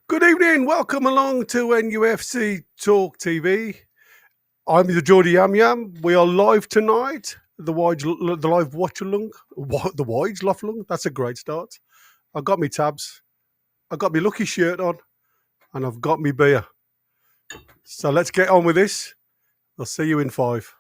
Good evening. Welcome along to NUFC Talk TV. I'm the Geordie Yam Yam. We are live tonight. The live watch along. What the Wides laugh along? That's a great start. I've got me tabs. I've got my lucky shirt on, and I've got me beer. So let's get on with this. I'll see you in 5.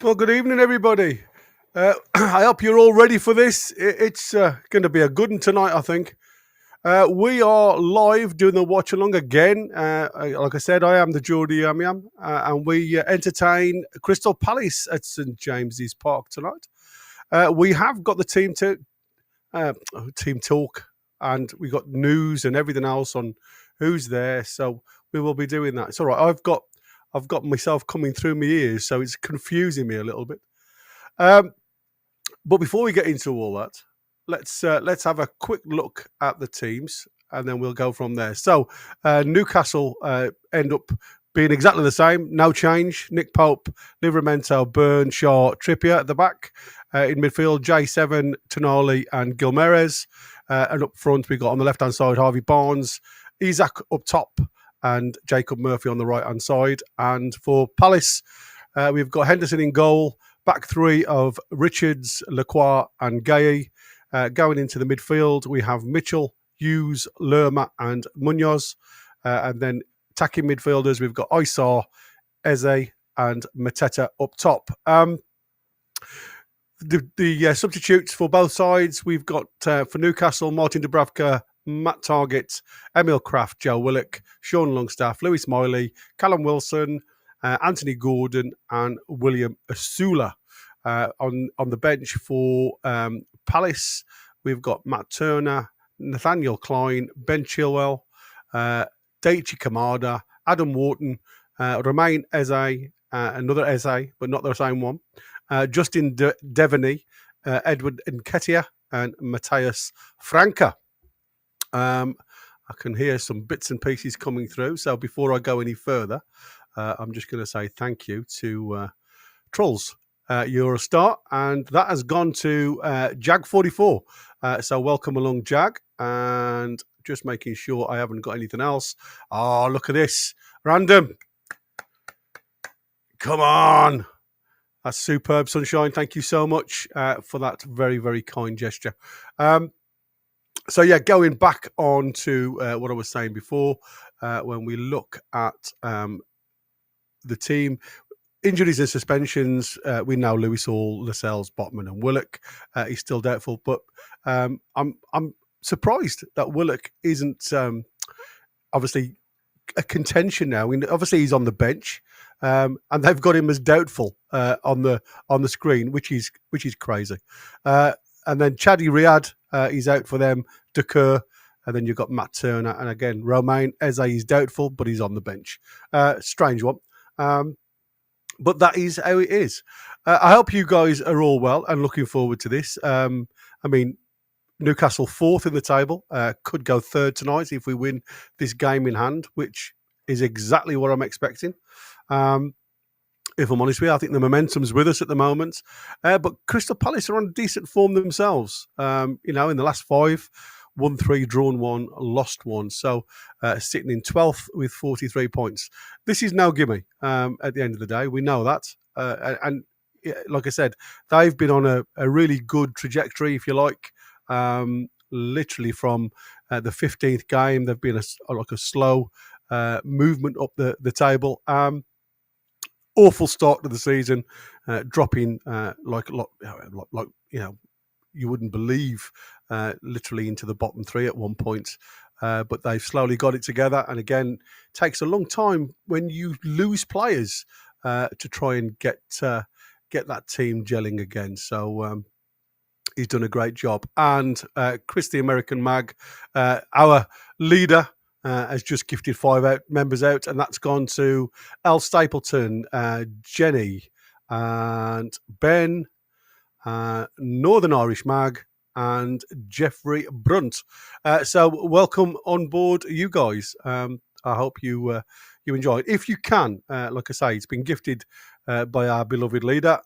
Well, good evening, everybody. I hope you're all ready for this. It's going to be a good one tonight, I think. We are live doing the watch along again. Like I said, I am the Geordie Yam Yam, and we entertain Crystal Palace at St James's Park tonight. We have got the team talk, and we got news and everything else on who's there. So we will be doing that. It's all right. I've got myself coming through my ears, so it's confusing me a little bit. But before we get into all that, let's have a quick look at the teams, and then we'll go from there. So Newcastle end up being exactly the same, no change. Nick Pope, Livramento, Byrne, Shaw, Trippier at the back. In midfield, J7, Tonali and Gilmares. And up front, we got on the left-hand side, Harvey Barnes, Isaac up top, and Jacob Murphy on the right-hand side. And for Palace, we've got Henderson in goal, back three of Richards, Lacroix and Gay. Going into the midfield, we have Mitchell, Hughes, Lerma and Munoz. And then attacking midfielders, we've got Isar, Eze and Mateta up top. The substitutes for both sides, we've got for Newcastle, Martin Dubravka, Matt Targett, Emil Kraft, Joe Willock, Sean Longstaff, Louis Miley, Callum Wilson, Anthony Gordon and William Asula. On the bench for Palace, we've got Matt Turner, Nathaniel Klein, Ben Chilwell, Daichi Kamada, Adam Wharton, Romain Eze, another Eze, but not the same one, Justin Devaney, Edward Nketiah, and Matthias Franca. I can hear some bits and pieces coming through. So before I go any further, I'm just going to say thank you to Trolls. You're a star, and that has gone to Jag44. So welcome along, Jag, and just making sure I haven't got anything else. Oh, look at this. Random. Come on. That's superb, Sunshine. Thank you so much for that very, very kind gesture. So, yeah, going back on to what I was saying before, when we look at the team, injuries and suspensions, we know Lewis Hall, Lascelles, Botman and Willock. He's still doubtful, but I'm surprised that Willock isn't obviously a contention now. I mean, obviously, he's on the bench, and they've got him as doubtful on the screen, which is crazy. And then Chadi Riyad, he's out for them. Dekur, and then you've got Matt Turner, and again Romain Eze is doubtful, but he's on the bench. Strange one. But that is how it is. I hope you guys are all well and looking forward to this. I mean, Newcastle 4th in the table, could go 3rd tonight if we win this game in hand, which is exactly what I'm expecting. If I'm honest with you, I think the momentum's with us at the moment. But Crystal Palace are on decent form themselves. In the last 5, won 3, drawn 1, lost 1. So sitting in 12th with 43 points. This is no gimme at the end of the day. We know that. And like I said, they've been on a really good trajectory, if you like. Literally from the 15th game, they've been a slow movement up the table. awful start to the season, dropping like you wouldn't believe, literally into the bottom three at one point. But they've slowly got it together. And again, takes a long time when you lose players to try and get that team gelling again. So he's done a great job. And Chris, the American Mag, our leader, has just gifted 5 members out, and that's gone to Al Stapleton, Jenny, and Ben, Northern Irish Mag, and Jeffrey Brunt. So welcome on board, you guys. I hope you enjoy it. If you can, like I say, it's been gifted by our beloved leader.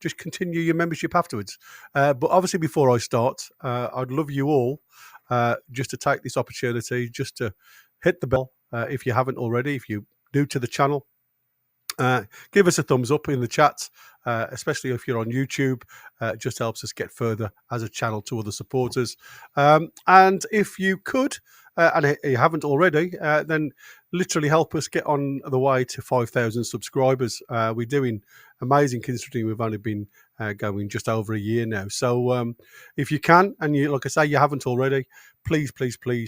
Just continue your membership afterwards. But obviously, before I start, I'd love you all just to take this opportunity, just to hit the bell if you haven't already. If you're new to the channel, give us a thumbs up in the chat, especially if you're on YouTube. It just helps us get further as a channel to other supporters. And if you could, and you haven't already, then literally help us get on the way to 5,000 subscribers. We're doing amazing considering we've only been going just over a year now. So if you can, and you, like I say, you haven't already, please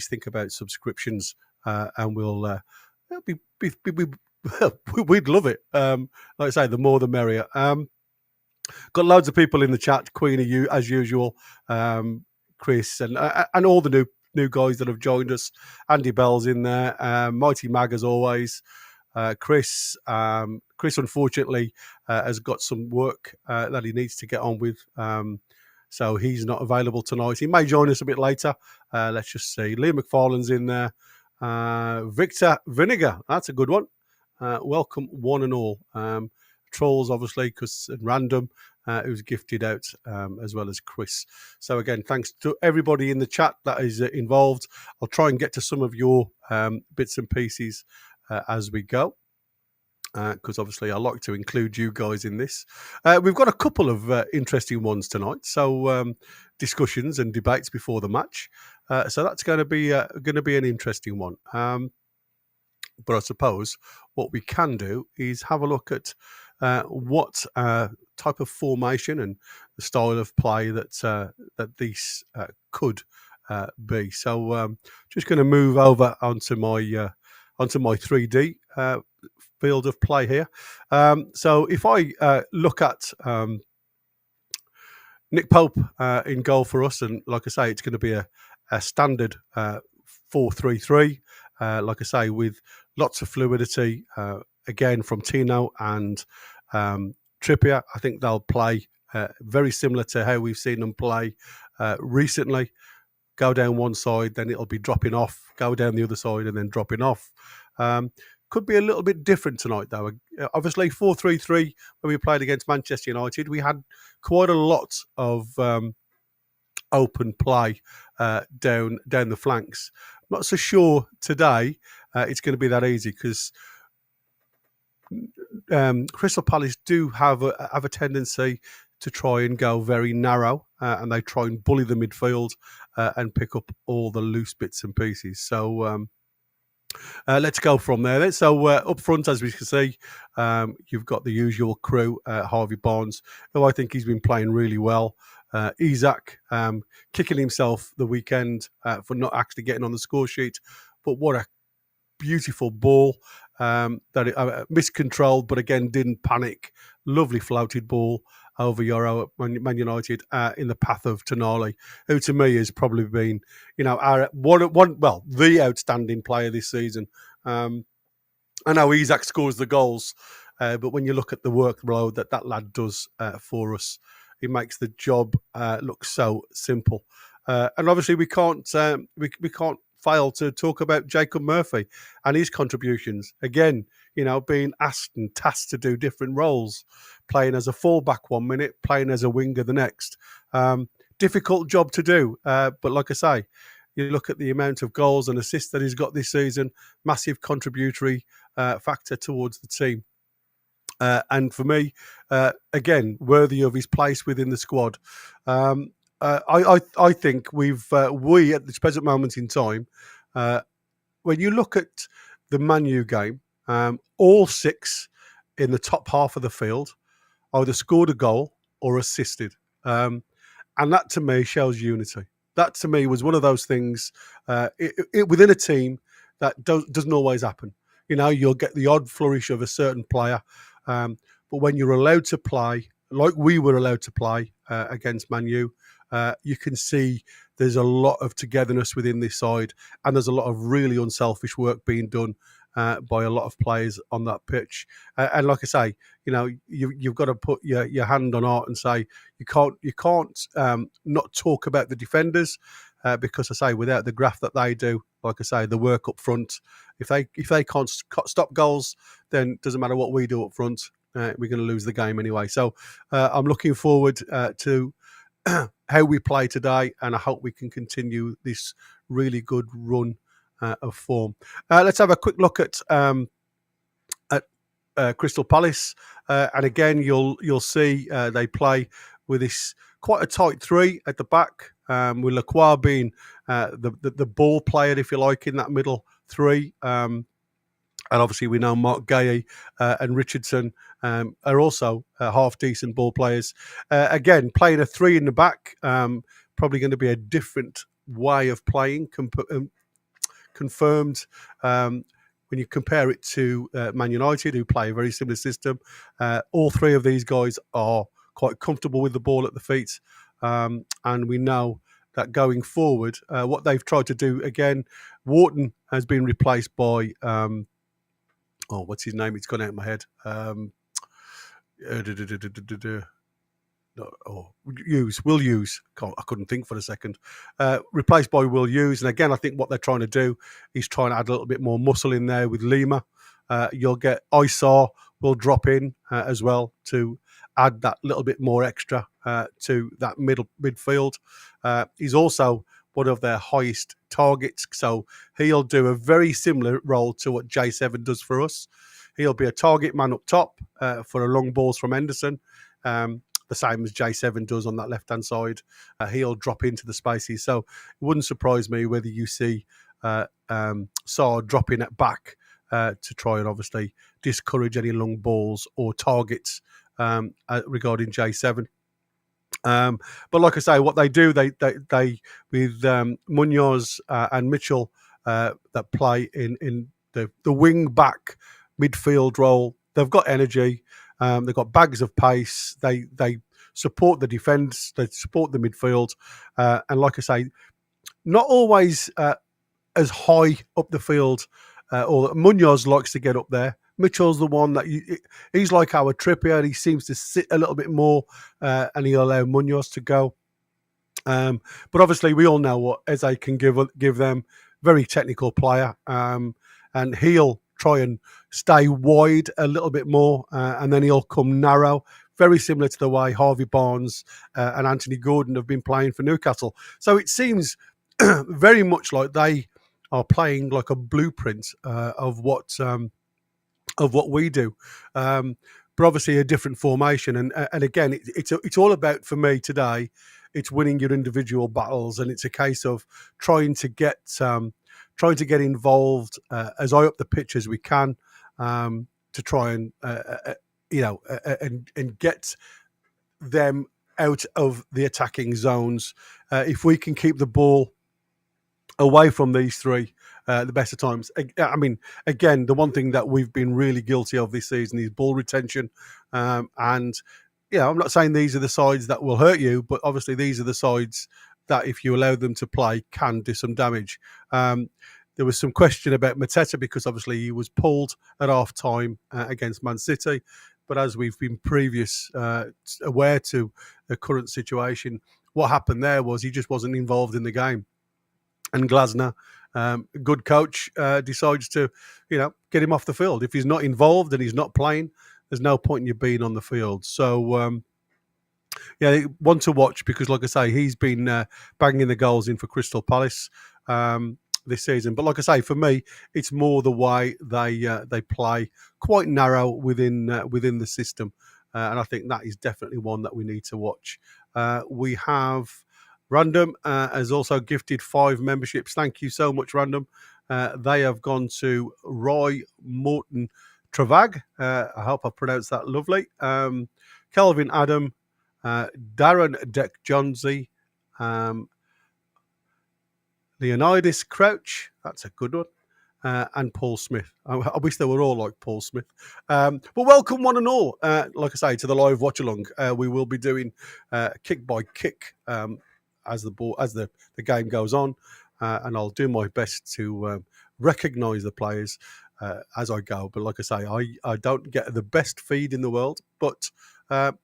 think about subscriptions, and we'll we'd love it. Like I say, the more the merrier. Got loads of people in the chat. Queen of you, as usual. Chris and all the new guys that have joined us. Andy Bell's in there. Mighty Mag as always. Chris, unfortunately, has got some work that he needs to get on with. So he's not available tonight. He may join us a bit later. Let's just see. Liam McFarlane's in there. Victor Vinegar, that's a good one. Welcome one and all. Trolls, obviously, because random, who's gifted out, as well as Chris. So again, thanks to everybody in the chat that is involved. I'll try and get to some of your bits and pieces as we go, because obviously I like to include you guys in this. We've got a couple of interesting ones tonight, so discussions and debates before the match. So that's going to be an interesting one. But I suppose what we can do is have a look at what type of formation and the style of play that these could be. So just going to move over onto my 3D field of play here. So if I look at Nick Pope in goal for us, and like I say, it's going to be a standard 4-3-3. Like I say, with lots of fluidity, again, from Tino and Trippier. I think they'll play very similar to how we've seen them play recently. Go down one side, then it'll be dropping off. Go down the other side, and then dropping off. Could be a little bit different tonight, though. Obviously, 4-3-3, when we played against Manchester United, we had quite a lot of open play down the flanks. Not so sure today it's going to be that easy, because Crystal Palace do have a tendency to try and go very narrow, and they try and bully the midfield and pick up all the loose bits and pieces. So let's go from there. So up front, as we can see, you've got the usual crew. Harvey Barnes, who I think he's been playing really well. Isaac kicking himself the weekend for not actually getting on the score sheet, but what a beautiful ball that it miscontrolled, but again didn't panic. Lovely floated ball over Euro at Man United in the path of Tonali, who to me has probably been, our the outstanding player this season. I know Isaac scores the goals, but when you look at the workload that lad does for us, it makes the job look so simple. And obviously we can't fail to talk about Jacob Murphy and his contributions. Again, being asked and tasked to do different roles, playing as a fullback 1 minute, playing as a winger the next. Difficult job to do. But like I say, you look at the amount of goals and assists that he's got this season, massive contributory factor towards the team. And for me, again, worthy of his place within the squad. I think we at this present moment in time, when you look at the Man U game, all 6 in the top half of the field either scored a goal or assisted. And that to me shows unity. That to me was one of those things within a team that doesn't always happen. You know, you'll get the odd flourish of a certain player, but when you're allowed to play like we were allowed to play against Man U, you can see there's a lot of togetherness within this side, and there's a lot of really unselfish work being done by a lot of players on that pitch. And like I say, you know, you've got to put your hand on heart and say you can't not talk about the defenders because I say without the graft that they do, like I say, the work up front, if they can't stop goals, then it doesn't matter what we do up front. We're going to lose the game anyway. So I'm looking forward to how we play today, and I hope we can continue this really good run of form. Let's have a quick look at Crystal Palace, and again you'll see they play with this quite a tight three at the back, with Lacroix being the ball player, if you like, in that middle three. And obviously we know Mark Gay and Richardson are also half decent ball players. Again, playing a three in the back, probably going to be a different way of playing, confirmed when you compare it to Man United, who play a very similar system. All three of these guys are quite comfortable with the ball at the feet. And we know that going forward, what they've tried to do, again, Wharton has been replaced by... what's his name? It's gone out of my head. Will Hughes. I couldn't think for a second. Replaced by Will Hughes. And again, I think what they're trying to do is trying to add a little bit more muscle in there with Lima. You'll get Isar will drop in as well to add that little bit more extra to that midfield. He's also one of their highest targets, so he'll do a very similar role to what J7 does for us. He'll be a target man up top for a long balls from Henderson, the same as J7 does on that left-hand side. He'll drop into the spaces, so it wouldn't surprise me whether you see Saar dropping at back to try and obviously discourage any long balls or targets regarding J7. But like I say, what they do, they with Munoz and Mitchell that play in the wing back midfield role. They've got energy. They've got bags of pace. They support the defence. They support the midfield. And like I say, not always as high up the field. Or Munoz likes to get up there. Mitchell's the one that he's like our Trippier. He seems to sit a little bit more, and he'll allow Munoz to go. But obviously, we all know what Eze can give them. Very technical player, and he'll try and stay wide a little bit more, and then he'll come narrow. Very similar to the way Harvey Barnes and Anthony Gordon have been playing for Newcastle. So it seems very much like they are playing like a blueprint of what we do, but obviously a different formation. And again, it's all about, for me today, it's winning your individual battles, and it's a case of trying to get involved as high up the pitch as we can to try and and get them out of the attacking zones. If we can keep the ball away from these three, the best of times. I mean, again, the one thing that we've been really guilty of this season is ball retention. And, I'm not saying these are the sides that will hurt you, but obviously these are the sides that, if you allow them to play, can do some damage. There was some question about Mateta because obviously he was pulled at half-time against Man City. But as we've been aware to the current situation, what happened there was he just wasn't involved in the game. And Glasner, good coach, decides to, get him off the field. If he's not involved and he's not playing, there's no point in you being on the field. So, one to watch because, like I say, he's been banging the goals in for Crystal Palace this season. But like I say, for me, it's more the way they play, quite narrow within the system, and I think that is definitely one that we need to watch. We have Random has also gifted 5 memberships. Thank you so much, Random. They have gone to Roy Morton Travag. I hope I pronounced that lovely. Kelvin Adam, Darren Deck Johnsy, Leonidas Crouch. That's a good one. And Paul Smith. I wish they were all like Paul Smith. But welcome one and all, like I say, to the live watch along. We will be doing kick by kick as the game goes on, and I'll do my best to recognise the players as I go. But like I say, I don't get the best feed in the world, but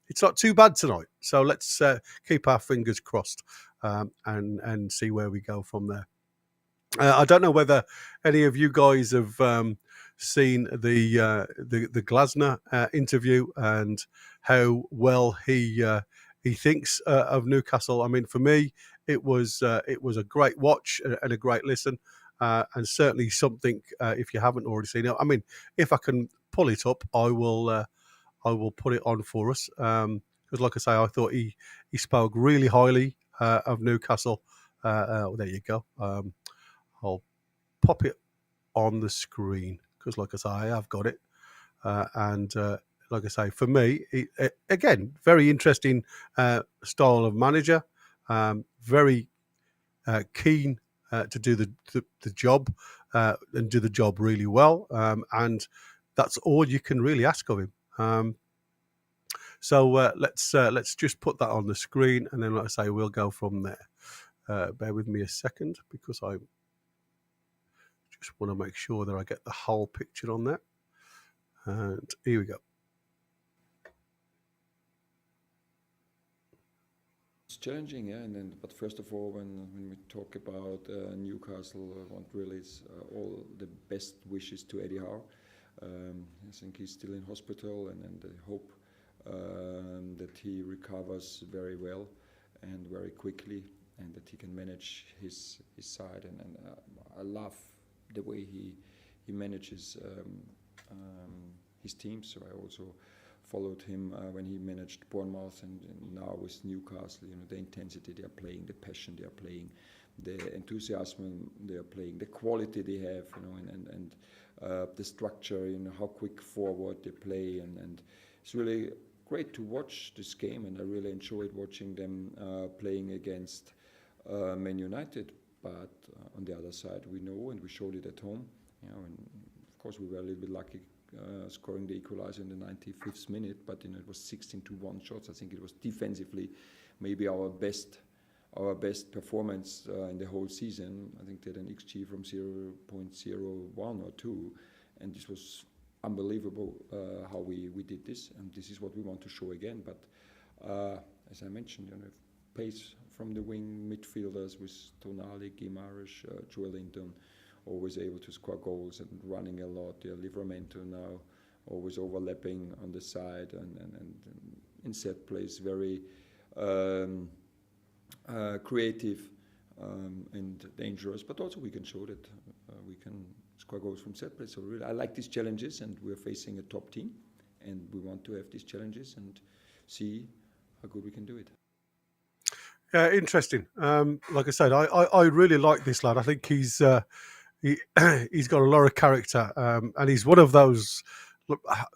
it's not too bad tonight. So let's keep our fingers crossed and see where we go from there. I don't know whether any of you guys have seen the Glasner interview and how well he thinks of Newcastle. I mean, for me, it was a great watch and a great listen, and certainly something if you haven't already seen it. I mean, if I can pull it up, I will put it on for us because, like I say, I thought he spoke really highly of Newcastle. There you go. I'll pop it on the screen because, like I say, I have got it. And like I say, for me, again, very interesting style of manager. Very keen to do the job and do the job really well. And that's all you can really ask of him. So let's just put that on the screen, and then, like I say, we'll go from there. Bear with me a second because I just want to make sure that I get the whole picture on there. And here we go. It's challenging, yeah. But first of all, when we talk about Newcastle, I want really all the best wishes to Eddie Howe. I think he's still in hospital, and I hope that he recovers very well and very quickly, and that he can manage his side. And I love the way he manages his team. So I also followed him when he managed Bournemouth, and now with Newcastle. You know, the intensity they are playing, the passion they are playing, the enthusiasm they are playing, the quality they have. You know, and the structure. You know, how quick forward they play, and it's really great to watch this game. And I really enjoyed watching them playing against Man United. But on the other side, we know, and we showed it at home. You know, and of course we were a little bit lucky scoring the equalizer in the 95th minute. But you know, it was 16-1 shots. I think it was defensively maybe our best performance in the whole season. I think they had an XG from 0.01 or 2, and this was unbelievable how we did this. And this is what we want to show again. But as I mentioned, you know, pace from the wing midfielders with Tonali, Guimaraes, Joelinton, always able to score goals and running a lot. Livramento now always overlapping on the side and in set plays, very creative and dangerous. But also we can show that we can score goals from set plays. So really, I like these challenges, and we're facing a top team, and we want to have these challenges and see how good we can do it. Yeah, interesting. Like I said, I really like this lad. I think he's got a lot of character, and he's one of those,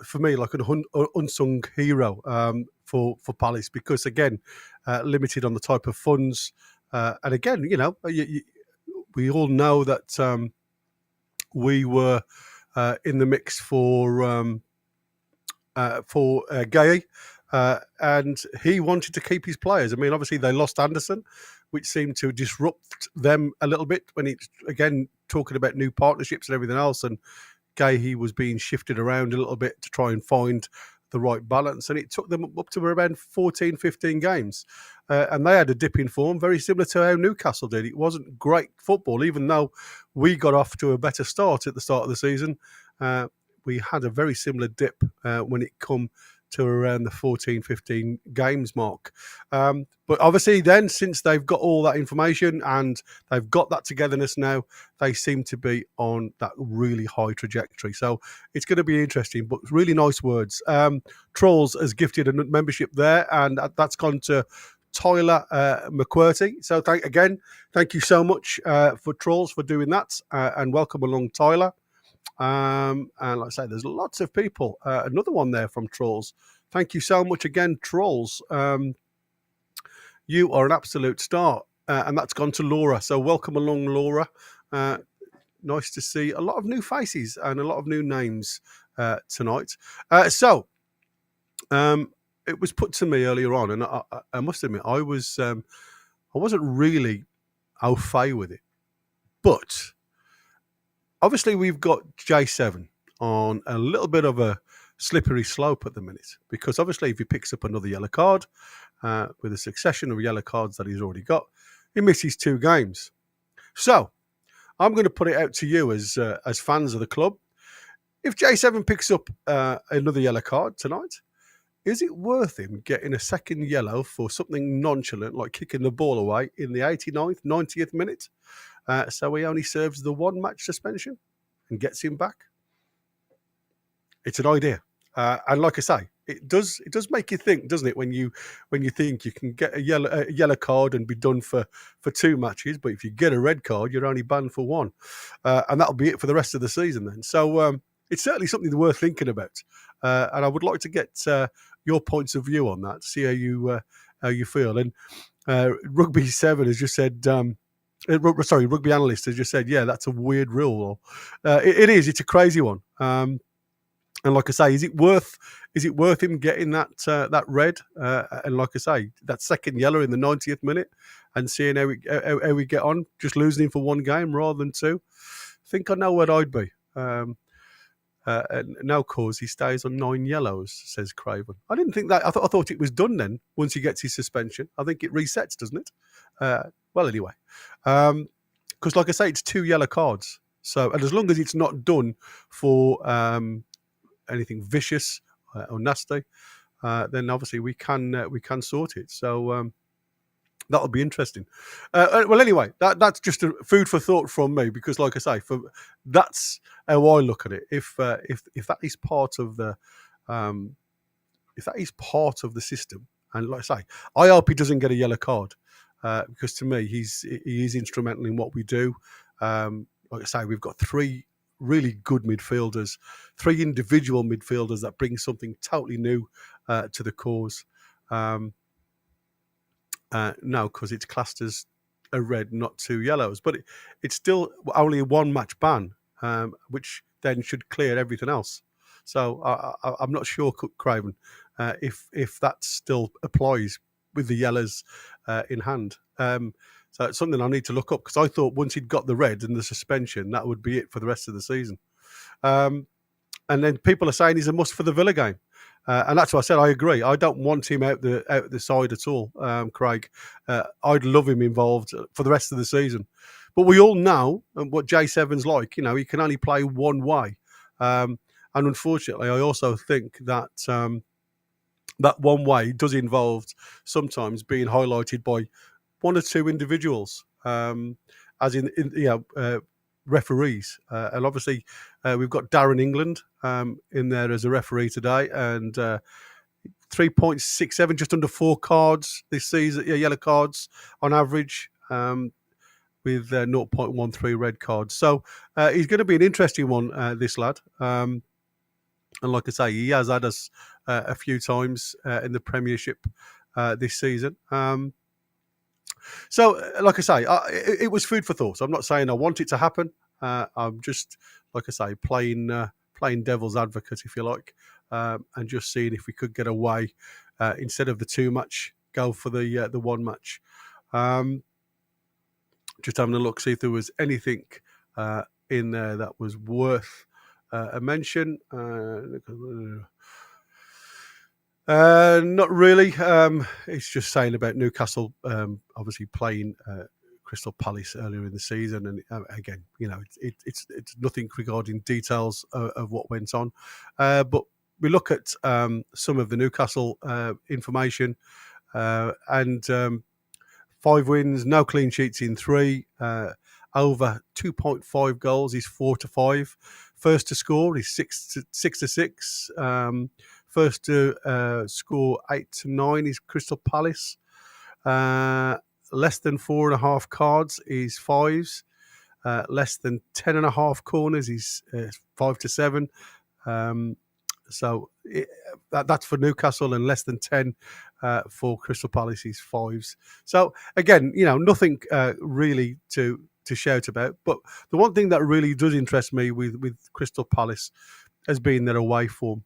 for me, like an unsung hero for Palace, because again, limited on the type of funds, and again, you know, we all know that we were in the mix for Gay. And he wanted to keep his players. I mean, obviously they lost Anderson, which seemed to disrupt them a little bit when it's, again, talking about new partnerships and everything else. And Gay, he was being shifted around a little bit to try and find the right balance. And it took them up to around 14, 15 games. And they had a dip in form, very similar to how Newcastle did. It wasn't great football, even though we got off to a better start at the start of the season. We had a very similar dip when it come to around the 14, 15 games mark. But obviously then, since they've got all that information and they've got that togetherness now, they seem to be on that really high trajectory. So it's going to be interesting, but really nice words. Trolls has gifted a membership there, and that's gone to Tyler McQuartie. So thank you so much for Trolls for doing that, and welcome along, Tyler. And like I say, there's lots of people. Another one there from Trolls. Thank you so much again, Trolls. You are an absolute star. And that's gone to Laura. So welcome along, Laura. Nice to see a lot of new faces and a lot of new names tonight. It was put to me earlier on, and I must admit, I wasn't really au fait with it. But obviously, we've got J7 on a little bit of a slippery slope at the minute, because obviously, if he picks up another yellow card with a succession of yellow cards that he's already got, he misses 2 games. So I'm going to put it out to you as fans of the club. If J7 picks up another yellow card tonight, is it worth him getting a second yellow for something nonchalant like kicking the ball away in the 89th, 90th minute? So he only serves the 1 match suspension and gets him back. It's an idea, and like I say, it does make you think, doesn't it? When you think you can get a yellow card and be done for 2 matches, but if you get a red card, you're only banned for 1, and that'll be it for the rest of the season. Then, so it's certainly something worth thinking about, and I would like to get your points of view on that. See how you feel. And Rugby 7 has just said. Rugby Analyst has just said, yeah, that's a weird rule. It is. It's a crazy one. And like I say, is it worth him getting that red? And like I say, that second yellow in the 90th minute and seeing how we get on, just losing him for 1 game rather than 2. I think I know where I'd be. And now, cause he stays on 9 yellows, says Craven. I didn't think that. I thought it was done then. Once he gets his suspension, I think it resets, doesn't it? Well, anyway, because like I say, it's 2 yellow cards. So, and as long as it's not done for anything vicious or nasty, then obviously we can sort it. So that'll be interesting. Well, anyway, that's just a food for thought from me, because, like I say, that's how I look at it. If that is part of the system, and like I say, I hope he doesn't get a yellow card, because to me he is instrumental in what we do. Like I say, we've got 3 really good midfielders, 3 individual midfielders that bring something totally new to the cause. No, because it's classed as a red, not 2 yellows, but it's still only a 1 match ban, which then should clear everything else. So I'm not sure, Craven, if that still applies with the yellows in hand. So it's something I need to look up, because I thought once he'd got the red and the suspension, that would be it for the rest of the season. And then people are saying he's a must for the Villa game. And that's why I said I agree. I don't want him out the side at all, Craig. I'd love him involved for the rest of the season. But we all know what J7's like. You know, he can only play one way. And unfortunately, I also think that that one way does involve sometimes being highlighted by 1 or 2 individuals, as in referees. And obviously, we've got Darren England in there as a referee today, and 3.67, just under 4 cards this season, yellow cards on average, with 0.13 red cards. So he's going to be an interesting one, this lad. And like I say, he has had us a few times in the Premiership this season. So, like I say, it was food for thought. I'm not saying I want it to happen. I'm just, like I say, playing devil's advocate, if you like, and just seeing if we could get away instead of the 2 match, go for the 1 match. Just having a look, see if there was anything in there that was worth a mention. Not really. It's just saying about Newcastle, obviously playing Crystal Palace earlier in the season, and again, you know, it's nothing regarding details of what went on, but we look at some of the Newcastle information, and 5 wins, no clean sheets in 3, over 2.5 goals is 4-5. First to score is 6-6. First to score 8-9 is Crystal Palace. Less than 4.5 cards is 5s. less than 10.5 corners. He's 5-7. So that's for Newcastle, and less than 10 for Crystal Palace. He's 5s. So again, nothing really to shout about. But the one thing that really does interest me with Crystal Palace has been their away form.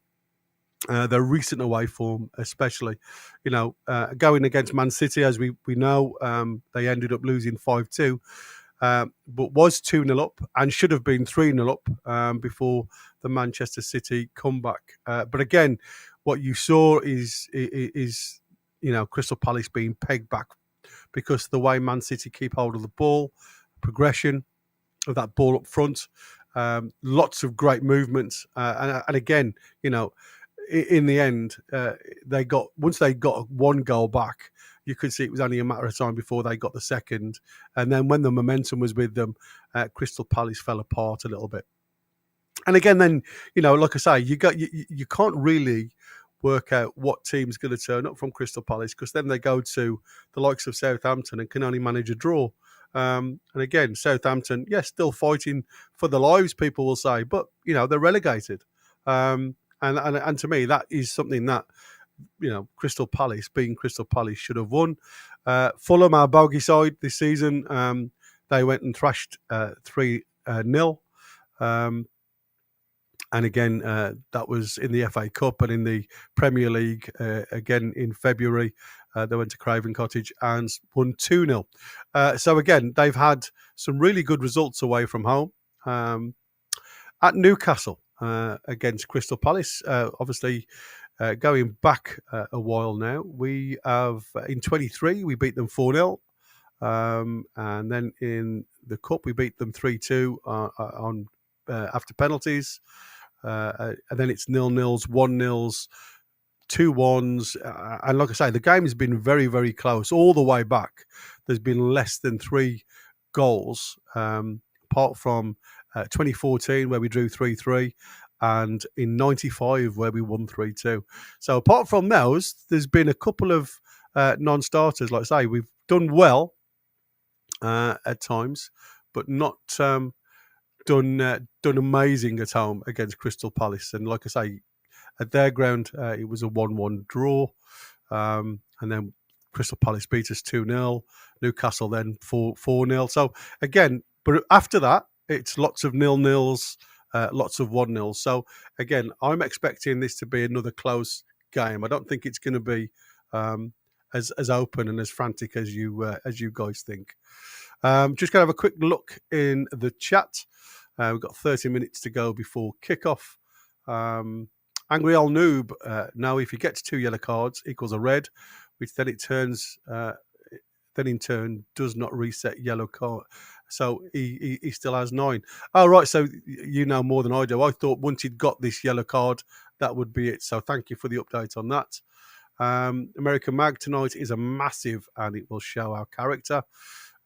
Their recent away form, especially, going against Man City, as we know, they ended up losing 5-2, but was 2-0 up and should have been 3-0 up before the Manchester City comeback. But again, what you saw is Crystal Palace being pegged back because of the way Man City keep hold of the ball, progression of that ball up front, lots of great movements, and again, in the end, once they got one goal back, you could see it was only a matter of time before they got the second. And then when the momentum was with them, Crystal Palace fell apart a little bit. And again, then, like I say, you can't really work out what team's going to turn up from Crystal Palace, because then they go to the likes of Southampton and can only manage a draw. And again, Southampton, yes, still fighting for their lives, people will say, but, they're relegated. And to me, that is something that, Crystal Palace, being Crystal Palace, should have won. Fulham, our bogey side this season, they went and thrashed 3-0. And again, that was in the FA Cup, and in the Premier League, again in February, they went to Craven Cottage and won 2-0. So again, they've had some really good results away from home. At Newcastle, against Crystal Palace, obviously going back a while now, we have in 23 we beat them 4-0, and then in the cup we beat them 3-2 on after penalties, and then it's 0-0s, 1-0s, 2-1s, and like I say, the game has been very, very close all the way back. There's been less than 3 goals, apart from 2014 where we drew 3-3, and in 95 where we won 3-2. So apart from those, there's been a couple of non-starters. Like I say, we've done well at times, but not done amazing at home against Crystal Palace. And like I say, at their ground, it was a 1-1 draw, and then Crystal Palace beat us 2-0. Newcastle then 4-0. So again, but after that, it's lots of 0-0s, lots of 1-0. So again, I'm expecting this to be another close game. I don't think it's going to be as open and as frantic as you guys think. Just going to have a quick look in the chat. We've got 30 minutes to go before kickoff. Angry Old Noob, now if he gets 2 yellow cards equals a red, which then it turns, then in turn does not reset yellow card. So he still has 9. Oh, right. So you know more than I do. I thought once he'd got this yellow card, that would be it. So thank you for the update on that. American Mag tonight is a massive, and it will show our character.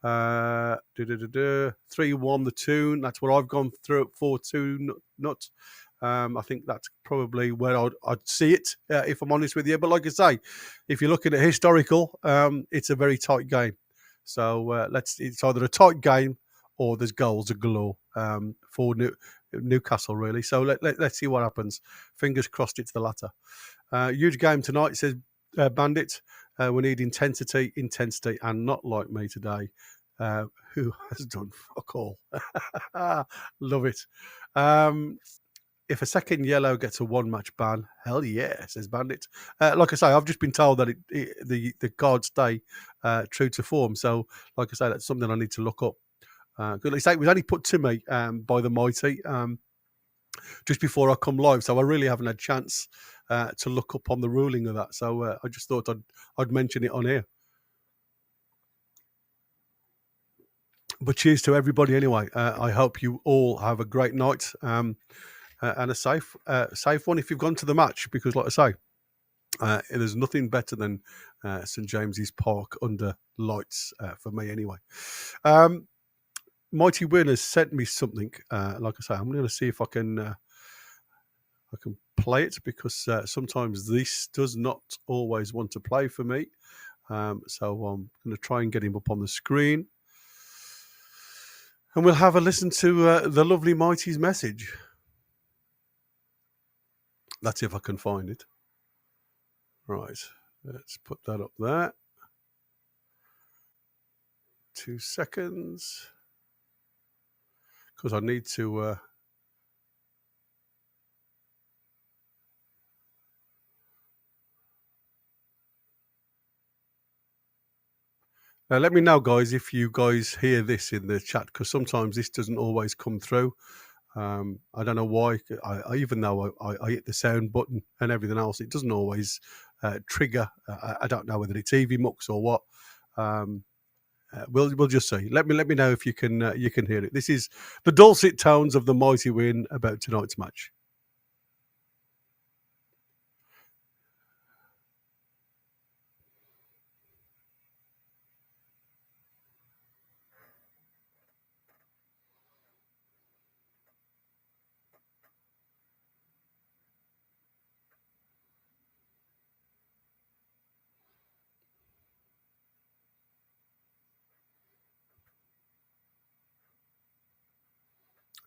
3-1 the tune. That's what I've gone through at 4-2 nut. I think that's probably where I'd see it, if I'm honest with you. But like I say, if you're looking at historical, it's a very tight game. So it's either a tight game or there's goals galore for Newcastle, really. So let's see what happens. Fingers crossed it's the latter. Huge game tonight, says Bandit. We need intensity, and not like me today, who has done fuck all. Love it. If a second yellow gets a 1-match ban, hell yeah, says Bandit. Like I say, I've just been told that the cards stay true to form. So, like I say, that's something I need to look up. Good, like I say, it was only put to me by the mighty just before I come live, so I really haven't had a chance to look up on the ruling of that. So I just thought I'd mention it on here. But cheers to everybody anyway. I hope you all have a great night. And a safe one if you've gone to the match, because like I say, there's nothing better than St James's Park under lights for me anyway. Mighty Win has sent me something. Like I say, I'm going to see if I can play it, because sometimes this does not always want to play for me. So I'm going to try and get him up on the screen. And we'll have a listen to the lovely Mighty's message. That's if I can find it. Right, let's put that up there. 2 seconds. Because I need to... let me know, guys, if you guys hear this in the chat, because sometimes this doesn't always come through. I don't know why. Even though I hit the sound button and everything else, it doesn't always trigger. I don't know whether it's EV Mux or what. We'll just see. Let me know if you can hear it. This is the dulcet tones of the Mighty Win about tonight's match.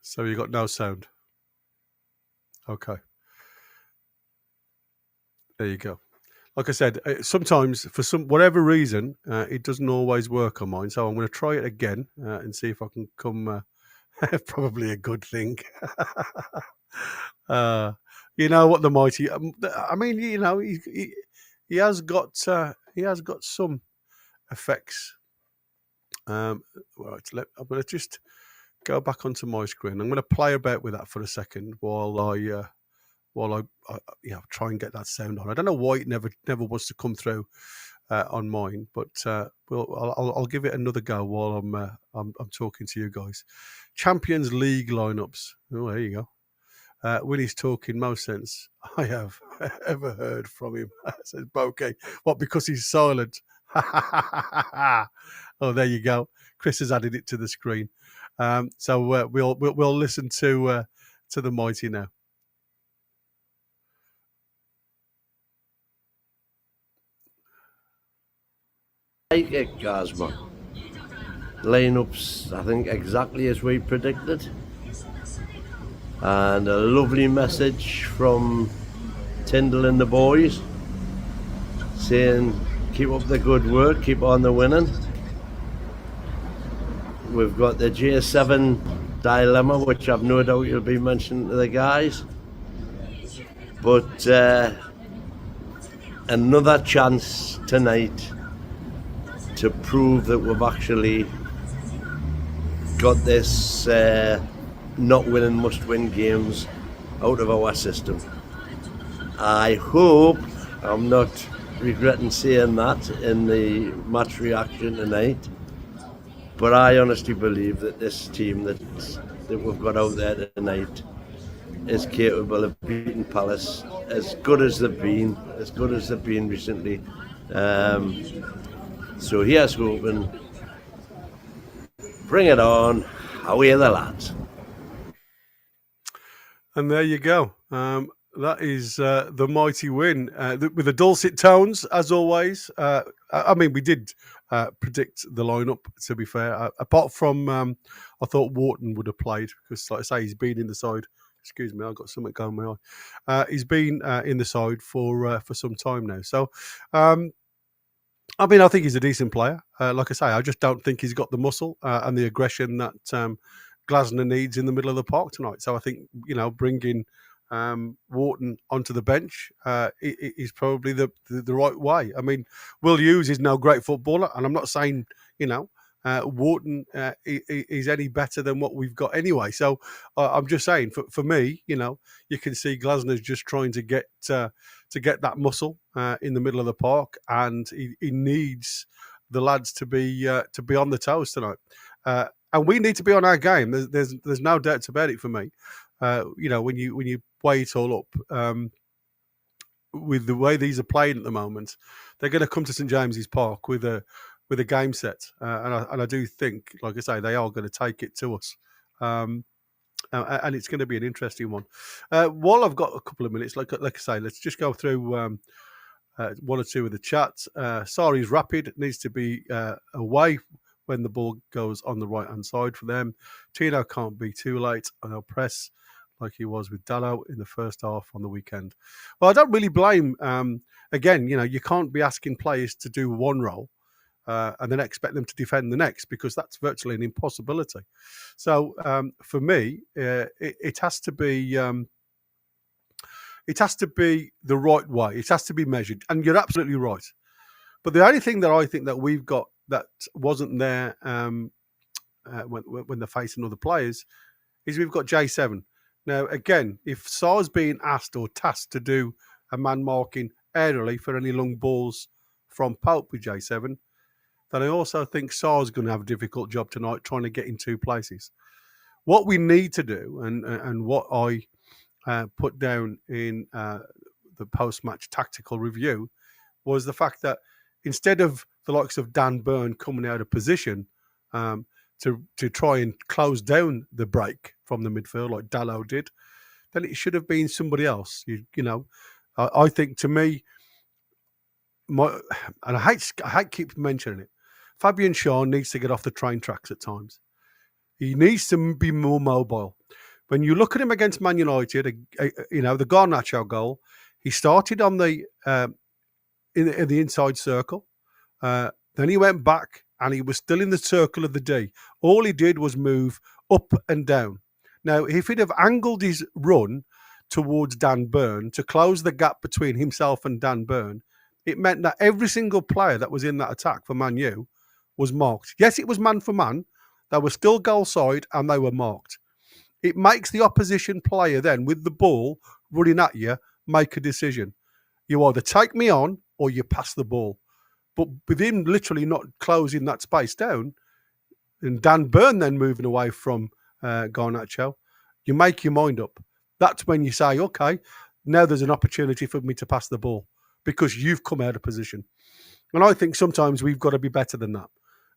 So you got no sound. Okay. There you go. Like I said, sometimes for whatever reason, it doesn't always work on mine. So I'm going to try it again and see if I can come. Probably a good thing. You know what the Mighty? I mean, you know, he has got some effects. Right, I'm going to just go back onto my screen. I'm going to play about with that for a second while I try and get that sound on. I don't know why it never wants to come through on mine, but I'll give it another go while I'm talking to you guys. Champions League lineups. Oh, there you go. Willie's talking most sense I have ever heard from him, says Bokeh. What, because he's silent? Oh, there you go. Chris has added it to the screen. So we'll listen to the Mighty now. Like it, Glasner. Lineups, I think, exactly as we predicted. And a lovely message from Tyndall and the boys saying, keep up the good work, keep on the winning. We've got the J7 dilemma, which I've no doubt you'll be mentioning to the guys. But another chance tonight to prove that we've actually got this not winning must-win games out of our system. I hope I'm not regretting saying that in the match reaction tonight, but I honestly believe that this team that we've got out there tonight is capable of beating Palace as good as they've been recently. So here's hoping. Bring it on. Away the lads. And there you go. That is the Mighty Win with the dulcet tones, as always. I mean, we did predict the lineup, to be fair. Apart from, I thought Wharton would have played because, like I say, he's been in the side. Excuse me, I've got something going my eye. He's been in the side for some time now. So, I mean, I think he's a decent player. Like I say, I just don't think he's got the muscle and the aggression that Glasner needs in the middle of the park tonight. So I think, you know, bringing Wharton onto the bench is probably the right way. I mean, Will Hughes is no great footballer, and I'm not saying, you know, Wharton is any better than what we've got anyway. So I'm just saying, for me, you know, you can see Glasner's just trying to get that muscle in the middle of the park, and he needs the lads to be on the toes tonight. And we need to be on our game. There's no doubt about it for me. You know, when you weigh it all up, with the way these are playing at the moment, they're going to come to St James's Park with a game set, and I do think, like I say, they are going to take it to us, and it's going to be an interesting one. While I've got a couple of minutes, like I say, let's just go through one or two of the chats. Sari's Rapid needs to be away when the ball goes on the right-hand side for them. Tino can't be too late, and they'll press like he was with Dallo in the first half on the weekend. Well, I don't really blame, again, you can't be asking players to do one role and then expect them to defend the next, because that's virtually an impossibility. So for me, it has to be... it has to be the right way. It has to be measured. And you're absolutely right. But the only thing that I think that we've got that wasn't there when they're facing other players is we've got J7. Now, again, if Sar's being asked or tasked to do a man marking aerially for any long balls from Pope with J7, then I also think Sar's going to have a difficult job tonight trying to get in two places. What we need to do, and what I put down in the post-match tactical review, was the fact that instead of the likes of Dan Burn coming out of position to try and close down the break from the midfield like Dallo did, then it should have been somebody else. I think, to me, and I hate keep mentioning it, Fabian Shaw needs to get off the train tracks at times. He needs to be more mobile. When you look at him against Man United, the Garnacho goal, he started on the in the inside circle. Then he went back and he was still in the circle of the D. All he did was move up and down. Now, if he'd have angled his run towards Dan Burn to close the gap between himself and Dan Burn, it meant that every single player that was in that attack for Man U was marked. Yes, it was man for man. They were still goal side and they were marked. It makes the opposition player then, with the ball running at you, make a decision. You either take me on or you pass the ball. But with him literally not closing that space down, and Dan Burn then moving away from Garnacho, you make your mind up. That's when you say, okay, now there's an opportunity for me to pass the ball because you've come out of position. And I think sometimes we've got to be better than that.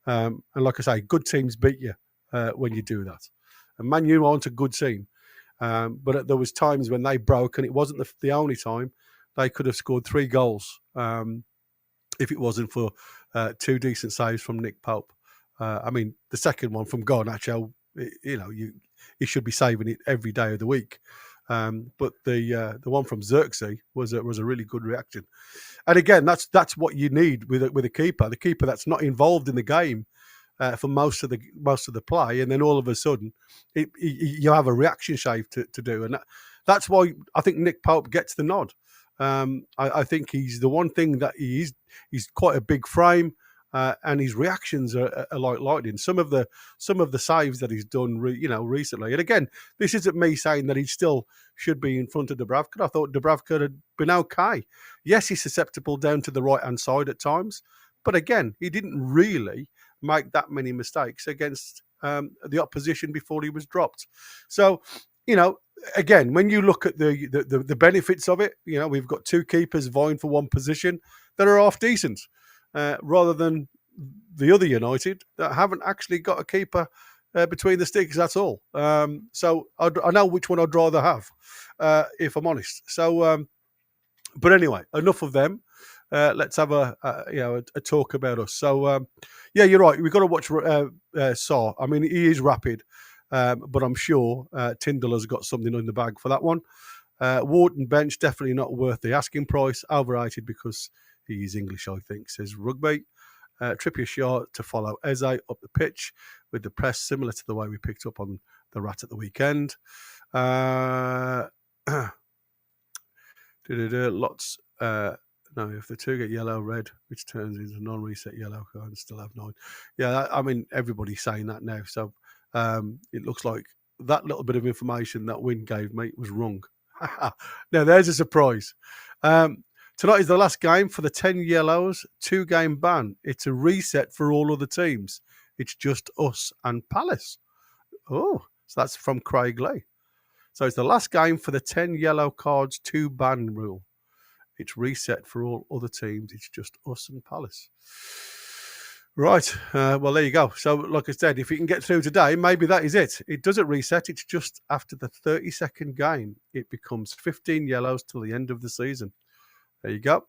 And like I say, good teams beat you when you do that. And Man U aren't a good team. But there was times when they broke, and it wasn't the only time. They could have scored 3 goals if it wasn't for 2 decent saves from Nick Pope. The second one from Garnacho, he should be saving it every day of the week. But the one from Xerxes was a really good reaction. And again, that's what you need with a keeper. The keeper that's not involved in the game for most of the play, and then all of a sudden you have a reaction shave to do, and that's why I think Nick Pope gets the nod. I think he's the one thing that he's quite a big frame, and his reactions are like lightning. Some of the saves that he's done, recently. And again, this isn't me saying that he still should be in front of Dubravka. I thought Dubravka had been okay. Yes, he's susceptible down to the right hand side at times, but again, he didn't really make that many mistakes against the opposition before he was dropped. So, again, when you look at the benefits of it, we've got 2 keepers vying for one position that are half decent, rather than the other United that haven't actually got a keeper between the sticks. That's all. So I know which one I'd rather have, if I'm honest. So, but anyway, enough of them. Let's have a talk about us. So, yeah, you're right. We've got to watch Saw. I mean, he is rapid. But I'm sure Tyndall has got something in the bag for that one. Wharton bench, definitely not worth the asking price. Overrated because he is English, I think, says Rugby. Trippier shot to follow Eze up the pitch with the press, similar to the way we picked up on the Rat at the weekend. Lots. No, if the 2 get yellow, red, which turns into non-reset yellow card, and still have 9. Yeah, everybody's saying that now. So it looks like that little bit of information that Wynn gave me was wrong. Now, there's a surprise. Tonight is the last game for the 10 yellows, 2-game ban. It's a reset for all other teams. It's just us and Palace. Oh, so that's from Craig Lee. So it's the last game for the 10 yellow cards, 2 ban rule. It's reset for all other teams. It's just us and Palace. Right. Well, there you go. So, like I said, if you can get through today, maybe that is it. It doesn't reset. It's just after the 32nd game, it becomes 15 yellows till the end of the season. There you go.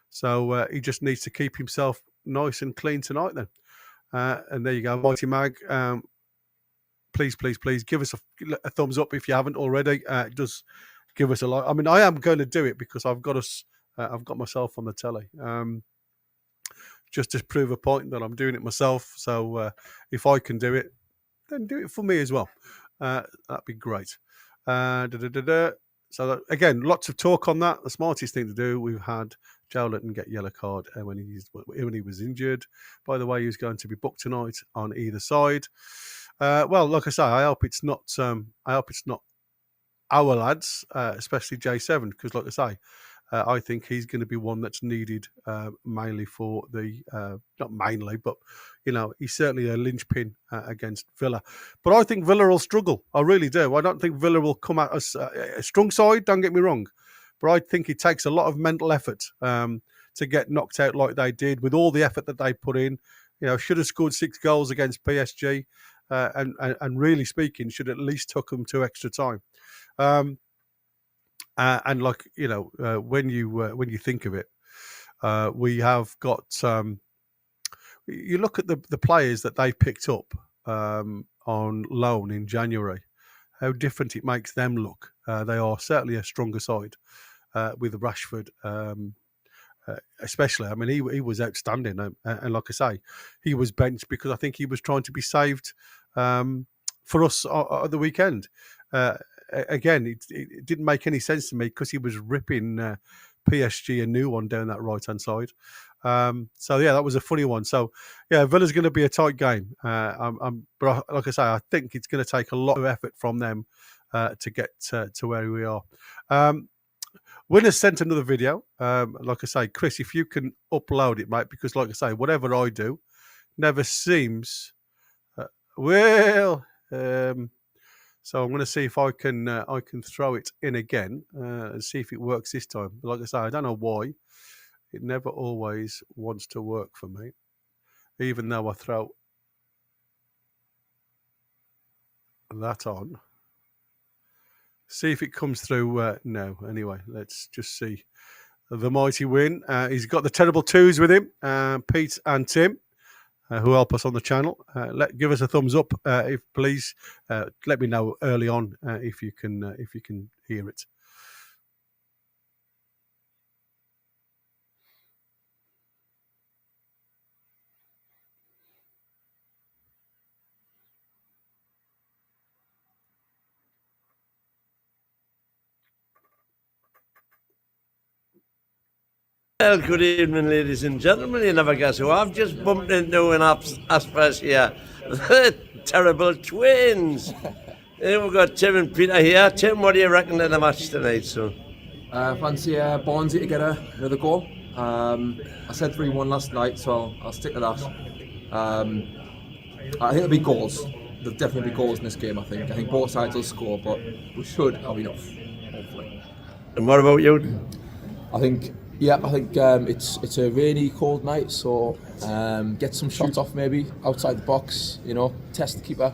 So he just needs to keep himself nice and clean tonight then. And there you go, Mighty Mag. Please give us a thumbs up if you haven't already. Just give us a like. I mean, I am going to do it because I've got myself on the telly. Just to prove a point that I'm doing it myself. So if I can do it, then do it for me as well. That'd be great. So again, lots of talk on that. The smartest thing to do. We've had Joe Linton get yellow card when he was injured. By the way, he was going to be booked tonight on either side. Well, like I say, I hope it's not. I hope it's not our lads, especially J7, because, like I say, I think he's going to be one that's needed mainly for the not mainly, but he's certainly a linchpin against Villa. But I think Villa will struggle. I really do. I don't think Villa will come out as a strong side. Don't get me wrong, but I think it takes a lot of mental effort to get knocked out like they did with all the effort that they put in. Should have scored 6 goals against PSG, and really speaking, should at least took them to extra time. And like when you think of it, we have got. You look at the players that they picked up on loan in January, how different it makes them look. They are certainly a stronger side with Rashford, especially. I mean, he was outstanding, and like I say, he was benched because I think he was trying to be saved for us at the weekend. Again, it didn't make any sense to me because he was ripping PSG a new one down that right-hand side. So, yeah, that was a funny one. So, yeah, Villa's going to be a tight game. But like I say, I think it's going to take a lot of effort from them to get to where we are. Winner's sent another video. Like I say, Chris, if you can upload it, mate, because like I say, whatever I do never seems... So I'm going to see if I can throw it in again and see if it works this time. But like I say, I don't know why. It never always wants to work for me, even though I throw that on. See if it comes through. No. Anyway, let's just see. The mighty win. He's got the terrible twos with him, Pete and Tim. Who help us on the channel. Give us a thumbs up, if please. Let me know early on if you can hear it. Well, good evening, ladies and gentlemen. You never guess who I've just bumped into in Aspers here. The terrible twins. Here we've got Tim and Peter here. Tim, what do you reckon of the match tonight, son? Fancy Barnsley to get another goal. I said 3-1 last night, so I'll stick to that. I think there'll be goals. There'll definitely be goals in this game, I think. I think both sides will score, but we should have enough, hopefully. And what about you? I think it's a rainy, cold night, so get some shots off maybe outside the box. Test the keeper.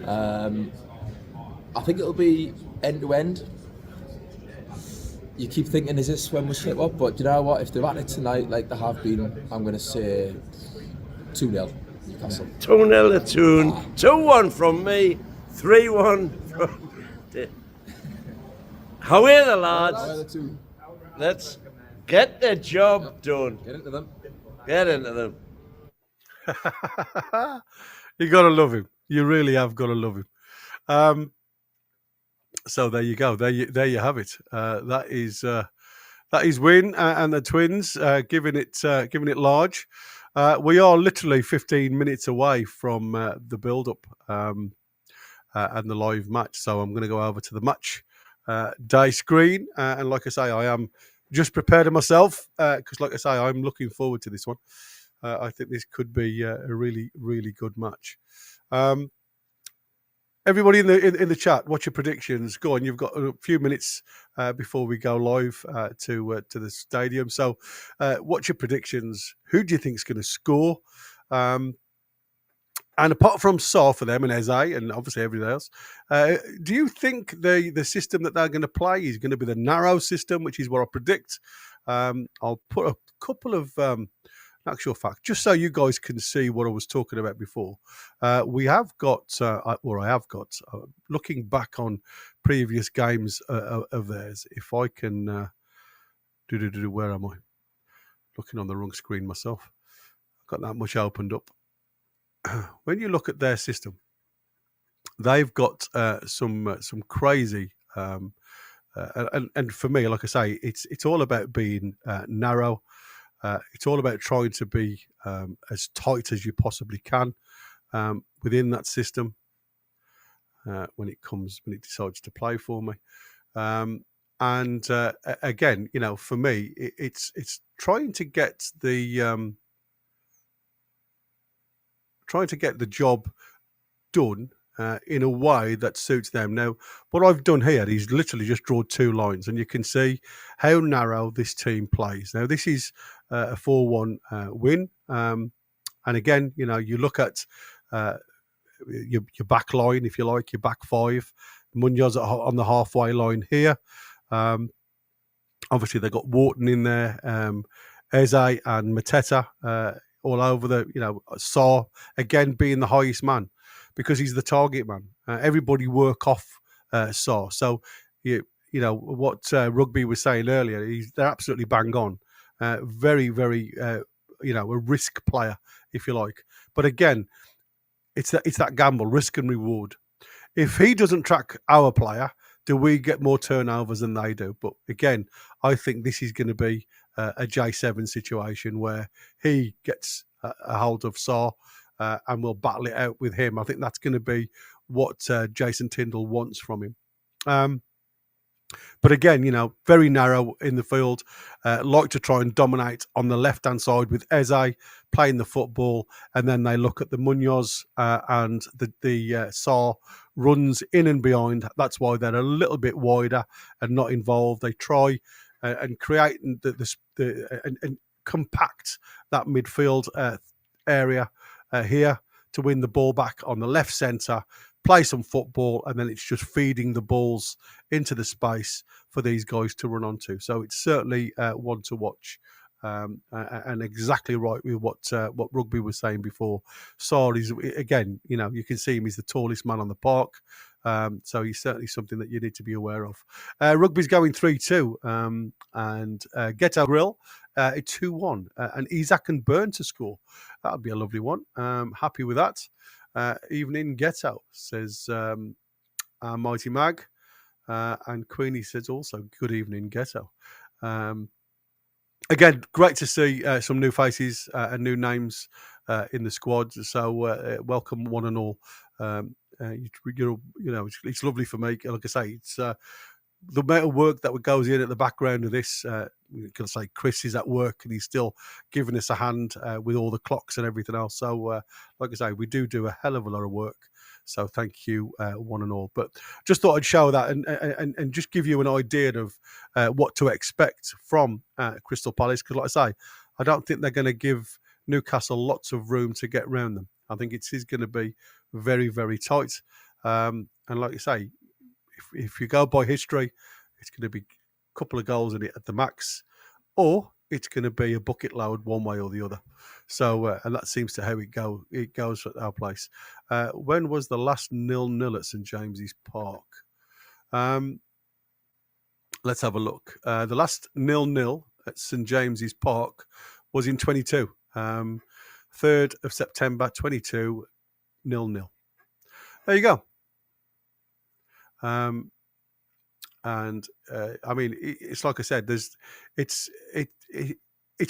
I think it'll be end to end. You keep thinking, is this when we slip up? But you know what? If they're at it tonight, like they have been, I'm going to say 2-0 Newcastle. 2-0 to Toon. 2-1 from me. 3-1 from. How are the lads? Let's get the job done. Get into them. Get into them. You got to love him. You really have got to love him. So there you go. There you have it. That is win and the twins giving it large. We are literally 15 minutes away from the build-up and the live match. So I'm going to go over to the match day screen. And like I say, I am just prepared myself because, like I say, I'm looking forward to this one. I think this could be a really, really good match. Everybody in the chat, what's your predictions? Go on, you've got a few minutes before we go live to the stadium. So, what's your predictions? Who do you think is going to score? And apart from Saw for them and Eze and obviously everything else, do you think the system that they're going to play is going to be the narrow system, which is what I predict? I'll put a couple of actual fact, just so you guys can see what I was talking about before, we have got, or I have got, looking back on previous games of theirs, if I can, where am I? Looking on the wrong screen myself. I've got that much opened up. When you look at their system, they've got some crazy, and for me, like I say, it's all about being narrow. It's all about trying to be as tight as you possibly can within that system when it decides to play for me. And again, for me, it's trying to get the job done in a way that suits them. Now, what I've done here is literally just draw 2 lines, and you can see how narrow this team plays. Now, this is a 4-1 win. And again, you look at your back line, if you like, your back 5. Munoz on the halfway line here. Obviously, they've got Wharton in there, Eze and Mateta all over the, Saw, again, being the highest man because he's the target man. Everybody work off Saw. So, what Rugby was saying earlier, they're absolutely bang on. Very, very, a risk player, if you like. But again, it's that gamble, risk and reward. If he doesn't track our player, do we get more turnovers than they do? But again, I think this is going to be a J7 situation where he gets a hold of Saw and will battle it out with him. I think that's going to be what Jason Tyndall wants from him. But again, very narrow in the field. Like to try and dominate on the left-hand side with Eze playing the football, and then they look at the Munoz and the Saw runs in and behind. That's why they're a little bit wider and not involved. They try and create and compact that midfield area here to win the ball back on the left centre, play some football, and then it's just feeding the balls into the space for these guys to run onto. So it's certainly one to watch, and exactly right with what Rugby was saying before. Saar is, again, you can see him, he's the tallest man on the park. So he's certainly something that you need to be aware of. Rugby's going 3-2, and Ghetto Grill 2-1, and Isaac and Byrne to score. That would be a lovely one. Happy with that. Evening Ghetto, says our Mighty Mag. And Queenie says also, good evening Ghetto. Again, great to see some new faces and new names in the squad. So welcome one and all. It's lovely for me. Like I say, it's the amount of work that goes in at the background of this. You can say Chris is at work and he's still giving us a hand with all the clocks and everything else. So, like I say, we do a hell of a lot of work. So thank you, one and all. But just thought I'd show that and just give you an idea of what to expect from Crystal Palace. Because, like I say, I don't think they're going to give Newcastle lots of room to get round them. I think it is going to be very, very tight. And like you say, if you go by history, it's going to be a couple of goals in it at the max, or it's going to be a bucket load one way or the other. So, and that seems to how it goes at our place. When was the last 0-0 at St James's Park? Let's have a look. The last 0-0 at St James's Park was in 22. 3rd of September, 22, 0-0. There you go. And I mean, it's like I said, it's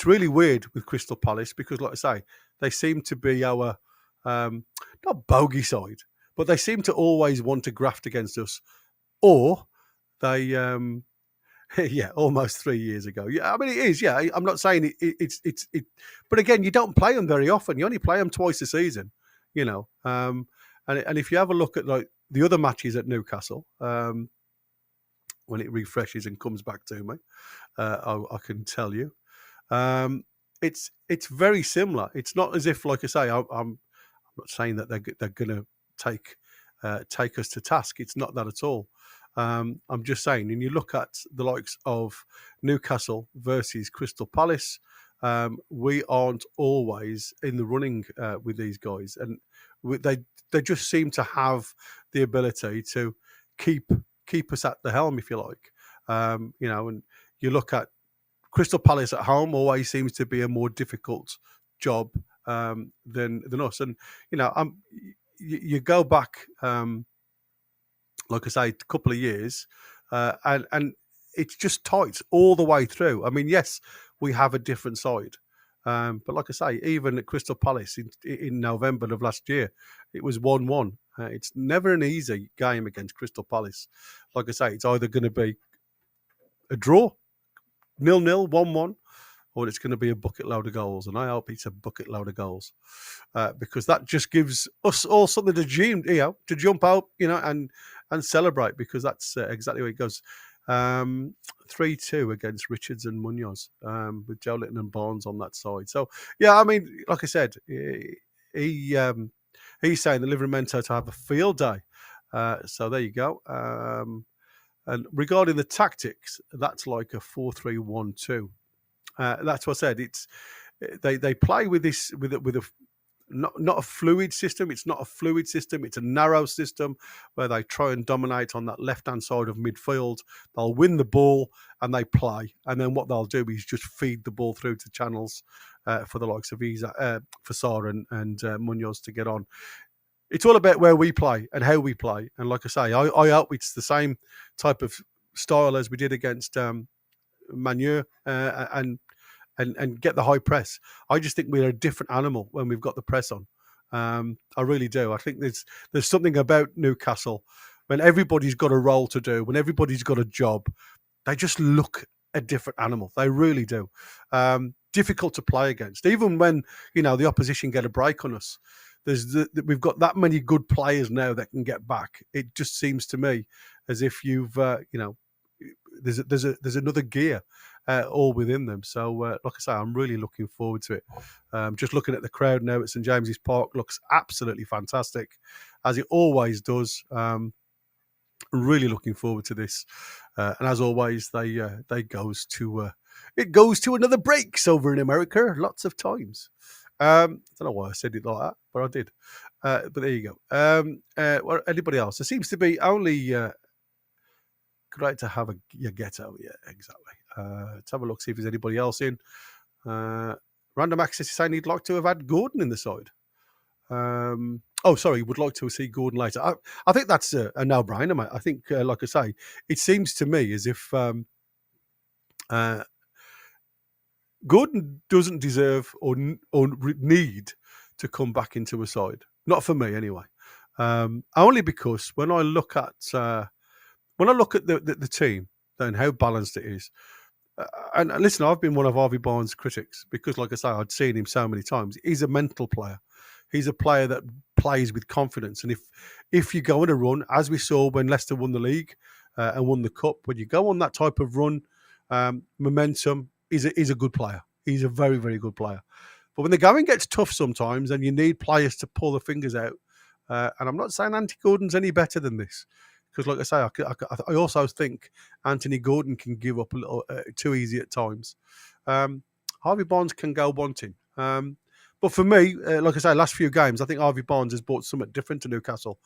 really weird with Crystal Palace because, like I say, they seem to be our not bogey side, but they seem to always want to graft against us, or they yeah, almost 3 years ago. Yeah, I mean it is. Yeah, I'm not saying it's but again, you don't play them very often. You only play them twice a season, and if you have a look at like the other matches at Newcastle, when it refreshes and comes back to me, I can tell you, it's very similar. It's not as if, like I say, I'm not saying that they're going to take us to task. It's not that at all. I'm just saying, when you look at the likes of Newcastle versus Crystal Palace, we aren't always in the running with these guys, and they just seem to have the ability to keep us at the helm, if you like. And you look at Crystal Palace at home, always seems to be a more difficult job than us. And you go back, like I say, a couple of years, and it's just tight all the way through. I mean, yes, we have a different side. But like I say, even at Crystal Palace in November of last year, it was 1-1. It's never an easy game against Crystal Palace. Like I say, it's either going to be a draw, 0-0, 1-1, or it's going to be a bucket load of goals. And I hope it's a bucket load of goals because that just gives us all something to jump out, and celebrate, because that's exactly where it goes. 3-2 against Richards and Munoz with Joe Litton and Barnes on that side. So, yeah, I mean, like I said, he's saying the Livramento to have a field day. So there you go. And regarding the tactics, that's like a 4-3-1-2. That's what I said. It's they play with this with a not a fluid system. It's not a fluid system. It's a narrow system where they try and dominate on that left-hand side of midfield. They'll win the ball and they play. And then what they'll do is just feed the ball through to channels for the likes of Fassar and Munoz to get on. It's all about where we play and how we play. And like I say, I hope it's the same type of style as we did against Manu and get the high press. I just think we're a different animal when we've got the press on. I really do. I think there's something about Newcastle when everybody's got a role to do, when everybody's got a job, they just look a different animal. They really do. Difficult to play against. Even when, the opposition get a break on us, we've got that many good players now that can get back. It just seems to me as if you've, there's another gear all within them. So, like I say, I'm really looking forward to it. Just looking at the crowd now at St James's Park looks absolutely fantastic, as it always does. Really looking forward to this. And as always, it goes to another breaks over in America lots of times. I don't know why I said it like that, but I did. But there you go. Anybody else? There seems to be only great to have your ghetto. Yeah, exactly. Let's have a look, see if there's anybody else in. Random Access is saying he'd like to have had Gordon in the side. Would like to see Gordon later. I think that's a no-brainer, mate. I think, like I say, it seems to me as if Gordon doesn't deserve or need to come back into a side. Not for me, anyway. Only because when I look at the team and how balanced it is, and listen, I've been one of Harvey Barnes' critics because, like I say, I'd seen him so many times. He's a mental player. He's a player that plays with confidence. And if you go on a run, as we saw when Leicester won the league and won the cup, when you go on that type of run, momentum, he's a good player. He's a very, very good player. But when the going gets tough sometimes and you need players to pull the fingers out, and I'm not saying Anthony Gordon's any better than this, because like I say, I also think Anthony Gordon can give up a little too easy at times. Harvey Barnes can go wanting. But for me, like I say, last few games, I think Harvey Barnes has brought something different to Newcastle.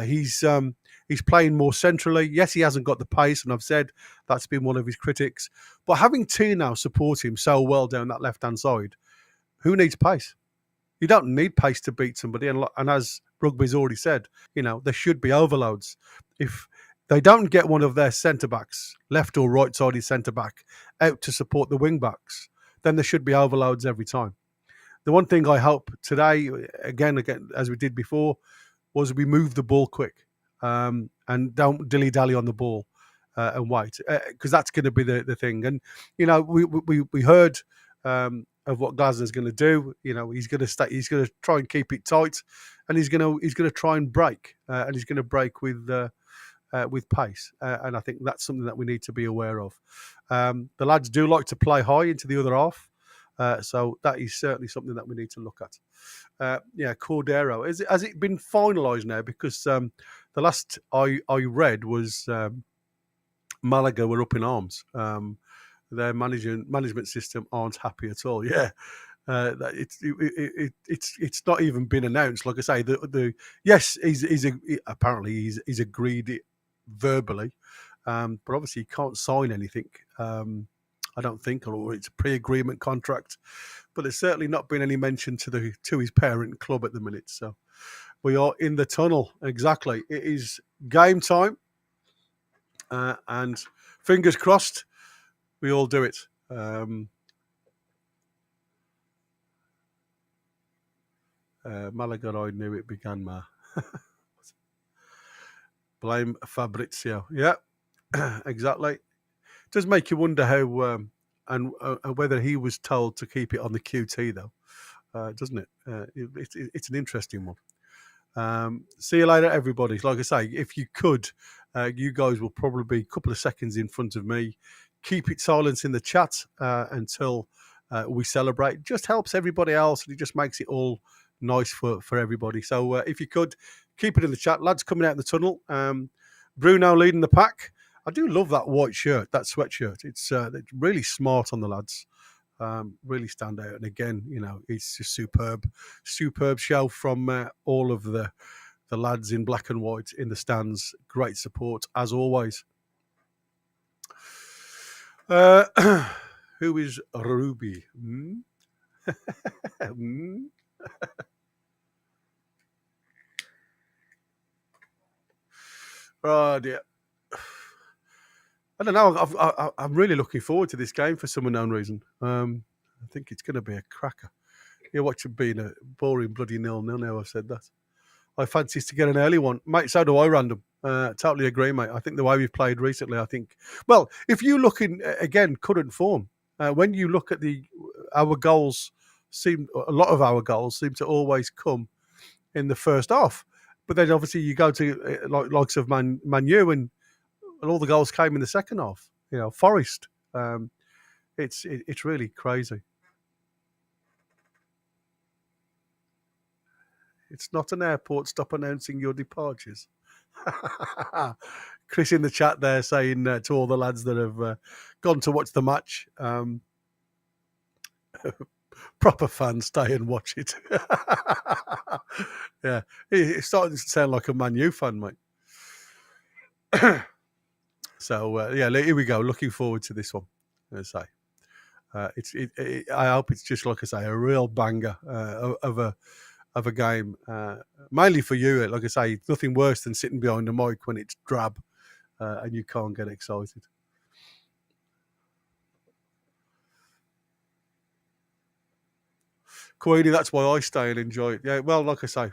He's playing more centrally. Yes, he hasn't got the pace, and I've said that's been one of his critics. But having T now support him so well down that left-hand side, who needs pace? You don't need pace to beat somebody. And as Rugby's already said, there should be overloads. If they don't get one of their centre-backs, left or right-sided centre-back, out to support the wing-backs, then there should be overloads every time. The one thing I hope today, again, as we did before, was we move the ball quick and don't dilly-dally on the ball and wait, because that's going to be the thing. And, we heard of what Glasner's going to do. He's going to try and keep it tight, and he's going to try and break, and he's going to break with pace. And I think that's something that we need to be aware of. The lads do like to play high into the other half. So that is certainly something that we need to look at. Cordero. Has it been finalised now? Because the last I read was Malaga were up in arms. their management system aren't happy at all. Yeah. It's not even been announced. Like I say, yes, apparently he's agreed it verbally, but obviously he can't sign anything. I don't think, or it's a pre-agreement contract. But there's certainly not been any mention to his parent club at the minute. So we are in the tunnel. Exactly, it is game time, and fingers crossed, we all do it. Malaga, I knew it began, Ma. Blame Fabrizio. Yeah, exactly. It does make you wonder how and whether he was told to keep it on the QT, though, doesn't it? It's an interesting one. See you later, everybody. Like I say, if you could, you guys will probably be a couple of seconds in front of me. Keep it silent in the chat until we celebrate. It just helps everybody else, and it just makes it all nice for everybody. So if you could, keep it in the chat. Lads coming out of the tunnel. Bruno leading the pack. I do love that white shirt, that sweatshirt. It's really smart on the lads. Really stand out. And again, it's just superb show from all of the lads in black and white in the stands. Great support, as always. Who is Ruby? Oh dear. I don't know. I'm really looking forward to this game for some unknown reason. I think it's going to be a cracker. You watch it being a boring bloody 0-0 now. I've said that. I fancy to get an early one, mate. So do I, Random. Totally agree, mate. I think the way we've played recently, well, if you look in again, current form, when you look at our goals, a lot of our goals seem to always come in the first half. But then obviously you go to likes of Man U and all the goals came in the second half. Forest. It's really crazy. It's not an airport. Stop announcing your departures. Chris in the chat there saying to all the lads that have gone to watch the match, proper fans, stay and watch it. Yeah, it's starting to sound like a Man U fan, mate. So here we go. Looking forward to this one. As I say, I hope it's just like I say, a real banger of a game. Mainly for you, like I say, it's nothing worse than sitting behind the mic when it's drab and you can't get excited. Queenie, that's why I stay and enjoy it. Yeah, well, like I say,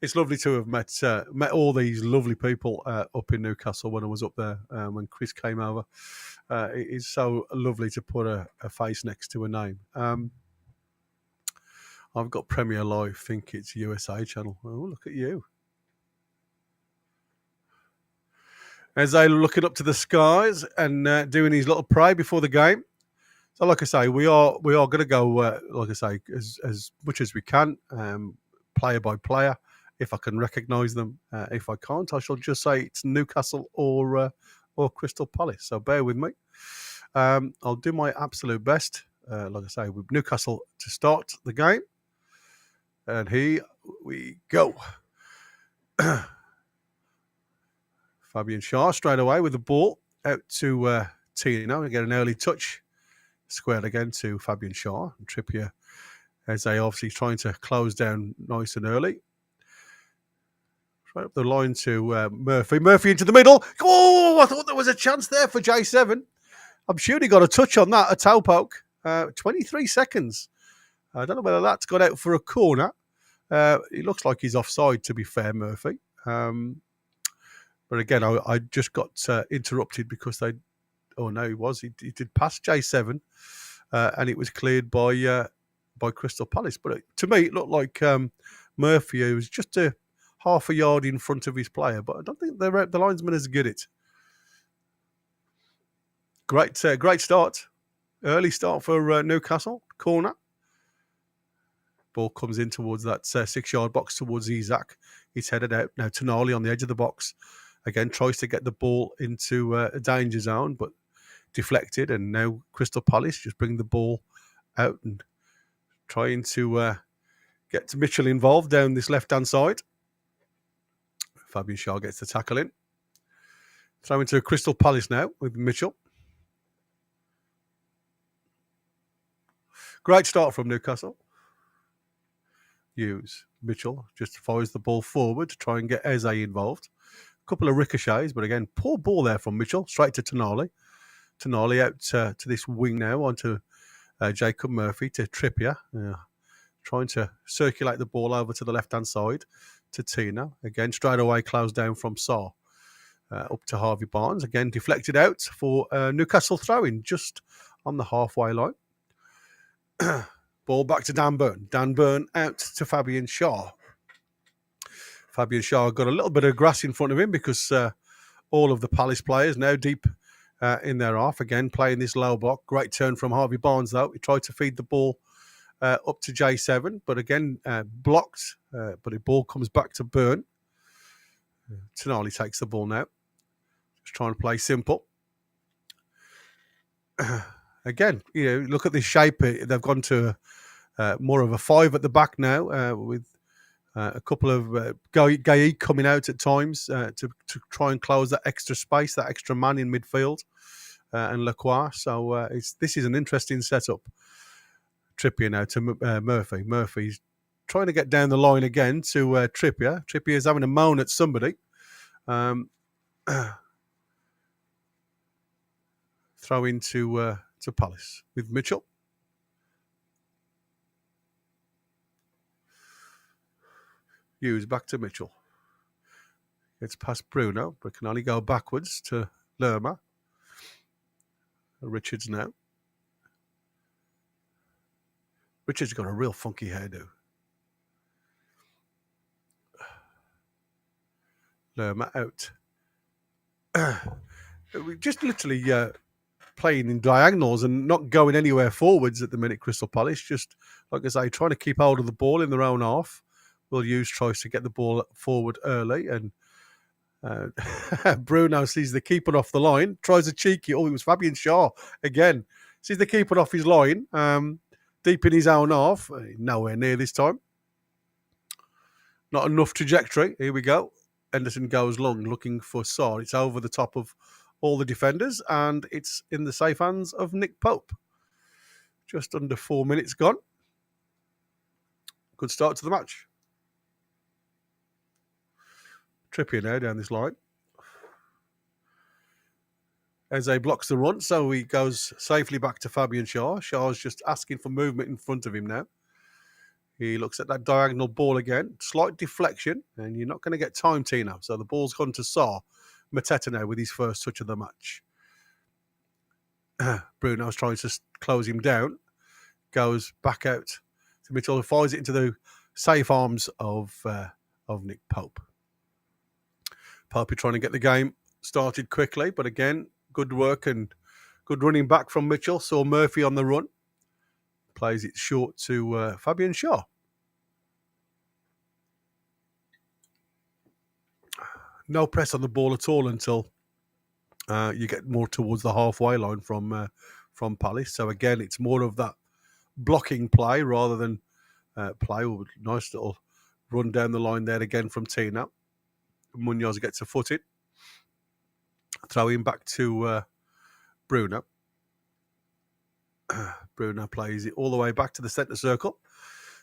it's lovely to have met all these lovely people up in Newcastle when I was up there when Chris came over. It is so lovely to put a face next to a name. I've got Premier Live, think it's USA channel. Oh, look at you. As they're looking up to the skies and doing his little pray before the game. So, like I say, we are going to go, like I say, as much as we can, player by player, if I can recognise them. If I can't, I shall just say it's Newcastle or Crystal Palace. So bear with me. I'll do my absolute best. Like I say, with Newcastle to start the game. And here we go. Fabian Schär straight away with the ball out to Tino. We get an early touch. Squared again to Fabian Schär. And Trippier, as they obviously trying to close down nice and early. Right up the line to Murphy. Murphy into the middle. Oh, I thought there was a chance there for J7. I'm sure he got a touch on that, a toe poke. 23 seconds. I don't know whether that's got out for a corner. It looks like he's offside, to be fair, Murphy. But again, I just got interrupted because they... Oh, no, he was. He did pass J7, and it was cleared by Crystal Palace. But to me, it looked like Murphy, who was just a half a yard in front of his player. But I don't think the linesman has got it. Great start. Early start for Newcastle. Corner. Ball comes in towards that 6-yard box towards Isaac. He's headed out. Now Tonali on the edge of the box. Again, tries to get the ball into a danger zone, but deflected, and now Crystal Palace just bring the ball out and trying to get Mitchell involved down this left-hand side. Fabian Schär gets the tackle in. Throw into Crystal Palace now with Mitchell. Great start from Newcastle. Hughes. Mitchell just fires the ball forward to try and get Eze involved. A couple of ricochets, but again, poor ball there from Mitchell, straight to Tonali. Tonali out to this wing now onto Jacob Murphy to Trippier. Trying to circulate the ball over to the left-hand side to Tina. Again, straight away closed down from Sarr. Up to Harvey Barnes. Again, deflected out for Newcastle throw-in just on the halfway line. Ball back to Dan Burn. Dan Burn out to Fabian Schär. Fabian Schär got a little bit of grass in front of him because all of the Palace players now deep in their half. Again, playing this low block. Great turn from Harvey Barnes, though. He tried to feed the ball up to J7, but again, blocked. But the ball comes back to Burn. Tonali takes the ball now. Just trying to play simple. Again, look at this shape. They've gone to more of a 5 at the back now with a couple of Gaye coming out at times to try and close that extra space, that extra man in midfield, and Lacroix. So this is an interesting setup. Trippier now to Murphy. Murphy's trying to get down the line again to Trippier. Trippier's having a moan at somebody. Throw into Palace with Mitchell. Hughes back to Mitchell. Gets past Bruno, but can only go backwards to Lerma. Richards now. Richards got a real funky hairdo. Lerma out. We just literally playing in diagonals and not going anywhere forwards at the minute, Crystal Palace. Just, like I say, trying to keep hold of the ball in their own half. Will Hughes tries to get the ball forward early, and Bruno sees the keeper off the line, tries a cheeky. Oh, it was Fabian Schär again. Sees the keeper off his line, deep in his own half. Nowhere near this time. Not enough trajectory. Here we go. Henderson goes long, looking for Sarr. It's over the top of all the defenders, and it's in the safe hands of Nick Pope. Just under 4 minutes gone. Good start to the match. Trippier now down this line. Eze blocks the run, so he goes safely back to Fabian Schär. Schär's just asking for movement in front of him now. He looks at that diagonal ball again. Slight deflection, and you're not going to get time, Tino. So the ball's gone to Sarr. Mateta now with his first touch of the match. Bruno's trying to close him down. Goes back out to Mitchell, who fires it into the safe arms of Nick Pope. Pope trying to get the game started quickly, but again, good work and good running back from Mitchell. Saw Murphy on the run. Plays it short to Fabian Schär. No press on the ball at all until you get more towards the halfway line from Palace. So again, it's more of that blocking play rather than play. Nice little run down the line there again from Tina. Munoz gets a foot in. Throw him back to Bruno. Bruno plays it all the way back to the centre circle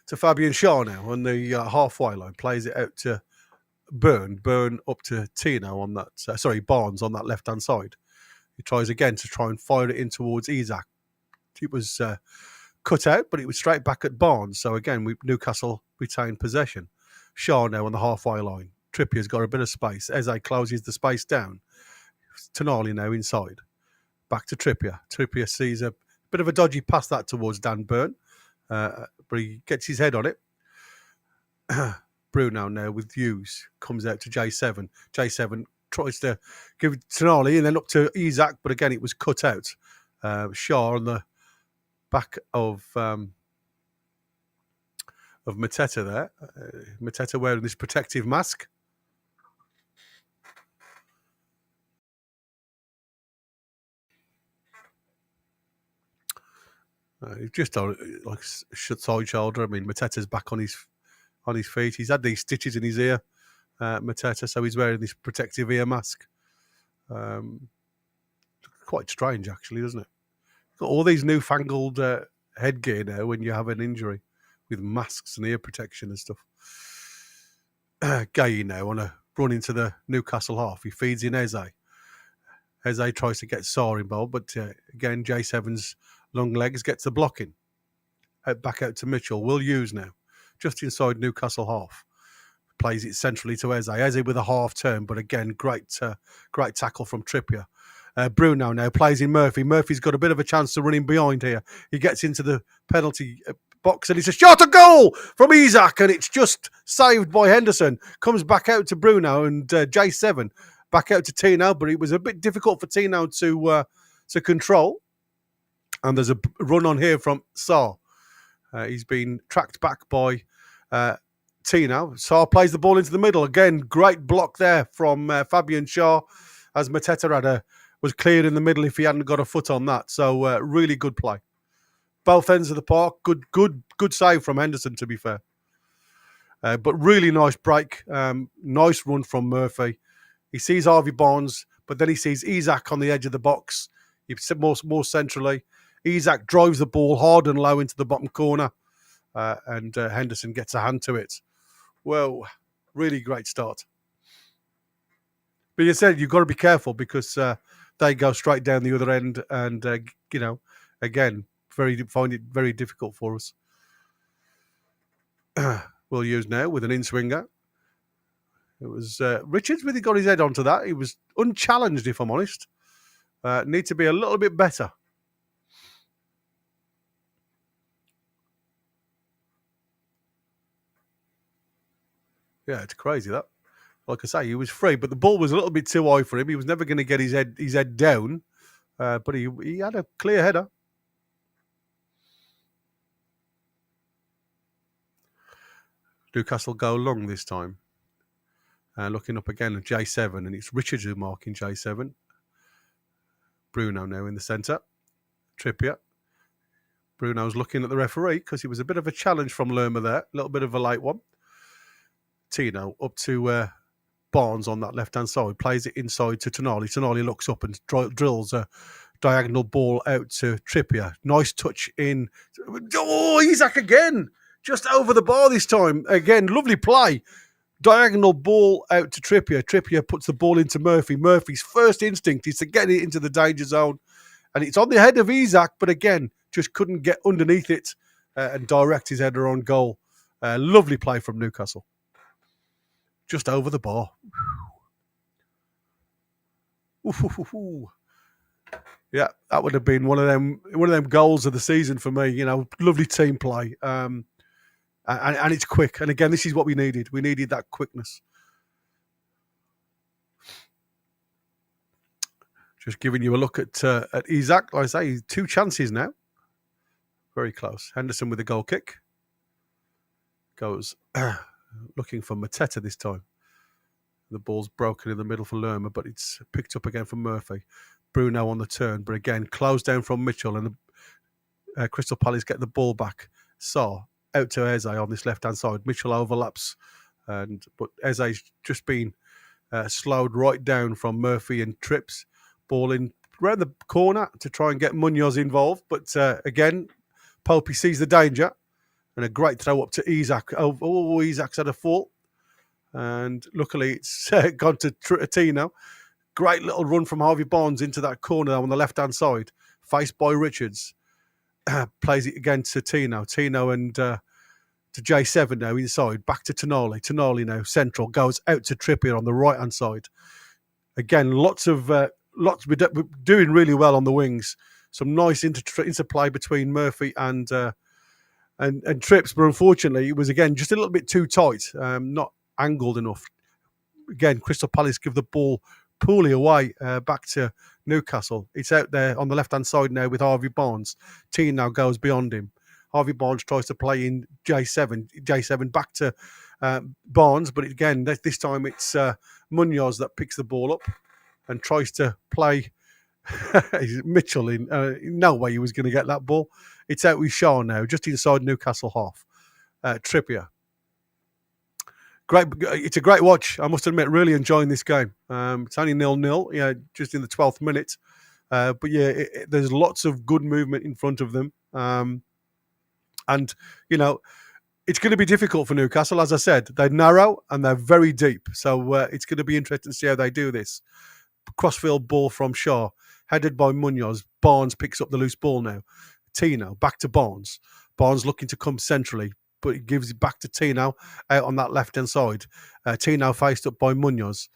to Fabian Schär now on the halfway line. Plays it out to Burn up to Tino on that. Barnes on that left-hand side. He tries again to try and fire it in towards Isaac. It was cut out, but it was straight back at Barnes. So again, Newcastle retained possession. Schär now on the halfway line. Trippier's got a bit of space. Eze closes the space down. Tonali now inside. Back to Trippier. Trippier sees a bit of a dodgy pass that towards Dan Burn, but he gets his head on it. Bruno now with Hughes comes out to J7. J7 tries to give it to Tonali and then up to Isaac, but again it was cut out. Schär on the back of Mateta there. Mateta wearing this protective mask. He's just on like side shoulder. I mean, Mateta's back on his feet. He's had these stitches in his ear, Mateta, so he's wearing this protective ear mask. Quite strange, actually, doesn't it? Got all these newfangled headgear now when you have an injury, with masks and ear protection and stuff. Gay now on a run into the Newcastle half. He feeds in Eze. Eze tries to get Saar involved, but again, J7's long legs gets the blocking. Back out to Mitchell. Will use now, just inside Newcastle half. Plays it centrally to Eze. Eze with a half turn, but again, great tackle from Trippier. Bruno now plays in Murphy. Murphy's got a bit of a chance to run in behind here. He gets into the penalty box and it's a shot, a goal from Isak, and it's just saved by Henderson. Comes back out to Bruno and J7 back out to Tino, but it was a bit difficult for Tino to control. And there's a run on here from Saar. He's been tracked back by Tino. Saar plays the ball into the middle. Again, great block there from Fabian Schär, as Mateta was cleared in the middle if he hadn't got a foot on that. So really good play. Both ends of the park. Good save from Henderson, to be fair. But really nice break. Nice run from Murphy. He sees Harvey Barnes, but then he sees Isak on the edge of the box. He's more centrally. Isak drives the ball hard and low into the bottom corner. And Henderson gets a hand to it. Well, really great start. But you said you've got to be careful because they go straight down the other end, and again, find it very difficult for us. We'll use now with an in-swinger. It was Richards really got his head onto that. He was unchallenged, if I'm honest. Need to be a little bit better. Yeah, it's crazy that. Like I say, he was free, but the ball was a little bit too high for him. He was never going to get his head down, but he had a clear header. Newcastle go long this time. Looking up again at J7, and it's Richards who marking J7. Bruno now in the centre. Trippier. Bruno's looking at the referee because it was a bit of a challenge from Lerma there. A little bit of a late one. Tino up to Barnes on that left-hand side. Plays it inside to Tonali. Tonali looks up and drills a diagonal ball out to Trippier. Nice touch in. Oh, Isak again. Just over the bar this time. Again, lovely play. Diagonal ball out to Trippier. Trippier puts the ball into Murphy. Murphy's first instinct is to get it into the danger zone. And it's on the head of Isak, but again, just couldn't get underneath it and direct his header on goal. Lovely play from Newcastle. Just over the bar. Yeah, that would have been one of them goals of the season for me. Lovely team play. And it's quick. And again, this is what we needed. We needed that quickness. Just giving you a look at Isak. Like I say, 2 chances now. Very close. Henderson with a goal kick. Goes looking for Mateta this time. The ball's broken in the middle for Lerma, but it's picked up again from Murphy. Bruno on the turn, but again, closed down from Mitchell, and the Crystal Palace get the ball back. Saar out to Eze on this left-hand side. Mitchell overlaps, but Eze's just been slowed right down from Murphy and trips. Ball in around the corner to try and get Munoz involved, but again, Popey sees the danger, and a great throw up to Isak. Oh, Isak's had a fall, and luckily it's gone to Tino. Great little run from Harvey Barnes into that corner on the left-hand side, faced by Richards. Plays it again to Tino. Tino and to J7 now inside. Back to Tonali. Tonali now central. Goes out to Trippier on the right-hand side. Again, lots we're doing really well on the wings. Some nice interplay between Murphy and Trips, but unfortunately it was again just a little bit too tight, not angled enough. Again, Crystal Palace give the ball poorly away back to Newcastle. It's out there on the left-hand side now with Harvey Barnes. T now goes beyond him. Harvey Barnes tries to play in J7 back to Barnes, but again, this time it's Munoz that picks the ball up and tries to play Mitchell in. No way he was going to get that ball. It's out with Shaw now, just inside Newcastle half. Trippier. Great. It's a great watch. I must admit, really enjoying this game. It's only 0-0, yeah, just in the 12th minute. But yeah, there's lots of good movement in front of them. And, you know, it's going to be difficult for Newcastle. As I said, they're narrow and they're very deep. So it's going to be interesting to see how they do this. Crossfield ball from Shaw, headed by Munoz. Barnes picks up the loose ball now. Tino, back to Barnes. Barnes looking to come centrally, but he gives it back to Tino out on that left-hand side. Tino faced up by Munoz.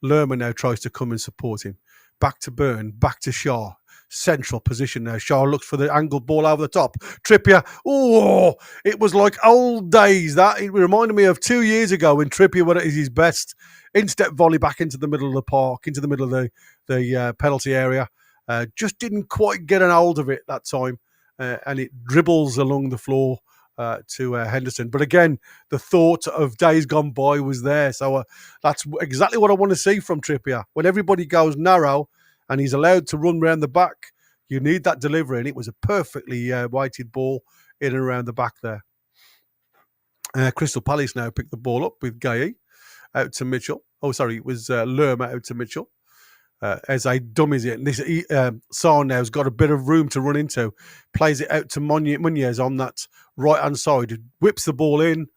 Lerma now tries to come and support him. Back to Byrne, back to Shaw. Central position now. Shaw looks for the angled ball over the top. Trippier. Oh, it was like old days. That it reminded me of 2 years ago when Trippier was at his best. Instep volley back into the middle of the park, into the middle of the penalty area. Just didn't quite get an hold of it that time. And it dribbles along the floor to Henderson. But again, the thought of days gone by was there. So that's exactly what I want to see from Trippier. When everybody goes narrow and he's allowed to run around the back, you need that delivery. And it was a perfectly weighted ball in and around the back there. Crystal Palace now picked the ball up with Gay out to Mitchell. Oh, sorry, it was Lerma out to Mitchell. As a dummies it. And this Sarr now's got a bit of room to run into. Plays it out to Munoz on that right-hand side. Whips the ball in.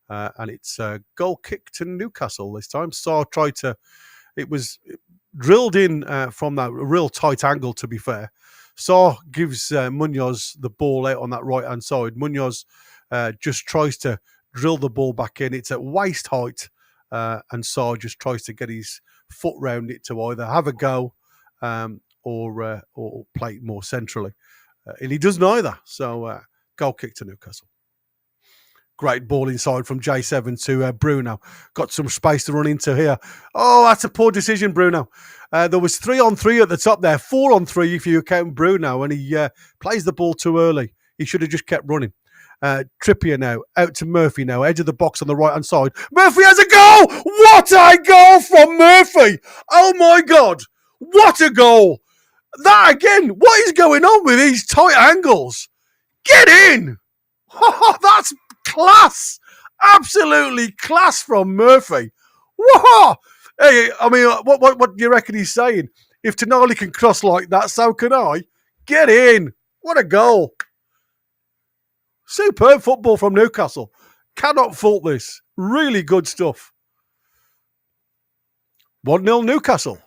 And it's a goal kick to Newcastle this time. Sarr tried to... It was drilled in from that real tight angle, to be fair. Sarr gives Munoz the ball out on that right-hand side. Munoz just tries to drill the ball back in. It's at waist height. And Sarr just tries to get his foot round it to either have a go or play it more centrally. And he does neither. So goal kick to Newcastle. Great ball inside from J7 to Bruno. Got some space to run into here. Oh, that's a poor decision, Bruno. There was 3-on-3 at the top there. 4-on-3 if you count Bruno. And he plays the ball too early. He should have just kept running. Trippier now, out to Murphy now, edge of the box on the right-hand side. Murphy has a goal! What a goal from Murphy! Oh my God! What a goal! That again, what is going on with these tight angles? Get in! Oh, that's class! Absolutely class from Murphy. Whoa! Hey, I mean, what do you reckon he's saying? If Tonali can cross like that, so can I. Get in! What a goal! Superb football from Newcastle. Cannot fault this. Really good stuff. 1-0 Newcastle.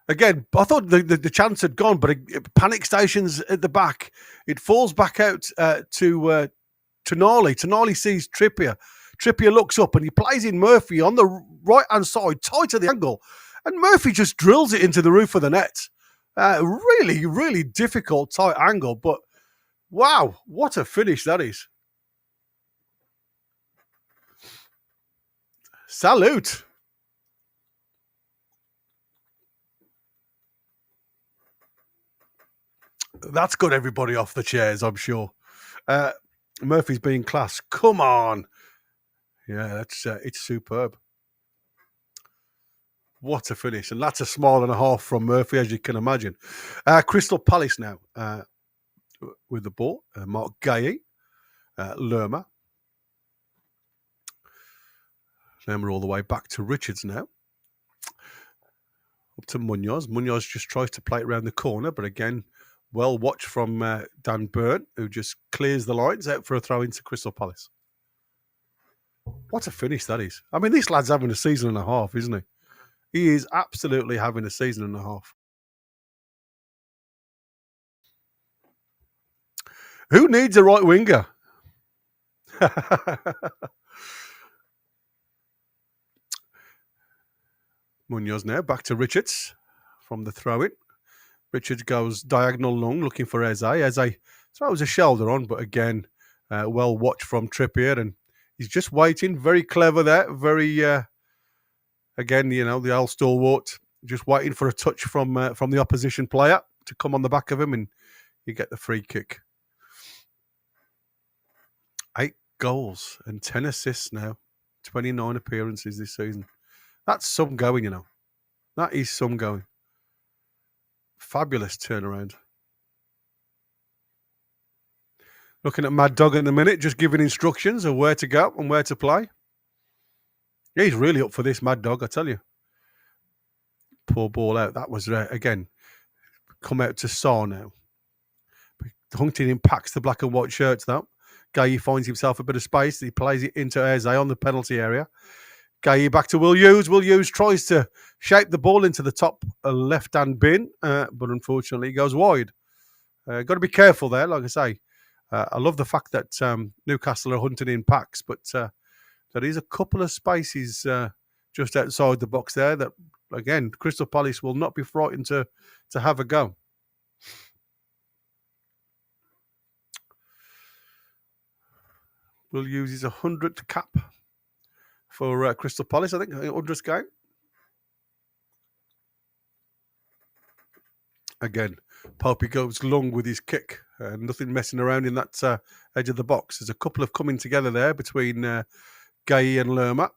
Again, I thought the chance had gone, but panic stations at the back. It falls back out to Tonali. Tonali sees Trippier. Trippier looks up and he plays in Murphy on the right-hand side, tight to the angle. And Murphy just drills it into the roof of the net. Really, really difficult tight angle, but wow, what a finish that is. Salute. That's got everybody off the chairs, I'm sure. Murphy's being class. Come on. Yeah, it's superb. What a finish. And that's a smile and a half from Murphy, as you can imagine. Crystal Palace now with the ball. Mark Gay, Lerma. Lerma all the way back to Richards now. Up to Munoz. Munoz just tries to play it around the corner, but again, well watched from Dan Byrne, who just clears the lines out for a throw into Crystal Palace. What a finish that is. I mean, this lad's having a season and a half, isn't he? He is absolutely having a season and a half. Who needs a right winger? Munoz now back to Richards from the throw-in. Richards goes diagonal long, looking for Eze. Eze throws a shoulder on, but again, well watched from Trippier, and he's just waiting. Very clever there. Very, again, you know, the old stalwart, just waiting for a touch from the opposition player to come on the back of him, and you get the free kick. 8 goals and 10 assists now. 29 appearances this season. That's some going, you know. That is some going. Fabulous turnaround. Looking at Mad Dog in a minute, just giving instructions of where to go and where to play. He's really up for this, Mad Dog, I tell you. Poor ball out. That was, again, come out to Saw now. Hunting impacts the black and white shirts, though. Gay finds himself a bit of space. He plays it into Eze on the penalty area. Gay back to Will Hughes. Will Hughes tries to shape the ball into the top left-hand bin, but unfortunately he goes wide. Got to be careful there, like I say. I love the fact that Newcastle are hunting in packs, but there is a couple of spaces just outside the box there that, again, Crystal Palace will not be frightened to have a go. Will use his 100th cap for Crystal Palace, I think, 100th game. Again, Popey goes long with his kick. Nothing messing around in that edge of the box. There's a couple of coming together there between Gay and Lerma.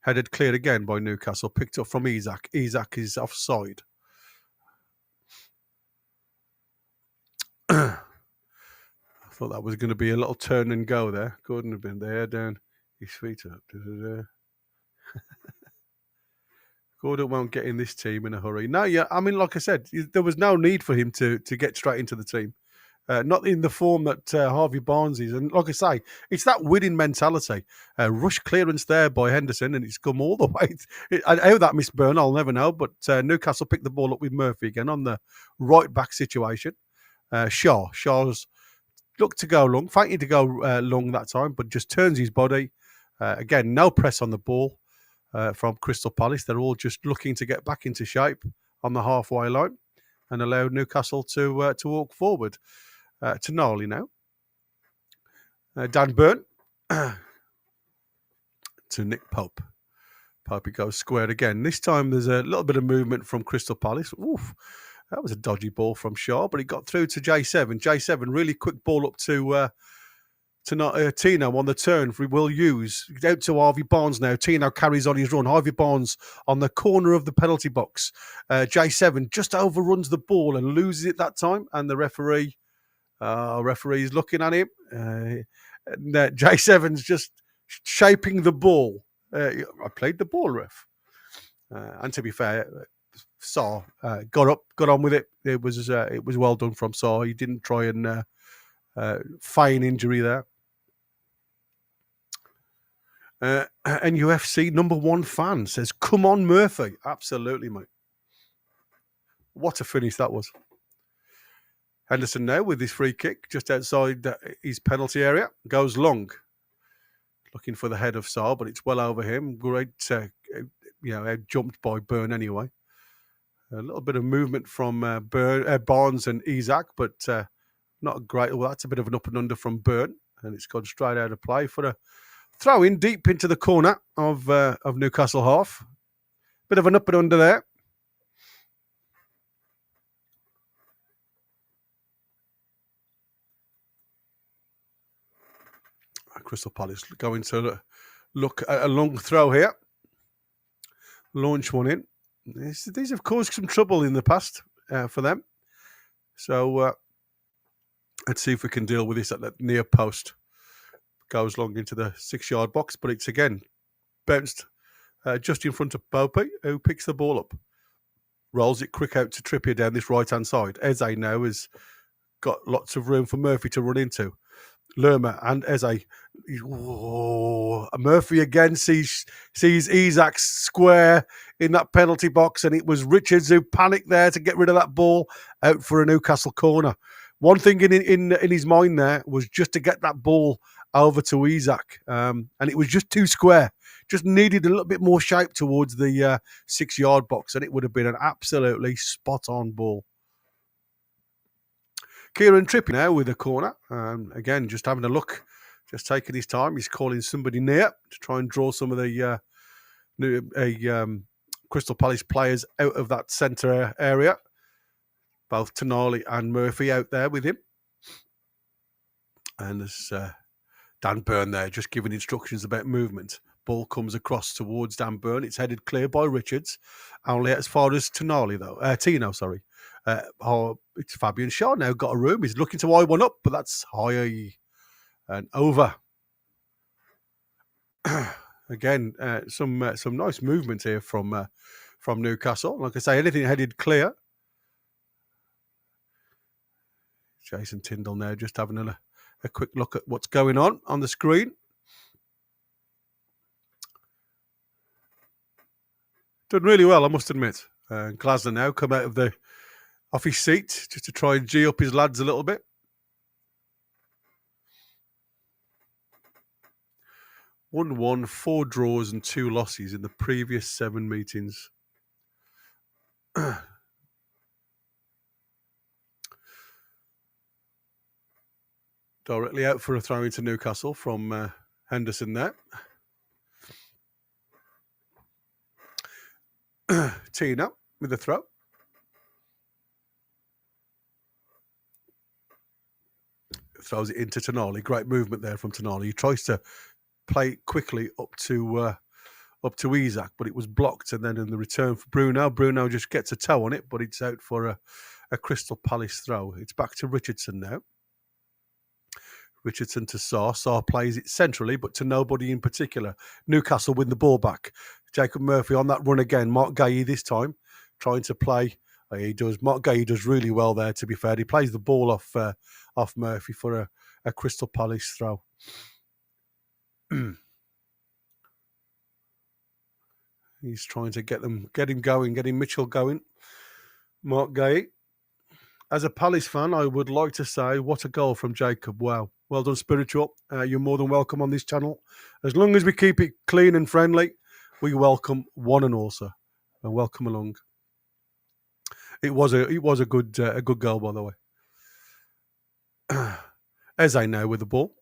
Headed cleared again by Newcastle. Picked up from Isaac. Isaac is offside. I thought that was going to be a little turn and go there. Gordon have been there, down his feet up. Gordon won't get in this team in a hurry. No, yeah, I mean, like I said, there was no need for him to get straight into the team. Not in the form that Harvey Barnes is. And like I say, it's that winning mentality. Rush clearance there by Henderson, and it's come all the way. How that missed Burn, I'll never know. But Newcastle picked the ball up with Murphy again on the right back situation. Shaw's looked to go long, fighting to go long that time, but just turns his body. Again, no press on the ball from Crystal Palace. They're all just looking to get back into shape on the halfway line and allow Newcastle to walk forward. To Gnarly now. Dan Burn to Nick Pope. Pope goes squared again. This time there's a little bit of movement from Crystal Palace. Oof, that was a dodgy ball from Shaw, but he got through to J7. J7, really quick ball up to Tino on the turn. We will use out to Harvey Barnes now. Tino carries on his run. Harvey Barnes on the corner of the penalty box. J7 just overruns the ball and loses it that time, and the referee's looking at him. J7's just shaping the ball. I played the ball, ref. And to be fair, Saw got on with it. It was well done from Saw. He didn't try and feign injury there. NUFC #1 fan says, "Come on, Murphy." Absolutely, mate. What a finish that was. Henderson now with his free kick just outside his penalty area. Goes long. Looking for the head of Saar, but it's well over him. Great, jumped by Burn anyway. A little bit of movement from Barnes and Isaac, but not great. Well, that's a bit of an up and under from Burn, and it's gone straight out of play for a throw in deep into the corner of Newcastle half. Bit of an up and under there. Crystal Palace going to look at a long throw here. Launch one in. These have caused some trouble in the past for them. So let's see if we can deal with this at the near post. Goes long into the 6-yard box, but it's again bounced just in front of Popey, who picks the ball up. Rolls it quick out to Trippier down this right-hand side. Eze now has got lots of room for Murphy to run into. Lerma and Eze. Oh, Murphy again sees Isaac square in that penalty box, and it was Richards who panicked there to get rid of that ball out for a Newcastle corner. One thing in his mind there was just to get that ball over to Isaac, and it was just too square. Just needed a little bit more shape towards the 6-yard box, and it would have been an absolutely spot-on ball. Kieran Trippier now with a corner. Again, just having a look, just taking his time. He's calling somebody near to try and draw some of the Crystal Palace players out of that centre area. Both Tonali and Murphy out there with him. And there's Dan Burn there just giving instructions about movement. Ball comes across towards Dan Burn. It's headed clear by Richards. Only as far as Tonali, though. Tino, sorry. It's Fabian Shaw now. Got a room. He's looking to eye one up, but that's high and over. Again, some nice movement here from Newcastle. Like I say, anything headed clear. Jason Tyndall now just having a quick look at what's going on the screen. Done really well, I must admit. Glasner now come out of off his seat just to try and G up his lads a little bit. Won 4 draws and 2 losses in the previous 7 meetings. Directly out for a throw into Newcastle from Henderson there. Tina with the throw. Throws it into Tonali. Great movement there from Tonali. He tries to play quickly up to Isaac, but it was blocked. And then in the return for Bruno just gets a toe on it, but it's out for a Crystal Palace throw. It's back to Richardson now. Richardson to Sarr. Sarr plays it centrally, but to nobody in particular. Newcastle win the ball back. Jacob Murphy on that run again. Mark Gay this time trying to play. He does. Mark Gay does really well there, to be fair. He plays the ball off Murphy for a Crystal Palace throw. He's trying to get him going, getting Mitchell going. Mark Gay. As a Palace fan, I would like to say, what a goal from Jacob. Wow. Well done, Spiritual. You're more than welcome on this channel. As long as we keep it clean and friendly, we welcome one and all, sir. And welcome along. It was a good goal, by the way. Eze now with the ball.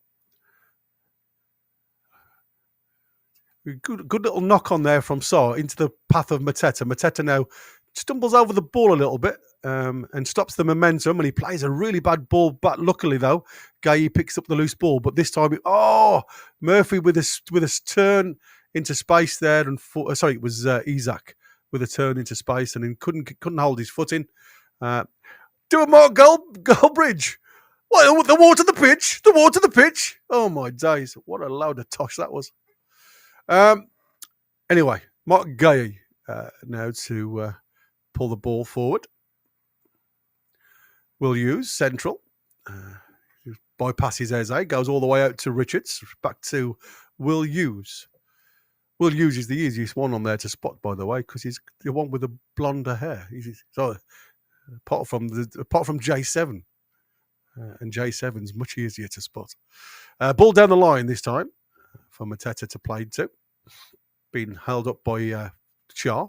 Good little knock on there from Sarr into the path of Mateta. Mateta now stumbles over the ball a little bit and stops the momentum, and he plays a really bad ball back. Luckily, though, Gay picks up the loose ball, but this time, Murphy with a turn into space there, and it was Isaac with a turn into space, and he couldn't hold his foot in. Do a more Goldbridge. What, the water the pitch. Oh my days, what a load of tosh that was. Anyway, Mark Gay now to pull the ball forward. Will use central. Bypasses Eze, goes all the way out to Richards. Back to Will Use. Will Use is the easiest one on there to spot, by the way, because he's the one with the blonder hair. So apart from J7, and J7's much easier to spot. Ball down the line this time for Mateta to play to. Being held up by Shah.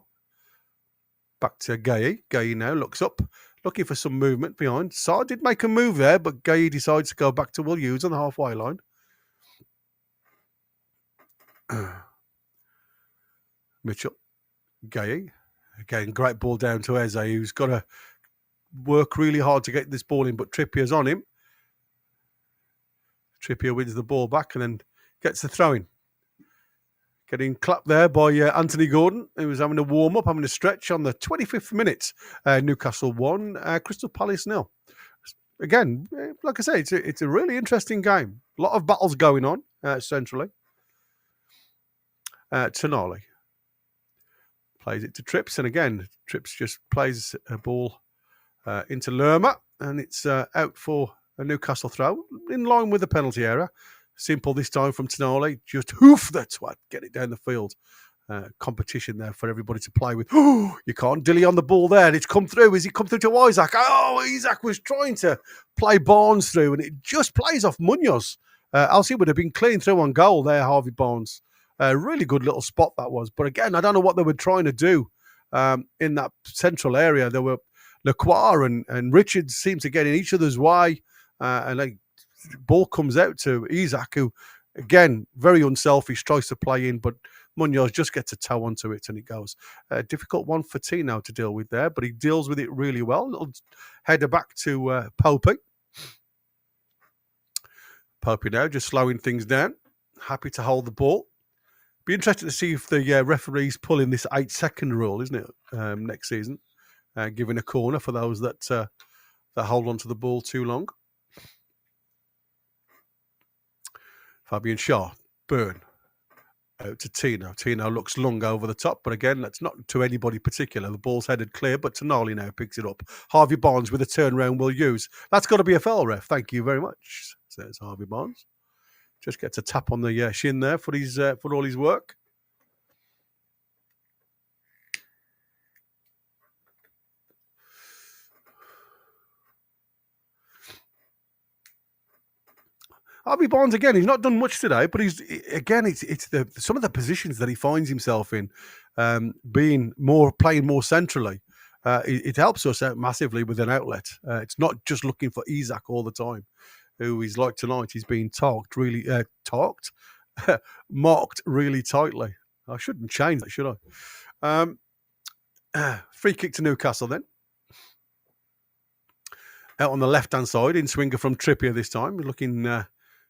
Back to Gay. Gay now looks up, looking for some movement behind. Sarr did make a move there, but Gay decides to go back to Will Hughes on the halfway line. Mitchell. Gay. Again, great ball down to Eze, who's got to work really hard to get this ball in, but Trippier's on him. Trippier wins the ball back and then gets the throw-in. Getting clapped there by Anthony Gordon, who was having a warm-up, having a stretch on the 25th minute. Newcastle 1, Crystal Palace 0. Again, like I say, it's a really interesting game. A lot of battles going on centrally. Tonali plays it to Trips, and again, Trips just plays a ball into Lerma, and it's out for a Newcastle throw, in line with the penalty area. Simple this time from Tonali. Just hoof the twat. Get it down the field. Competition there for everybody to play with. You can't dilly on the ball there. And it's come through. Is it come through to Isaac? Isaac was trying to play Barnes through, and it just plays off Munoz. Else he would have been clean through on goal there, Harvey Barnes. Really good little spot that was. But again, I don't know what they were trying to do in that central area. There were Lacroix and Richards seemed to get in each other's way. And ball comes out to Isaac, who, again, very unselfish, tries to play in, but Munoz just gets a toe onto it and it goes. A difficult one for Tino to deal with there, but he deals with it really well. Little header back to Popey. Popey now just slowing things down. Happy to hold the ball. Be interested to see if the referees pull in this 8-second rule, isn't it, next season, giving a corner for those that hold on to the ball too long. Fabian Schär, Byrne, out to Tino. Tino looks long over the top, but again, that's not to anybody particular. The ball's headed clear, but Tonali now picks it up. Harvey Barnes with a turnaround will use. That's got to be a foul, ref. Thank you very much, says Harvey Barnes. Just gets a tap on the shin there for all his work. Harvey Barnes again. He's not done much today, but it's some of the positions that he finds himself in, playing more centrally. It helps us out massively with an outlet. It's not just looking for Isak all the time, who is like tonight. He's being marked really tightly. I shouldn't change that, should I? Free kick to Newcastle then. Out on the left-hand side, in swinger from Trippier this time. We're looking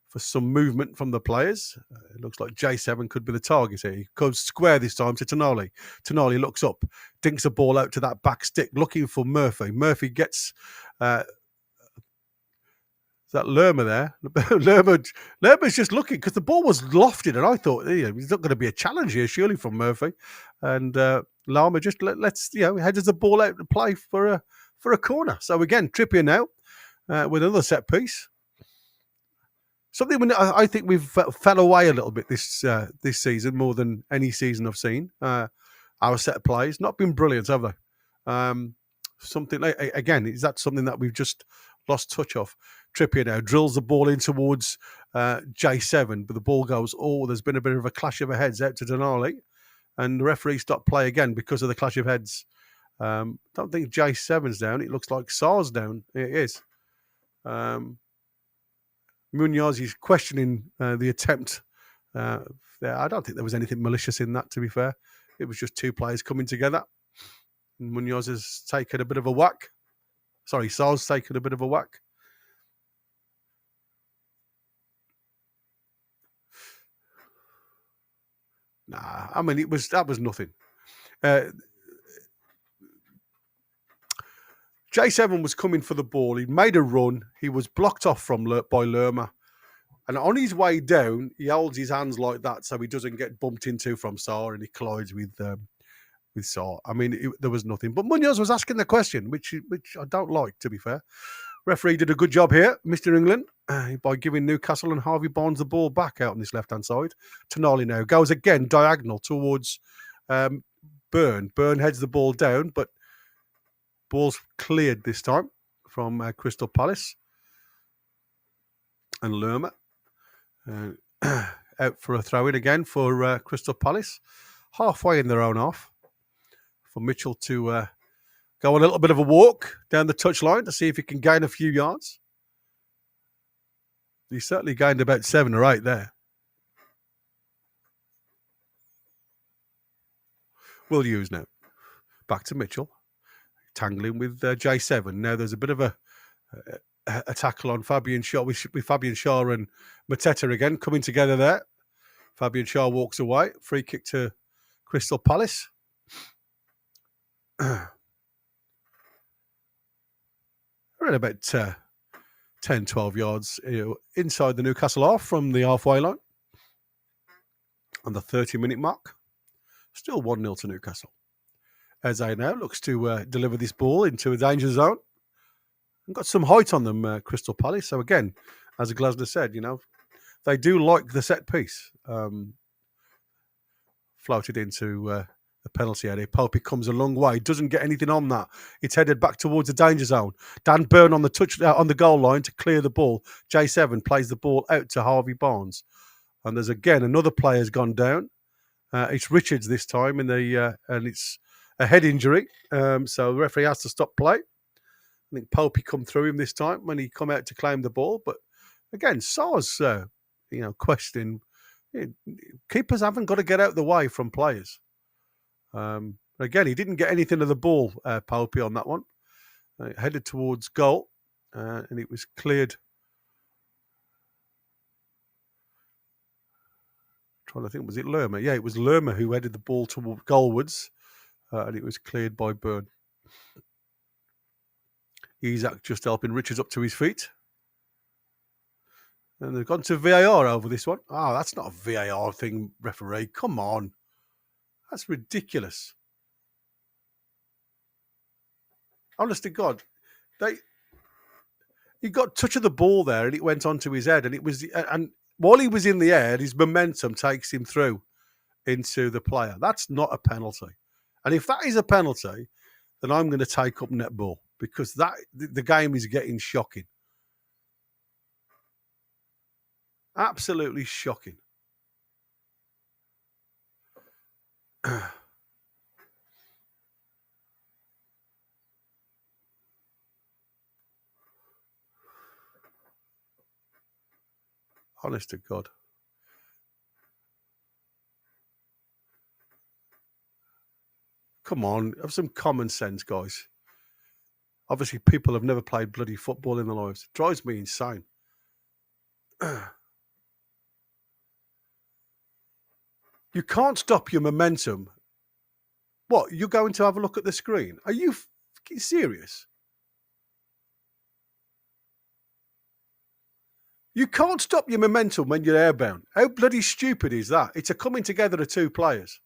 for some movement from the players. It looks like J7 could be the target here. He goes square this time to Tonali. Tonali looks up, dinks a ball out to that back stick, looking for Murphy. Murphy gets... Is that Lerma there? Lerma's just looking because the ball was lofted, and I thought, he's not going to be a challenge here, surely, from Murphy. And Lerma just headers the ball out to play for a corner. So again, Trippier now with another set piece. Something when I think we've fell away a little bit this season, more than any season I've seen. Our set plays not been brilliant, have they? Something like, again, is that something that we've just lost touch of? Trippier now drills the ball in towards J7, but the ball goes, there's been a bit of a clash of heads out to Tonali, and the referee stopped play again because of the clash of heads. Don't think J7's down. It looks like Sar's down. It is. Munoz is questioning the attempt there. I don't think there was anything malicious in that, to be fair. It was just two players coming together. And Munoz has taken a bit of a whack. Sorry, Sar's taken a bit of a whack. Nah, I mean, that was nothing. J7 was coming for the ball. He made a run. He was blocked off by Lerma. And on his way down, he holds his hands like that so he doesn't get bumped into from Sar, and he collides with Sar. I mean, there was nothing. But Munoz was asking the question, which I don't like, to be fair. Referee did a good job here, Mr. England, by giving Newcastle and Harvey Barnes the ball back out on this left-hand side. Tonali now goes again diagonal towards Byrne. Byrne heads the ball down, but ball's cleared this time from Crystal Palace. And Lerma out for a throw-in again for Crystal Palace. Halfway in their own half for Mitchell to go a little bit of a walk down the touchline to see if he can gain a few yards. He certainly gained about 7 or 8 there. We'll use now. Back to Mitchell. Tangling with J7. Now there's a bit of a tackle on Fabian Schär with Fabian Schär and Mateta again coming together there. Fabian Schär walks away. Free kick to Crystal Palace. We're at about 10, 12 yards inside the Newcastle half from the halfway line on the 30-minute mark. Still 1-0 to Newcastle. Eze now looks to deliver this ball into a danger zone. And got some height on them, Crystal Palace. So again, as Glasner said, they do like the set piece. Floated into the penalty area. Popey comes a long way. Doesn't get anything on that. It's headed back towards the danger zone. Dan Byrne on the goal line to clear the ball. J7 plays the ball out to Harvey Barnes. And there's again another player's gone down. It's Richards this time, and it's a head injury. So the referee has to stop play. I think Popey come through him this time when he come out to claim the ball. But again, Sar's, questioning. Keepers haven't got to get out of the way from players. Again, he didn't get anything of the ball, Popey, on that one. Headed towards goal, and it was cleared. trying to think, was it Lerma? Yeah, it was Lerma who headed the ball toward goalwards, and it was cleared by Byrne. Isaac just helping Richards up to his feet. And they've gone to VAR over this one. Oh, that's not a VAR thing, referee. Come on. That's ridiculous. Honest to God. He got touch of the ball there and it went onto his head. And while he was in the air, his momentum takes him through into the player. That's not a penalty. And if that is a penalty, then I'm going to take up netball because the game is getting shocking. Absolutely shocking. Honest to God. Come on, have some common sense, guys. Obviously, people have never played bloody football in their lives. It drives me insane. You can't stop your momentum. What, you're going to have a look at the screen? Are you fucking serious? You can't stop your momentum when you're airbound. How bloody stupid is that? It's a coming together of two players.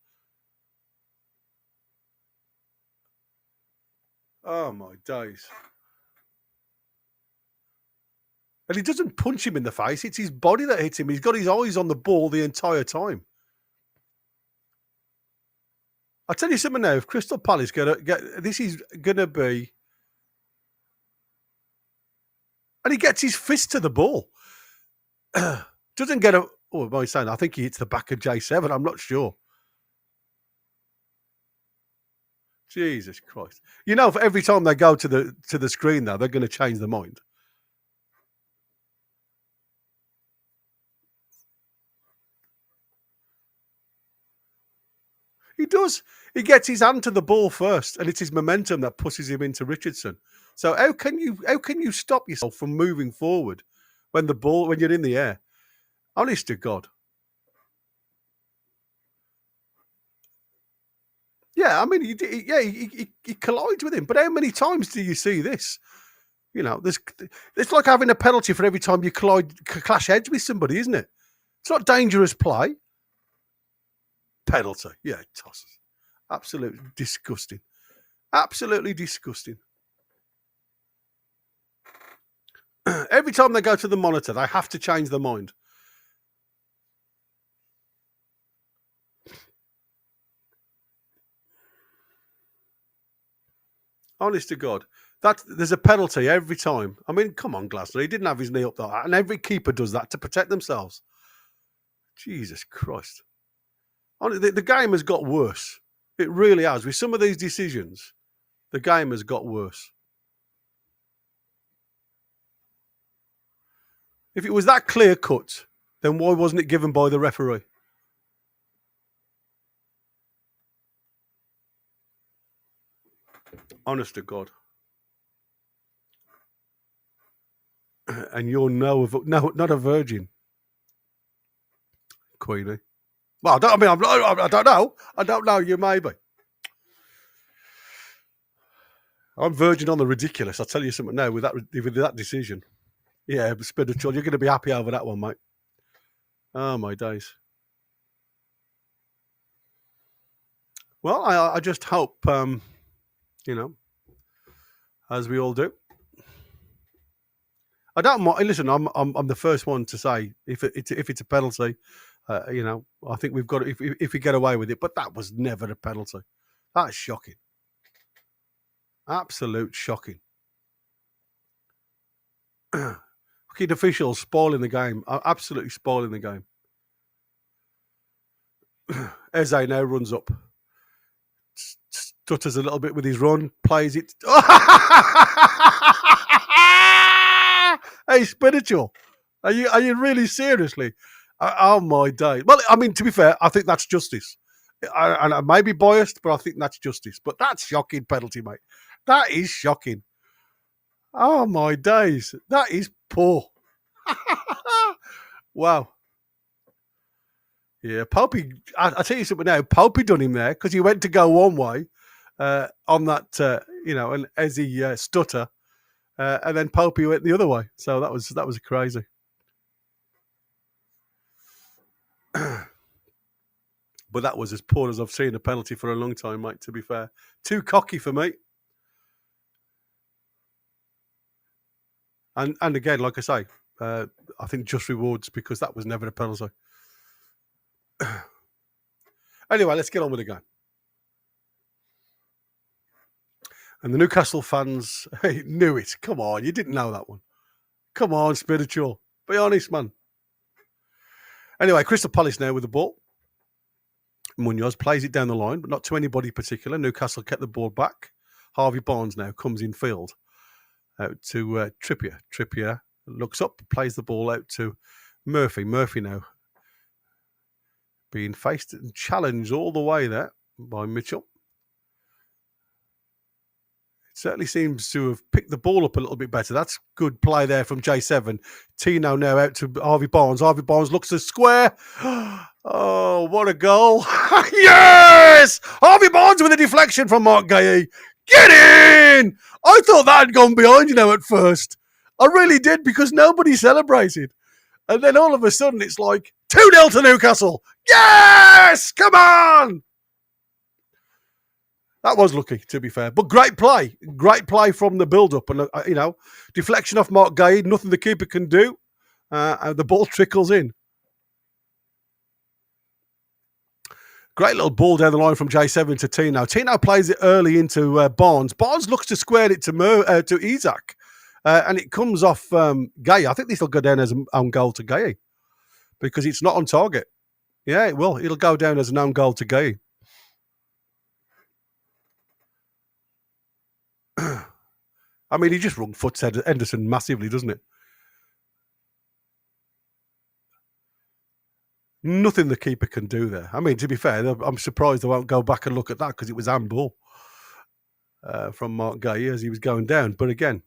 Oh, my days. And he doesn't punch him in the face. It's his body that hits him. He's got his eyes on the ball the entire time. I'll tell you something now. If Crystal Palace this is going to be... And he gets his fist to the ball. Doesn't get a... Oh, am I saying? I think he hits the back of J7. I'm not sure. Jesus Christ. You know, for every time they go to the screen, though, they're going to change their mind. He does. He gets his hand to the ball first, and it's his momentum that pushes him into Richardson. So how can you stop yourself from moving forward when you're in the air? Honest to God. Yeah, I mean, he collides with him. But how many times do you see this? You know, it's like having a penalty for every time you clash heads with somebody, isn't it? It's not dangerous play. Penalty. Yeah, tosses. Absolutely disgusting. Absolutely disgusting. Every time they go to the monitor, they have to change their mind. Honest to God. There's a penalty every time. I mean, come on, Glasner. He didn't have his knee up there. And every keeper does that to protect themselves. Jesus Christ. The game has got worse. It really has. With some of these decisions, the game has got worse. If it was that clear cut, then why wasn't it given by the referee? Honest to God. And you're not a virgin, Queenie. Well, I don't know. I don't know. You may be. I'm virgin on the ridiculous. I'll tell you something now with that decision. Yeah, spiritual. You're going to be happy over that one, mate. Oh, my days. Well, I just hope, as we all do. I don't mind. Listen, I'm the first one to say if it's a penalty, I think we've got it if we get away with it. But that was never a penalty. That's shocking. Absolute shocking. Fucking officials spoiling the game. Absolutely spoiling the game. Eze now runs up. Stutters a little bit with his run. Plays it. Hey, spiritual. Are you really seriously? Oh my day. Well, I mean, to be fair, I think that's justice. And I may be biased, but I think that's justice. But that's shocking penalty, mate. That is shocking. Oh my days. That is poor. Wow. Yeah, Popey, I tell you something now, Popey done him there because he went to go one way on that, and as he stutter, and then Popey went the other way. So that was crazy. But that was as poor as I've seen a penalty for a long time, mate, to be fair. Too cocky for me. And again, like I say, I think just rewards because that was never a penalty. Anyway, let's get on with the game. And the Newcastle fans knew it. Come on, you didn't know that one. Come on, Spiritual. Be honest, man. Anyway, Crystal Palace now with the ball. Munoz plays it down the line, but not to anybody particular. Newcastle kept the ball back. Harvey Barnes now comes in field out to Trippier. Trippier looks up, plays the ball out to Murphy. Murphy now being faced and challenged all the way there by Mitchell. It certainly seems to have picked the ball up a little bit better. That's good play there from J7. Tino now out to Harvey Barnes. Harvey Barnes looks to square. Oh, what a goal. Yes! Harvey Barnes with a deflection from Mark Gay. Get in! I thought that had gone behind, at first. I really did because nobody celebrated. And then all of a sudden it's like 2-0 to Newcastle. Yes! Come on! That was lucky, to be fair. But great play. Great play from the build-up. And, deflection off Mark Gay. Nothing the keeper can do. And the ball trickles in. Great little ball down the line from J7 to Tino. Tino plays it early into Barnes. Barnes looks to square it to Isaac. And it comes off Gay. I think this will go down as an own goal to Gay. Because it's not on target. Yeah, it will. It'll go down as an own goal to Gay. I mean, he just wrong foots Henderson massively, doesn't it? Nothing the keeper can do there. I mean, to be fair, I'm surprised they won't go back and look at that because it was handball from Mark Gay as he was going down. But again,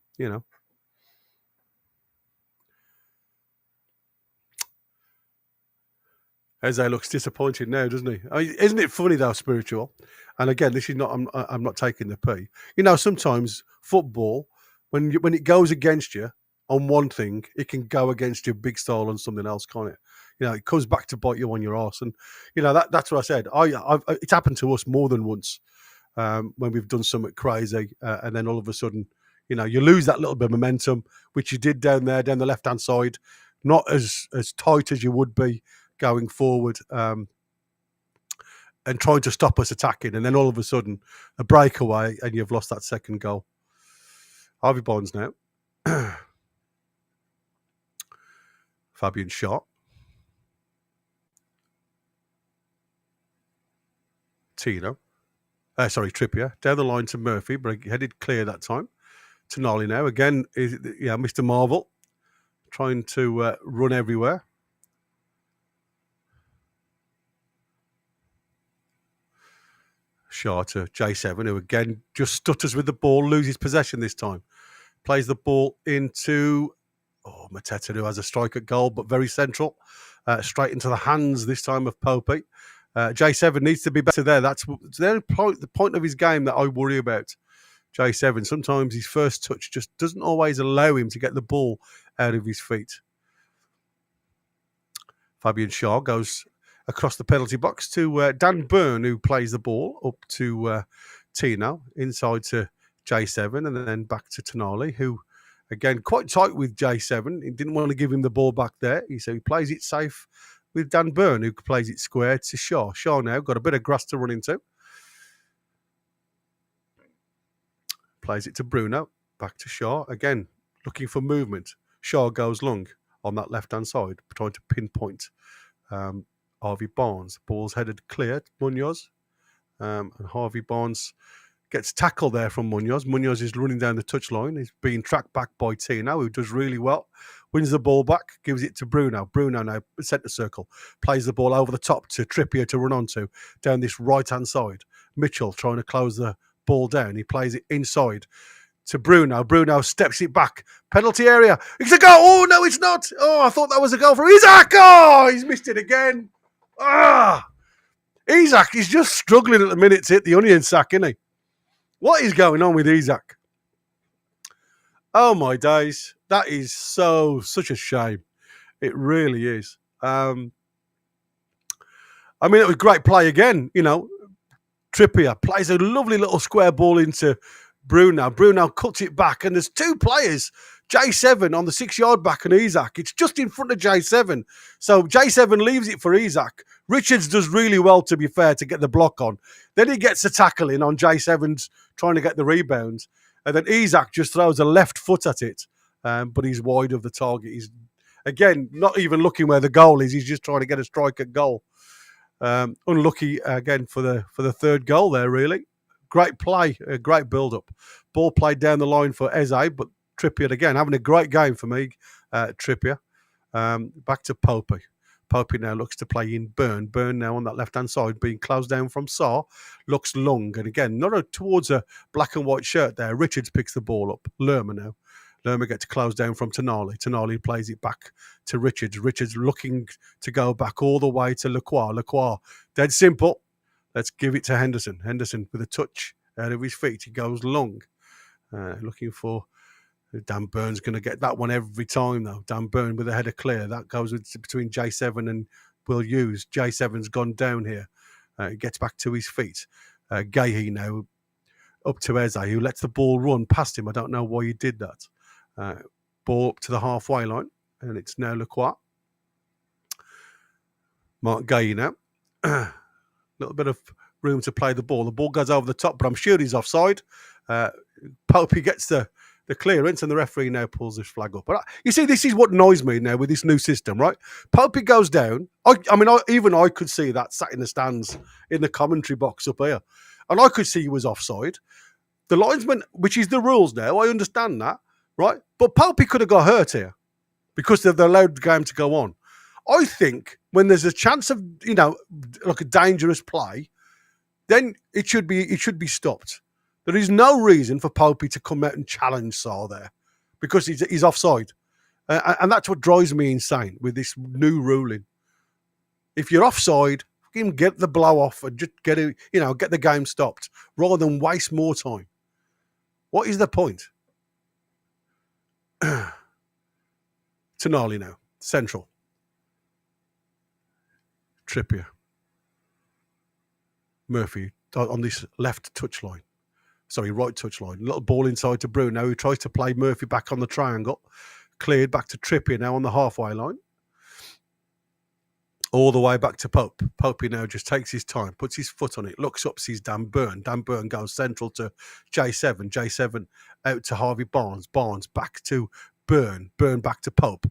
Eze looks disappointed now, doesn't he? I mean, isn't it funny though, Spiritual? And again, this is not. I'm not taking the P. Sometimes football, when it goes against you on one thing, it can go against your big style on something else, can't it? It comes back to bite you on your arse, and that's what I said. It's happened to us more than once when we've done something crazy, and then all of a sudden, you lose that little bit of momentum, which you did down the left hand side, not as tight as you would be going forward, and trying to stop us attacking, and then all of a sudden a breakaway, and you've lost that second goal. Harvey Barnes now, Fabian Schär. Trippier down the line to Murphy, but he headed clear that time. Tonali now again, Mr. Marvel trying to run everywhere. Schär to J7, who again just stutters with the ball, loses possession this time. Plays the ball into Mateta, who has a strike at goal, but very central. Straight into the hands this time of Popey. J7 needs to be better there. That's the point of his game that I worry about. J7, sometimes his first touch just doesn't always allow him to get the ball out of his feet. Fabian Schär goes across the penalty box to Dan Burn, who plays the ball up to Tino, inside to J7, and then back to Tonali, who, again, quite tight with J7. He didn't want to give him the ball back there. So he plays it safe with Dan Burn, who plays it square to Schär. Schär now got a bit of grass to run into. Plays it to Bruno, back to Schär. Again, looking for movement. Schär goes long on that left-hand side, trying to pinpoint Harvey Barnes. Ball's headed clear to Munoz. And Harvey Barnes gets tackled there from Munoz. Munoz is running down the touchline. He's being tracked back by Tino, who does really well. Wins the ball back, gives it to Bruno. Bruno now, centre circle, plays the ball over the top to Trippier to run onto, down this right-hand side. Mitchell trying to close the ball down. He plays it inside to Bruno. Bruno steps it back. Penalty area. It's a goal. Oh, no, it's not. Oh, I thought that was a goal for Isaac. Oh, he's missed it again. Isak is just struggling at the minute to hit the onion sack, isn't he? What is going on with Isak? Oh my days. That is such a shame. It really is. I mean, it was great play again. Trippier plays a lovely little square ball into Bruno. Bruno cuts it back, and there's two players, J7 on the 6-yard back and Isak. It's just in front of J7. So J7 leaves it for Isak. Richards does really well, to be fair, to get the block on. Then he gets a tackle in on J7's trying to get the rebounds. And then Isak just throws a left foot at it, but he's wide of the target. He's, again, not even looking where the goal is. He's just trying to get a strike at goal. Unlucky again for the third goal there, really. Great play, a great build-up. Ball played down the line for Eze, but Trippier again, having a great game for me, Trippier. Back to Popey. Popey now looks to play in Byrne. Byrne now on that left-hand side, being closed down from Sarr. Looks long, and again, not towards a black and white shirt there. Richards picks the ball up. Lerma now. Lerma gets closed down from Tonali. Tonali plays it back to Richards. Richards looking to go back all the way to Lacroix. Lacroix, dead simple. Let's give it to Henderson. Henderson with a touch out of his feet. He goes long. Looking for Dan Byrne's going to get that one every time, though. Dan Byrne with a header clear. That goes between J7 and Will Hughes. J7's gone down here. He gets back to his feet. Gahey now up to Eze, who lets the ball run past him. I don't know why he did that. Ball up to the halfway line, and it's now Lacroix. Mark Gahey now. Little bit of room to play the ball. The ball goes over the top, but I'm sure he's offside. Popey gets the clearance, and the referee now pulls his flag up. But you see, this is what annoys me now with this new system, right? Popey goes down. Even I could see that sat in the stands in the commentary box up here, and I could see he was offside. The linesman, which is the rules now, I understand that, right? But Popey could have got hurt here because they've allowed the game to go on. I think when there's a chance of, like a dangerous play, then it should be stopped. There is no reason for Popey to come out and challenge Sarr there because he's offside. And that's what drives me insane with this new ruling. If you're offside, get the blow off and just get the game stopped rather than waste more time. What is the point? Tonali now, central. Trippier. Murphy on this left touchline. Sorry, right touchline. Little ball inside to Bruno, who tries to play Murphy back on the triangle. Cleared back to Trippier now on the halfway line. All the way back to Pope. Popey now just takes his time, puts his foot on it, looks up, sees Dan Byrne. Dan Byrne goes central to J7. J7 out to Harvey Barnes. Barnes back to Byrne. Byrne back to Pope.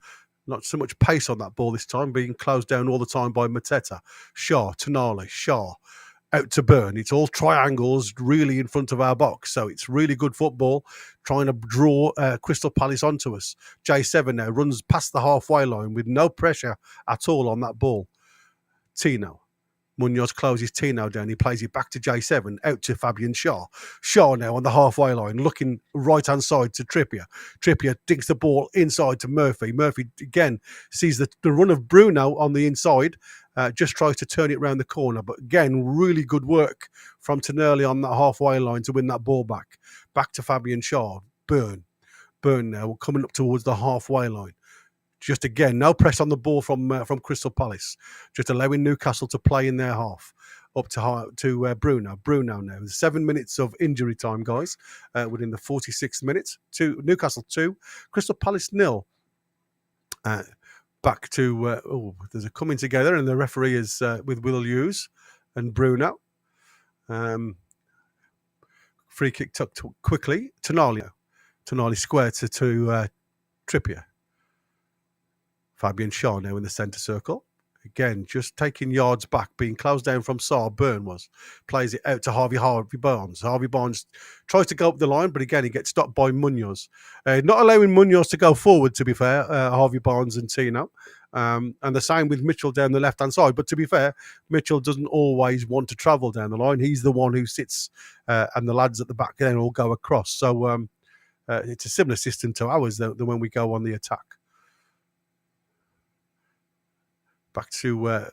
Not so much pace on that ball this time, being closed down all the time by Mateta. Shaw, Tonali, Shaw, out to Byrne. It's all triangles really in front of our box. So it's really good football, trying to draw Crystal Palace onto us. J7 now runs past the halfway line with no pressure at all on that ball. Tino. Munoz closes Tino down. He plays it back to J7, out to Fabian Shaw. Shaw now on the halfway line, looking right-hand side to Trippier. Trippier digs the ball inside to Murphy. Murphy, again, sees the run of Bruno on the inside, just tries to turn it around the corner. But again, really good work from Tonali on that halfway line to win that ball back. Back to Fabian Shaw. Byrne now coming up towards the halfway line. Just again, no press on the ball from Crystal Palace. Just allowing Newcastle to play in their half. Up to Bruno. Bruno now. 7 minutes of injury time, guys, within the 46 minutes. Newcastle 2, Crystal Palace 0. Back to, there's a coming together, and the referee is with Will Hughes and Bruno. Free kick tucked quickly. Tonali square to Trippier. Fabian Shaw now in the centre circle. Again, just taking yards back, being closed down from Sarr. Byrne plays it out to Harvey Barnes. Harvey Barnes tries to go up the line, but again, he gets stopped by Munoz. Not allowing Munoz to go forward, to be fair, Harvey Barnes and Tino. And the same with Mitchell down the left-hand side. But to be fair, Mitchell doesn't always want to travel down the line. He's the one who sits, and the lads at the back then all go across. So it's a similar system to ours than when we go on the attack. Back to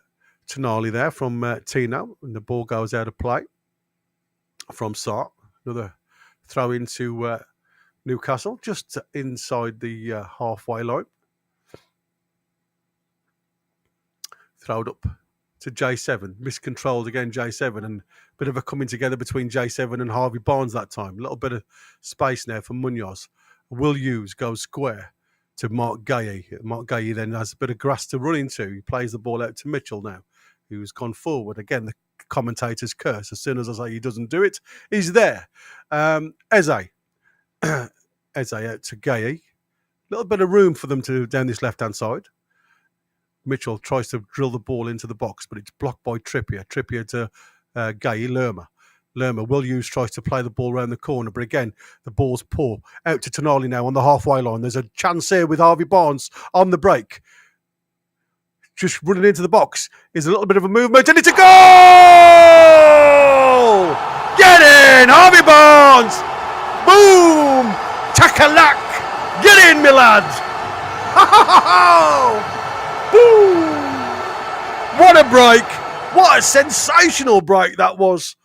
Tonali there from Tino, and the ball goes out of play from Sark. Another throw into Newcastle, just inside the halfway line. Throwed up to J7, miscontrolled again, J7, and a bit of a coming together between J7 and Harvey Barnes that time. A little bit of space now for Munoz. Will Hughes goes square to Mark Gay. Mark Gay then has a bit of grass to run into. He plays the ball out to Mitchell now, who's gone forward. Again, the commentator's curse. As soon as I say he doesn't do it, he's there. Eze. Eze out to Gay. A little bit of room for them to down this left-hand side. Mitchell tries to drill the ball into the box, but it's blocked by Trippier. Trippier to Gay, Lerma. Will Hughes tries to play the ball around the corner, but again, the ball's poor. Out to Tonali now on the halfway line. There's a chance here with Harvey Barnes on the break. Just running into the box is a little bit of a movement, and it's a goal! Get in, Harvey Barnes! Boom! Takalak! Get in, my lad! Ha ha ha ha! Boom! What a break! What a sensational break that was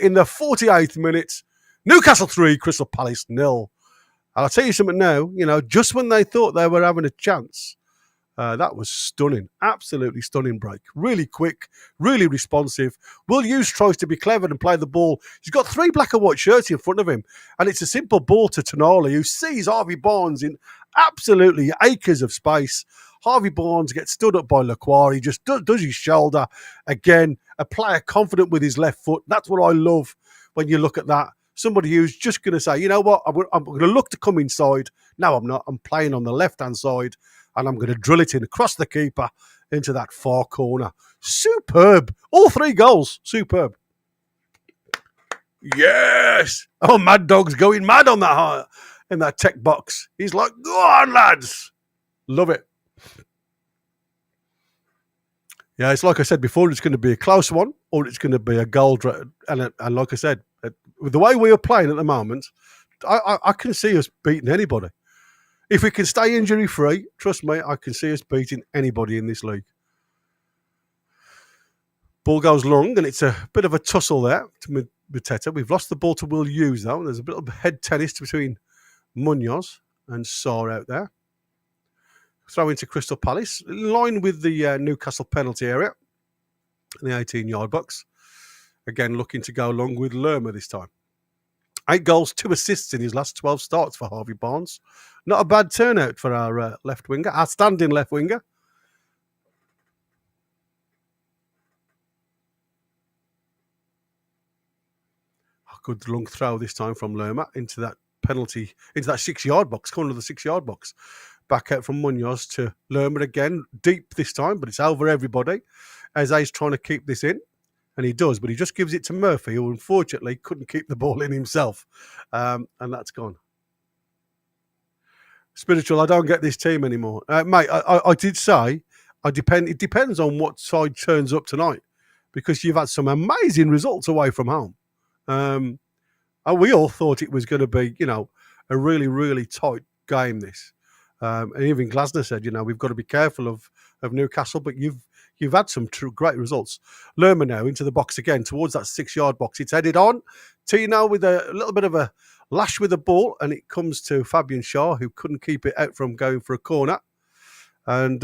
in the 48th minute. Newcastle 3, Crystal Palace 0. I'll tell you something now, just when they thought they were having a chance, that was stunning. Absolutely stunning break. Really quick, really responsive. Will Hughes tries to be clever and play the ball. He's got 3 black and white shirts in front of him, and it's a simple ball to Tonali, who sees Harvey Barnes in absolutely acres of space. Harvey Barnes gets stood up by Lacroix. He just does his shoulder. Again, a player confident with his left foot. That's what I love when you look at that. Somebody who's just going to say, you know what, I'm going to look to come inside. No, I'm not. I'm playing on the left-hand side, and I'm going to drill it in across the keeper into that far corner. Superb. All 3 goals. Superb. Yes. Oh, Mad Dog's going mad on that in that tech box. He's like, go on, lads. Love it. Yeah, it's like I said before, it's going to be a close one or it's going to be a goal. And like I said, with the way we are playing at the moment, I can see us beating anybody. If we can stay injury-free, trust me, I can see us beating anybody in this league. Ball goes long, and it's a bit of a tussle there to Mateta. We've lost the ball to Will Hughes, though. There's a bit of head tennis between Munoz and Sarr out there. Throw into Crystal Palace, in line with the Newcastle penalty area, in the 18-yard box. Again, looking to go along with Lerma this time. 8 goals, 2 assists in his last 12 starts for Harvey Barnes. Not a bad turnout for our left winger, our standing left winger. A good long throw this time from Lerma into that penalty, into that 6-yard box, corner of the 6-yard box. Back out from Munoz to Lerma again, deep this time, but it's over everybody. Eze's trying to keep this in, and he does, but he just gives it to Murphy, who unfortunately couldn't keep the ball in himself, and that's gone. Spiritual, I don't get this team anymore. Mate, I did say, it depends on what side turns up tonight, because you've had some amazing results away from home. And we all thought it was going to be, a really, really tight game, this. And even Glasner said, we've got to be careful of Newcastle, but you've had some great results. Lerma now into the box again towards that 6-yard box. It's headed on. Tino with a little bit of a lash with the ball, and it comes to Fabian Schär, who couldn't keep it out from going for a corner. And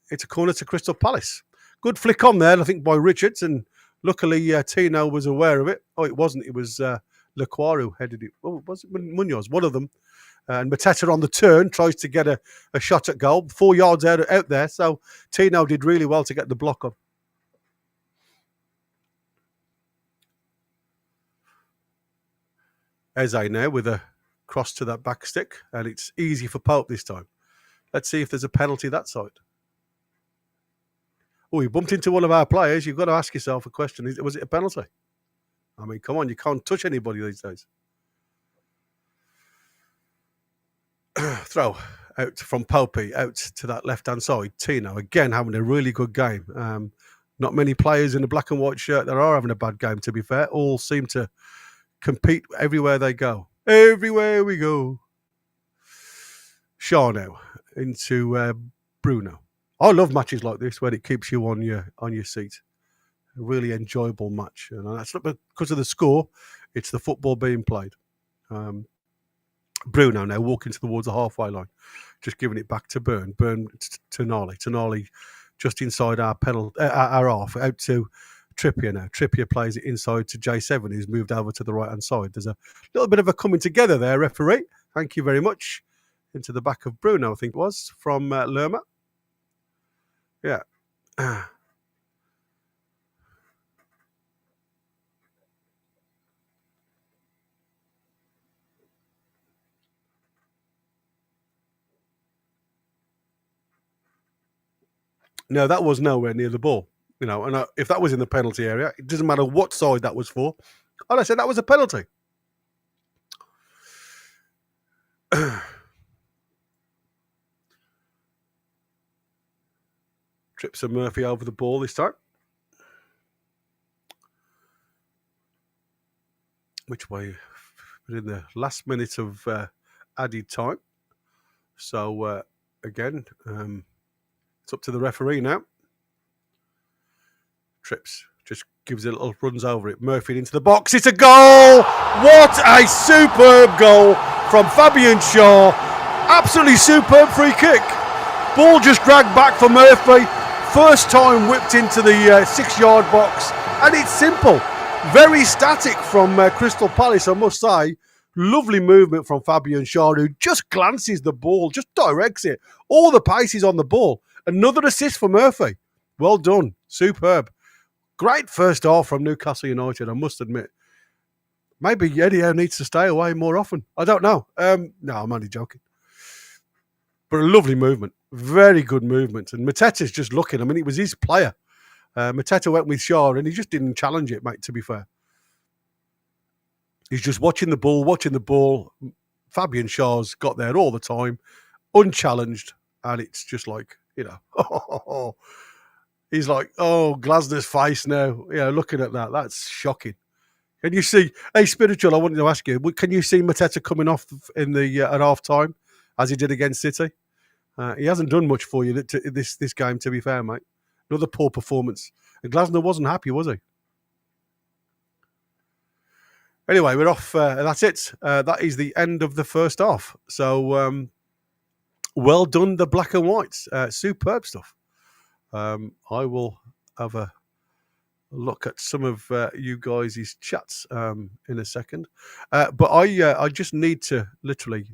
it's a corner to Crystal Palace. Good flick on there, I think, by Richards, and luckily Tino was aware of it. Oh, it wasn't. It was Lacroix who headed it. Oh, was it Munoz? One of them. And Mateta on the turn tries to get a shot at goal, 4 yards out there. So Tino did really well to get the block on. Eze now with a cross to that back stick, and it's easy for Pope this time. Let's see if there's a penalty that side. Oh, he bumped into one of our players. You've got to ask yourself a question. Was it a penalty? I mean, come on, you can't touch anybody these days. Throw out from Popey out to that left-hand side. Tino, again, having a really good game. Not many players in the black and white shirt that are having a bad game, to be fair. All seem to compete everywhere they go. Everywhere we go. Shaw now into Bruno. I love matches like this where it keeps you on your seat. A really enjoyable match, and that's not because of the score; it's the football being played. Bruno now walking towards the halfway line, just giving it back to Burn to Tonali. Tonali just inside our our half, out to Trippier now. Trippier plays it inside to J7, who's moved over to the right-hand side. There's a little bit of a coming together there, referee. Thank you very much. Into the back of Bruno, I think it was, from Lerma. Yeah. No, that was nowhere near the ball. You know, and if that was in the penalty area, it doesn't matter what side that was for. And I said that was a penalty. Trips and Murphy over the ball this time. Which way? We're in the last minute of added time. So, again, it's up to the referee now. Trips just gives it a little, runs over it. Murphy into the box. It's a goal! What a superb goal from Fabian Shaw. Absolutely superb free kick. Ball just dragged back for Murphy. First time whipped into the 6-yard box. And it's simple. Very static from Crystal Palace, I must say. Lovely movement from Fabian Shaw, who just glances the ball, just directs it. All the pace is on the ball. Another assist for Murphy. Well done. Superb. Great first half from Newcastle United, I must admit. Maybe Eddie Howe needs to stay away more often. I don't know. No, I'm only joking. But a lovely movement. Very good movement. And Mateta's just looking. I mean, it was his player. Mateta went with Shaw and he just didn't challenge it, mate, to be fair. He's just watching the ball. Fabian Shaw's got there all the time, unchallenged. And it's just like, you know, he's like, oh, Glasner's face now. Yeah, looking at that, that's shocking. Can you see? Hey, Spiritual, I wanted to ask you, can you see Mateta coming off in the at half time as he did against City? He hasn't done much for you this game, to be fair, mate. Another poor performance. And Glasner wasn't happy, was he? Anyway, we're off. That's it. That is the end of the first half. So, well done, the black and whites. Superb stuff. I will have a look at some of you guys' chats in a second. But I just need to literally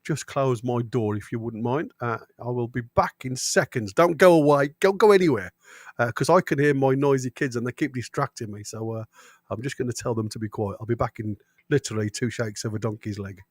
just close my door, if you wouldn't mind. I will be back in seconds. Don't go away. Don't go anywhere, because I can hear my noisy kids and they keep distracting me. So I'm just going to tell them to be quiet. I'll be back in literally 2 shakes of a donkey's leg.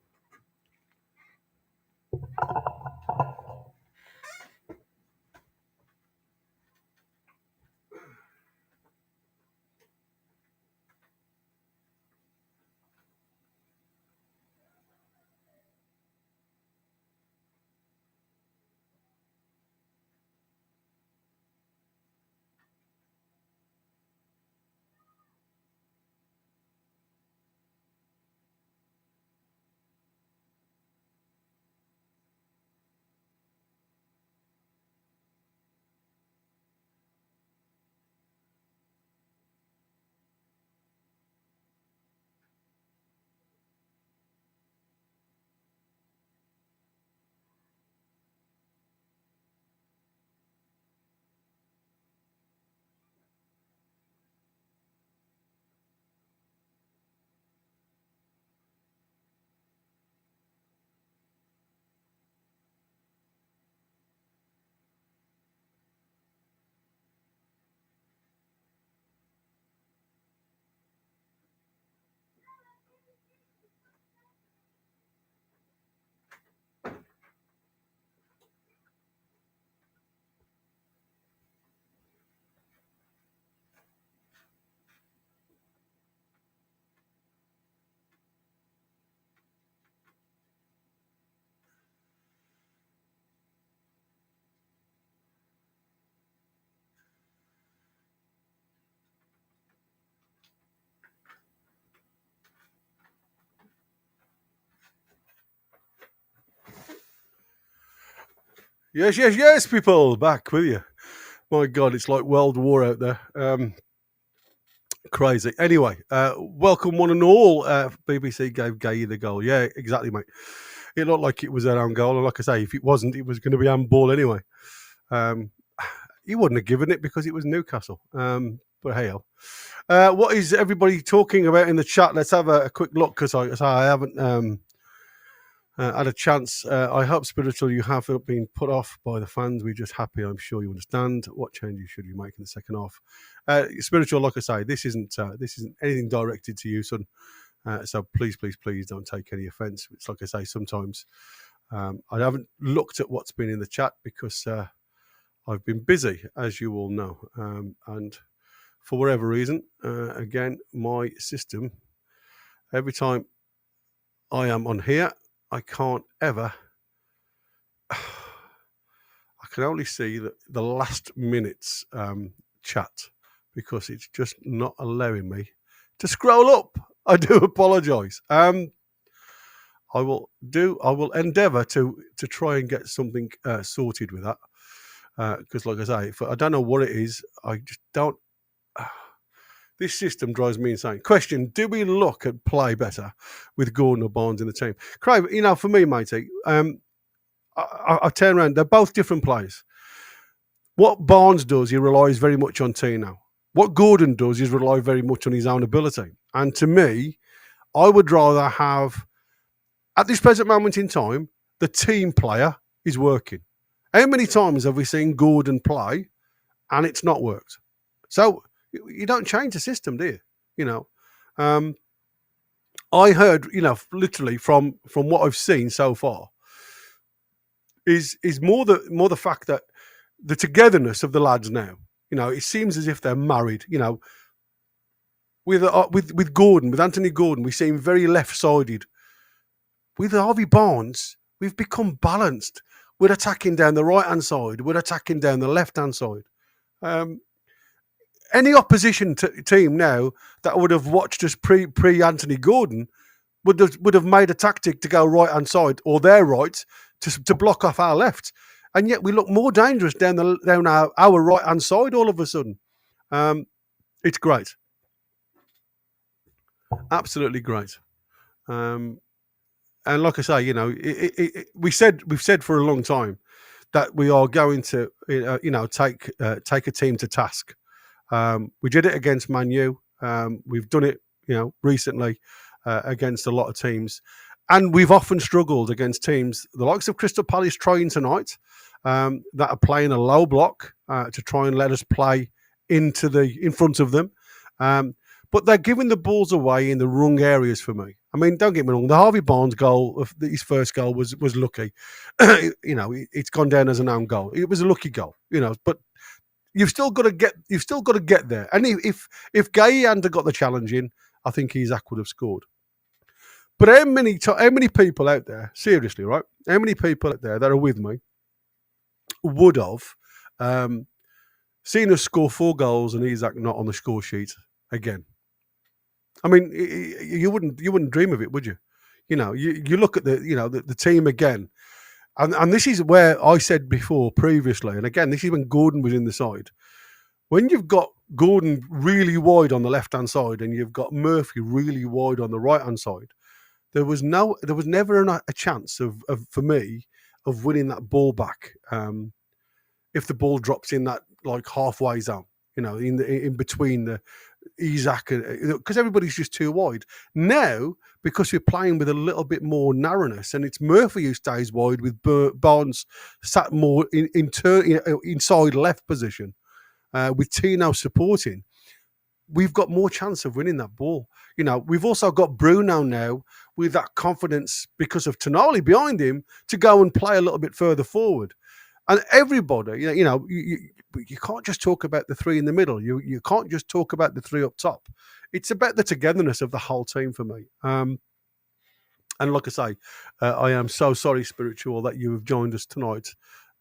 Yes, people, back with you. My God, it's like World War out there. Crazy. Anyway, welcome one and all. BBC gave Gay the goal. Yeah, exactly, mate. It looked like it was their own goal, and like I say, if it wasn't, it was going to be handball anyway. He wouldn't have given it because it was Newcastle. But hey, what is everybody talking about in the chat? Let's have a quick look because I haven't had a chance. I hope, Spiritual, you haven't been put off by the fans. We're just happy. I'm sure you understand. What changes should you make in the second half? Spiritual, like I say, this isn't anything directed to you, son. So please don't take any offence. It's like I say, sometimes I haven't looked at what's been in the chat because I've been busy, as you all know, and for whatever reason, again, my system, every time I am on here, I can't ever. I can only see the last minute's chat because it's just not allowing me to scroll up. I do apologise. I will endeavour to try and get something sorted with that because, like I say, I don't know what it is. I just don't. This system drives me insane. Question: do we look at play better with Gordon or Barnes in the team? Craig, for me, matey, I turn around. They're both different players. What Barnes does, he relies very much on Tino. What Gordon does is rely very much on his own ability. And to me, I would rather have, at this present moment in time, the team player is working. How many times have we seen Gordon play and it's not worked? So you don't change the system, do you? I heard, literally from what I've seen so far, is more the fact that the togetherness of the lads now. It seems as if they're married. With Gordon, with Anthony Gordon, we seem very left-sided. With Harvey Barnes, we've become balanced. We're attacking down the right-hand side. We're attacking down the left-hand side. Any opposition team now that would have watched us pre Anthony Gordon would have made a tactic to go right-hand side or their right to block off our left. And yet we look more dangerous down our right-hand side all of a sudden. It's great. Absolutely great. And like I say, we've said for a long time that we are going to, take a team to task. We did it against Man U. We've done it, recently against a lot of teams. And we've often struggled against teams, the likes of Crystal Palace trying tonight, that are playing a low block to try and let us play in front of them. But they're giving the balls away in the wrong areas for me. I mean, don't get me wrong. The Harvey Barnes goal, his first goal, was lucky. It's gone down as an own goal. It was a lucky goal, but you've still got to get there. And if Gay hadn't got the challenge in, I think Isaac would have scored. But how many people out there, seriously, right? How many people out there that are with me would have seen us score 4 goals and Isaac not on the score sheet again? I mean, you wouldn't dream of it, would you? You look at the team again, and this is where I said previously, and again, this is when Gordon was in the side. When you've got Gordon really wide on the left-hand side and you've got Murphy really wide on the right-hand side, there was never a chance for me of winning that ball back if the ball drops in that like halfway zone, in between the Isaac, because everybody's just too wide. Now, because we're playing with a little bit more narrowness, and it's Murphy who stays wide with Barnes sat more inside left position, with Tino supporting, we've got more chance of winning that ball. We've also got Bruno now with that confidence because of Tonali behind him to go and play a little bit further forward. And everybody, you can't just talk about the 3 in the middle. You can't just talk about the 3 up top. It's about the togetherness of the whole team for me. And like I say, I am so sorry, Spiritual, that you have joined us tonight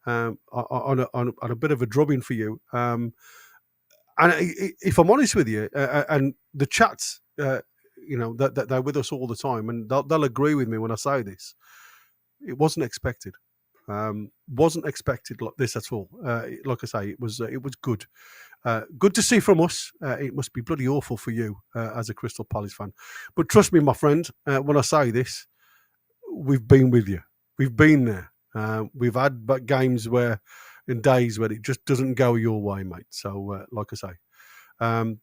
on a bit of a drubbing for you. And if I'm honest with you, and the chats, that they're with us all the time, and they'll agree with me when I say this, it wasn't expected. Wasn't expected like this at all. Like I say, it was good. Good to see from us. It must be bloody awful for you as a Crystal Palace fan. But trust me, my friend, when I say this, we've been with you. We've been there. We've had games in days where it just doesn't go your way, mate. So, like I say.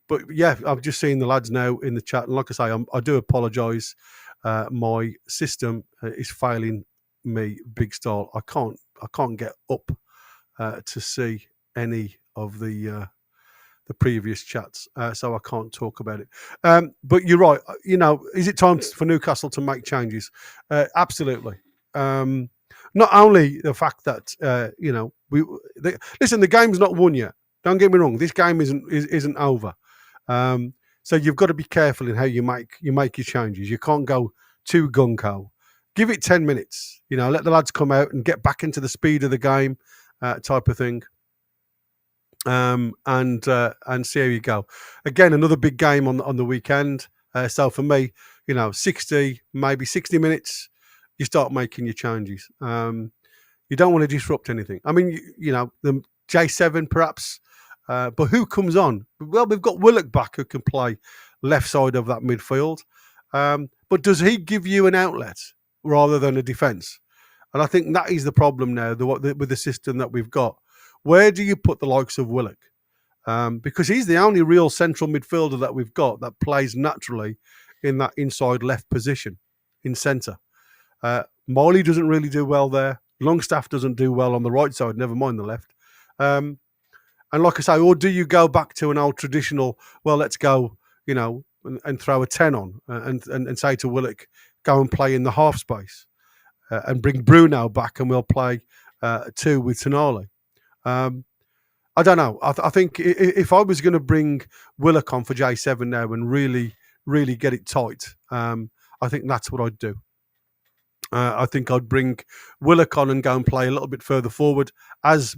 But yeah, I've just seen the lads now in the chat. And like I say, I do apologise. My system is failing me big style. I can't get up to see any of the previous chats, so I can't talk about it. But you're right. Is it time for Newcastle to make changes? Absolutely. Not only the fact that listen, the game's not won yet. Don't get me wrong. This game isn't over. So you've got to be careful in how you make your changes. You can't go too gung-ho. Give it 10 minutes. Let the lads come out and get back into the speed of the game, type of thing. And see how you go. Again, another big game on the weekend. So for me, 60 minutes, you start making your changes. You don't want to disrupt anything. I mean, the J7 perhaps, but who comes on? Well, we've got Willock back who can play left side of that midfield. But does he give you an outlet rather than a defence? And I think that is the problem now with the system that we've got. Where do you put the likes of Willock? Because he's the only real central midfielder that we've got that plays naturally in that inside left position, in centre. Miley doesn't really do well there. Longstaff doesn't do well on the right side, never mind the left. And like I say, or do you go back to an old traditional, well, let's go, and throw a 10 on and say to Willock, go and play in the half space and bring Bruno back and we'll play 2 with Tonali. I don't know. I think if I was going to bring Willock on for J7 now and really, really get it tight, I think that's what I'd do. I think I'd bring Willock on and go and play a little bit further forward, as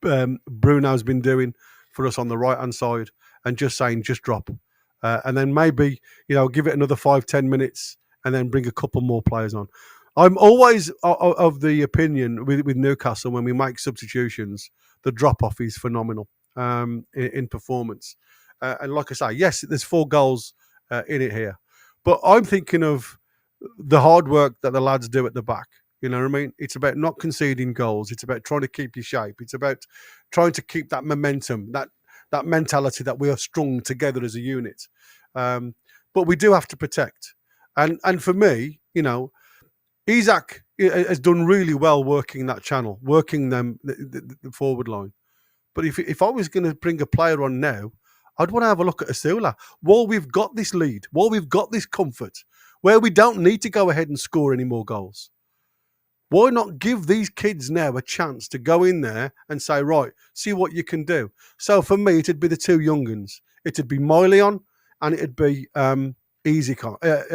Bruno's been doing for us on the right-hand side, and just drop. And then maybe, give it another 5-10 minutes and then bring a couple more players on. I'm always of the opinion with Newcastle, when we make substitutions, the drop-off is phenomenal in performance. And like I say, yes, there's 4 goals in it here. But I'm thinking of the hard work that the lads do at the back. You know what I mean? It's about not conceding goals. It's about trying to keep your shape. It's about trying to keep that momentum, that mentality that we are strung together as a unit. But we do have to protect. And for me, Isak has done really well working that channel, working the forward line. But if I was going to bring a player on now, I'd want to have a look at Asula. While we've got this lead, while we've got this comfort, where we don't need to go ahead and score any more goals, why not give these kids now a chance to go in there and say, right, see what you can do? So for me, it'd be the 2 young'uns. It'd be Miley on, and it'd be Asula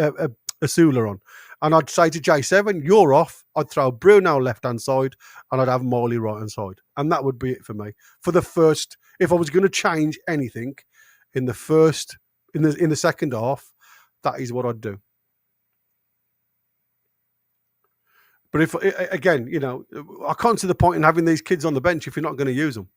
on. And I'd say to J7, you're off. I'd throw Bruno left-hand side, and I'd have Miley right-hand side. And that would be it for me. For the first, if I was going to change anything in the second half, that is what I'd do. But if, again, I can't see the point in having these kids on the bench if you're not going to use them.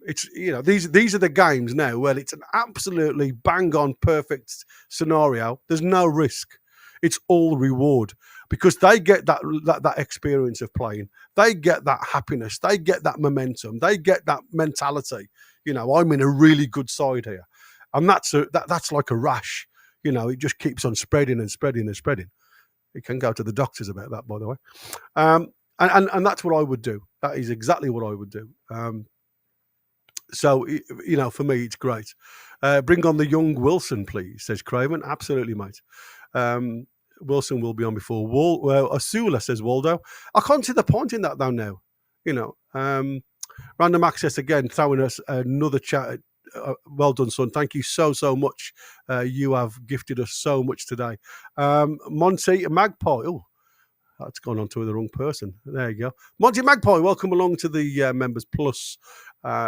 It's these are the games now where it's an absolutely bang-on perfect scenario. There's no risk. It's all reward, because they get that experience of playing. They get that happiness. They get that momentum. They get that mentality. I'm in a really good side here, and that's like a rash. It just keeps on spreading and spreading and spreading. You can go to the doctors about that, by the way. And that's what I would do. That is exactly what I would do. So, for me, it's great. Bring on the young Wilson, please, says Craven. Absolutely, mate. Wilson will be on before Asula, says Waldo. I can't see the point in that, though, now. Random access again, throwing us another chat. Well done, son. Thank you so much. You have gifted us so much today. Monty Magpie. Oh, that's gone on to the wrong person. There you go. Monty Magpie, welcome along to the Members Plus.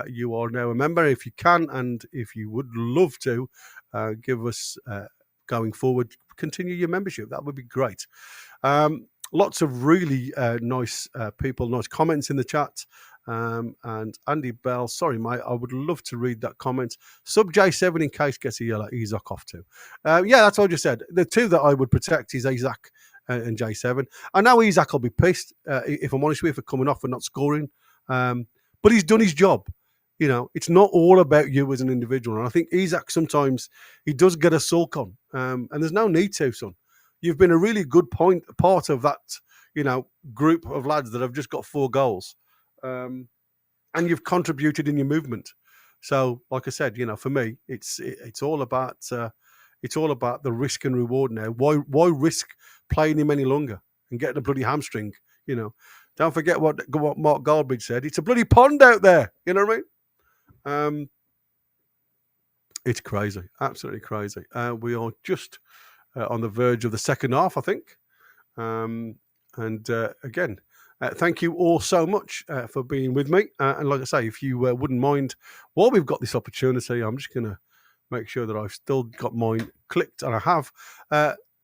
You are now a member if you can, and if you would love to give us, going forward, continue your membership. That would be great. lots of really nice people, nice comments in the chat. And Andy Bell, sorry, mate, I would love to read that comment. Sub J7 in case gets a yellow, Isaac off too. Yeah, that's what I just said. The two that I would protect is Isaac and J7. I know Isaac will be pissed, if I'm honest with you, for coming off and not scoring. But he's done his job. You know, it's not all about you as an individual. And I think Isaac sometimes, he does get a sulk on. And there's no need to, son. You've been a really good part of that, you know, group of lads that have just got 4 goals. And you've contributed in your movement. So, like I said, you know, for me, it's all about the risk and reward now. Why risk playing him any longer and getting a bloody hamstring? You know, don't forget what Mark Goldbridge said. It's a bloody pond out there. You know what I mean? It's crazy, absolutely crazy. We are just on the verge of the second half, I think. Again, thank you all so much for being with me. And like I say, if you wouldn't mind, while we've got this opportunity, I'm just going to make sure that I've still got mine clicked, and I have.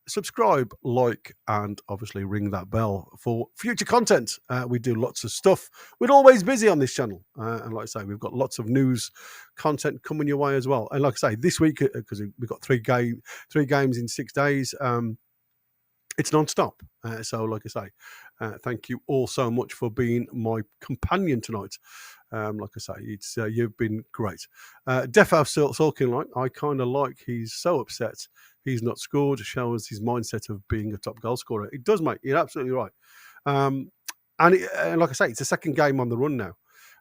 Subscribe, like, and obviously ring that bell for future content. We do lots of stuff. We're always busy on this channel. And like I say, we've got lots of news content coming your way as well. And like I say, this week, because we've got 3 games in 6 days, it's non-stop. So like I say, thank you all so much for being my companion tonight. Like I say, it's you've been great. Defo sulking, like, I kind of like, he's so upset he's not scored. Shows his mindset of being a top goal scorer. It does, mate. You're absolutely right. And like I say, it's the second game on the run now.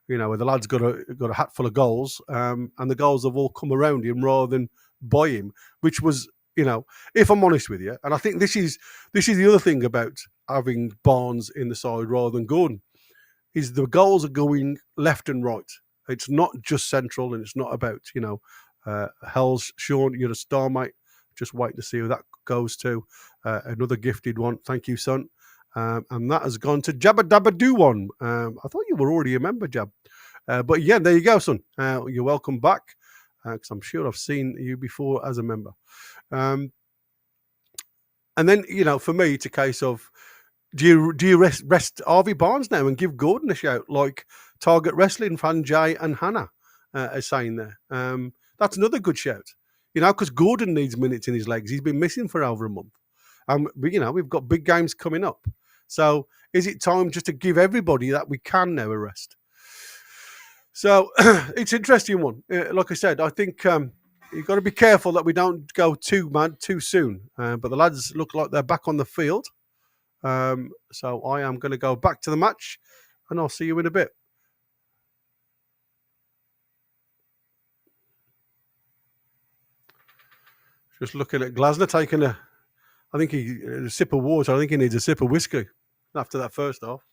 You know, where the lad's got a hat full of goals, and the goals have all come around him rather than by him, which was, you know, if I'm honest with you, and I think this is the other thing about having Barnes in the side rather than Gordon, is the goals are going left and right. It's not just central, and it's not about, you know, Hells, Sean, you're a star, mate. Just wait to see who that goes to. Another gifted one. Thank you, son. And that has gone to Jabba Dabba Doo one. I thought you were already a member, Jab. But yeah, there you go, son. You're welcome back, because I'm sure I've seen you before as a member. And then, you know, for me, it's a case of, do you rest Harvey Barnes now and give Gordon a shout, like Target Wrestling fan Jay and Hannah are saying there? That's another good shout. You know, because Gordon needs minutes in his legs. He's been missing for over a month. You know, we've got big games coming up. So is it time just to give everybody that we can now a rest? So it's an interesting one. Like I said, I think you've got to be careful that we don't go too mad too soon. But the lads look like they're back on the field. So I am going to go back to the match, and I'll see you in a bit. Just looking at Glasner taking a sip of water. I think he needs a sip of whiskey after that first half.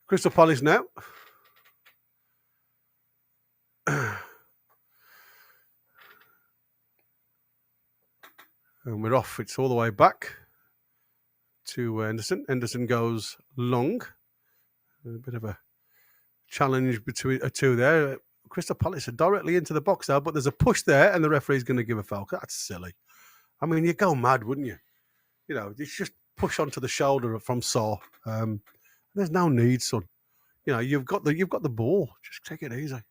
Crystal Palace now. And we're off. It's all the way back to Henderson. Henderson goes long. A bit of a challenge between two there. Crystal Palace are directly into the box now, but there's a push there, and the referee's going to give a foul. That's silly. I mean, you'd go mad, wouldn't you? You know, it's just push onto the shoulder from Saw. There's no need, son. You know, you've got the ball. Just take it easy.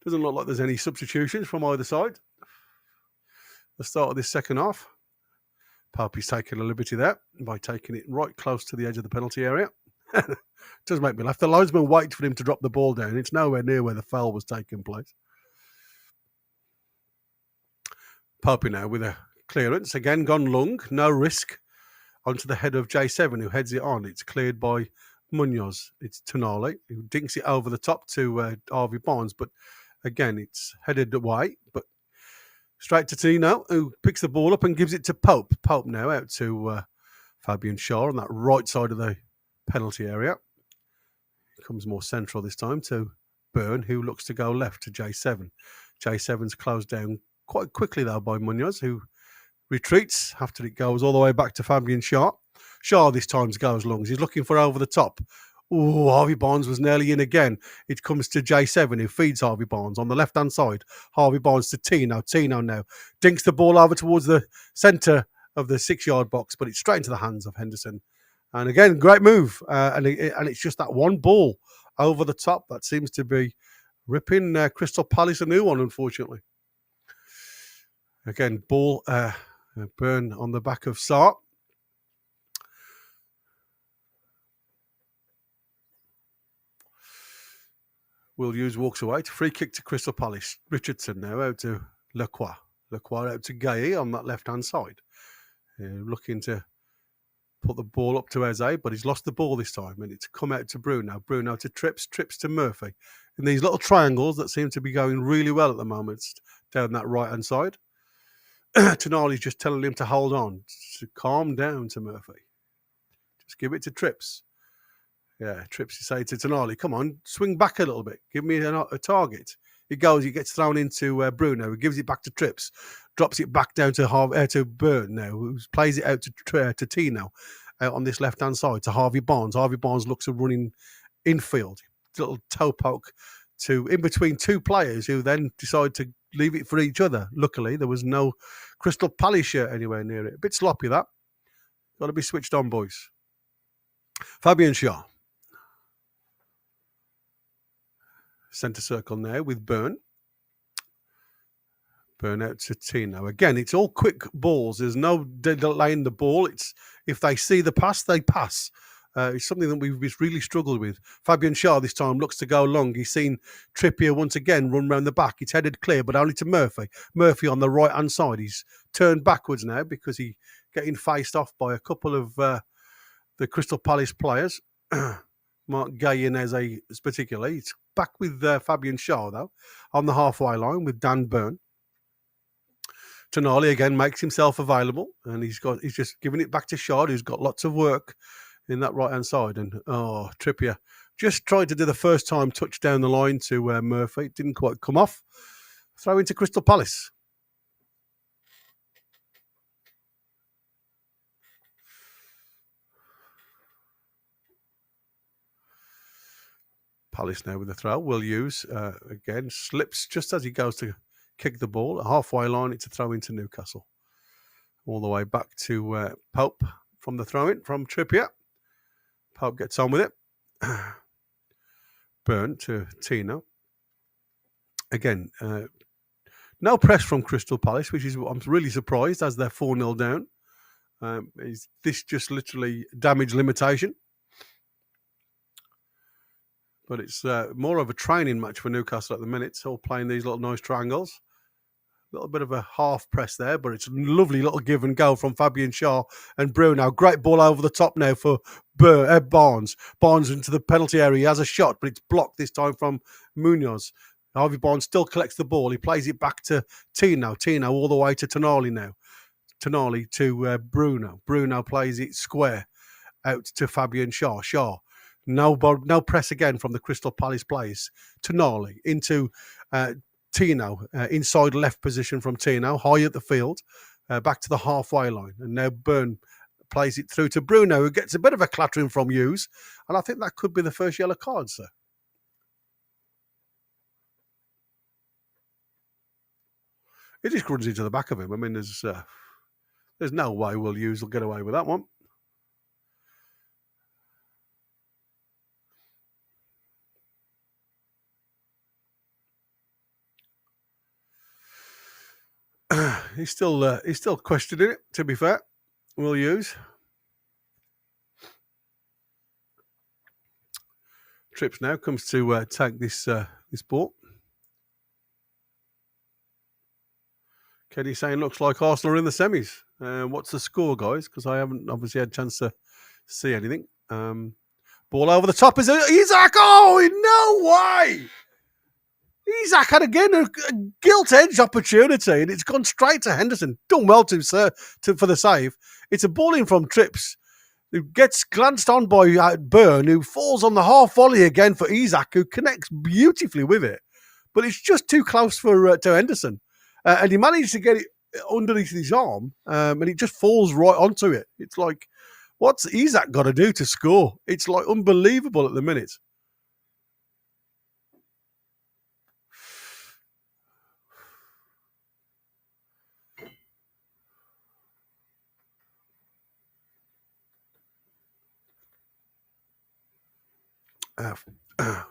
Doesn't look like there's any substitutions from either side. The start of this second half. Pope's taking a liberty there by taking it right close to the edge of the penalty area. Does make me laugh. The linesman waited for him to drop the ball down. It's nowhere near where the foul was taking place. Pope now with a clearance. Again, gone long. No risk. Onto the head of J7, who heads it on. It's cleared by Munoz. It's Tonali, who dinks it over the top to Harvey Barnes. But again, it's headed away. But straight to Tino, who picks the ball up and gives it to Pope. Pope now out to Fabian Schär on that right side of the penalty area. Comes more central this time to Byrne, who looks to go left to J7. J7's closed down quite quickly, though, by Munoz, who retreats after it goes all the way back to Fabian Schär. Schär this time goes long. He's looking for over the top. Oh, Harvey Barnes was nearly in again. It comes to J7, who feeds Harvey Barnes on the left-hand side. Harvey Barnes to Tino. Tino now dinks the ball over towards the centre of the 6-yard box, but it's straight into the hands of Henderson. And again, great move. And it's just that one ball over the top that seems to be ripping Crystal Palace a new one, unfortunately. Again, ball burn on the back of Sarr. Will Hughes walks away to free kick to Crystal Palace. Richardson now out to Lacroix. Lacroix out to Gay on that left-hand side. Looking to put the ball up to Eze, but he's lost the ball this time. And it's come out to Bruno. Bruno to Trips. Trips to Murphy. In these little triangles that seem to be going really well at the moment down that right-hand side. Tonali's just telling him to hold on. To calm down to Murphy. Just give it to Trips. Yeah, Trips is saying to Tonali, come on, swing back a little bit. Give me a target. He goes, he gets thrown into Bruno. He gives it back to Trips. Drops it back down to Burn now, who plays it out to Tino out on this left-hand side to Harvey Barnes. Harvey Barnes looks at running infield. Little toe poke to in between two players who then decide to leave it for each other. Luckily, there was no Crystal Palace shirt anywhere near it. A bit sloppy, that. Got to be switched on, boys. Fabian Shaw. Centre circle now with Burn. Burn out to Tino. Again, it's all quick balls. There's no delaying the ball. It's if they see the pass, they pass. It's something that we've really struggled with. Fabian Shaw this time looks to go long. He's seen Trippier once again run round the back. It's headed clear, but only to Murphy. Murphy on the right-hand side. He's turned backwards now because he's getting faced off by a couple of the Crystal Palace players. Mark Gay and Eze particularly. It's back with Fabian Shaw, though, on the halfway line with Dan Burn. Tonali again makes himself available, and he's just giving it back to Shaw, who's got lots of work in that right-hand side. And, Trippier just tried to do the first time touch down the line to Murphy. It didn't quite come off. Throw into Crystal Palace. Palace now with the throw. Will Hughes again slips just as he goes to kick the ball. A halfway line, it's a throw into Newcastle. All the way back to Pope from the throw-in from Trippier. Pope gets on with it. Burn to Tino. Again, no press from Crystal Palace, which is I'm really surprised as they're 4-0 down. Is this just literally damage limitation? But it's more of a training match for Newcastle at the minute. All playing these little nice triangles. A little bit of a half press there, but it's a lovely little give and go from Fabian Shaw and Bruno. Great ball over the top now for Barnes. Barnes into the penalty area. He has a shot, but it's blocked this time from Munoz. Harvey Barnes still collects the ball. He plays it back to Tino. Tino all the way to Tonali now. Tonali to Bruno. Bruno plays it square out to Fabian Shaw. Shaw. No press again from the Crystal Palace players. Tonali into Tino, inside left position from Tino, high at the field, back to the halfway line. And now Burn plays it through to Bruno, who gets a bit of a clattering from Hughes. And I think that could be the first yellow card, sir. It just runs into the back of him. I mean, there's no way Will Hughes will get away with that one. He's still questioning it, to be fair. Will Hughes. Trips now comes to take this ball. Kenny saying looks like Arsenal are in the semis. What's the score, guys? Because I haven't obviously had a chance to see anything. Ball over the top is Isaac. Oh, no way! Isaac had again a gilt-edged opportunity, and it's gone straight to Henderson. Done well for the save. It's a ball in from Trips, who gets glanced on by Burn, who falls on the half volley again for Isaac, who connects beautifully with it. But it's just too close for to Henderson. And he managed to get it underneath his arm, and it just falls right onto it. It's like What's Isaac got to do to score? It's like unbelievable at the minute.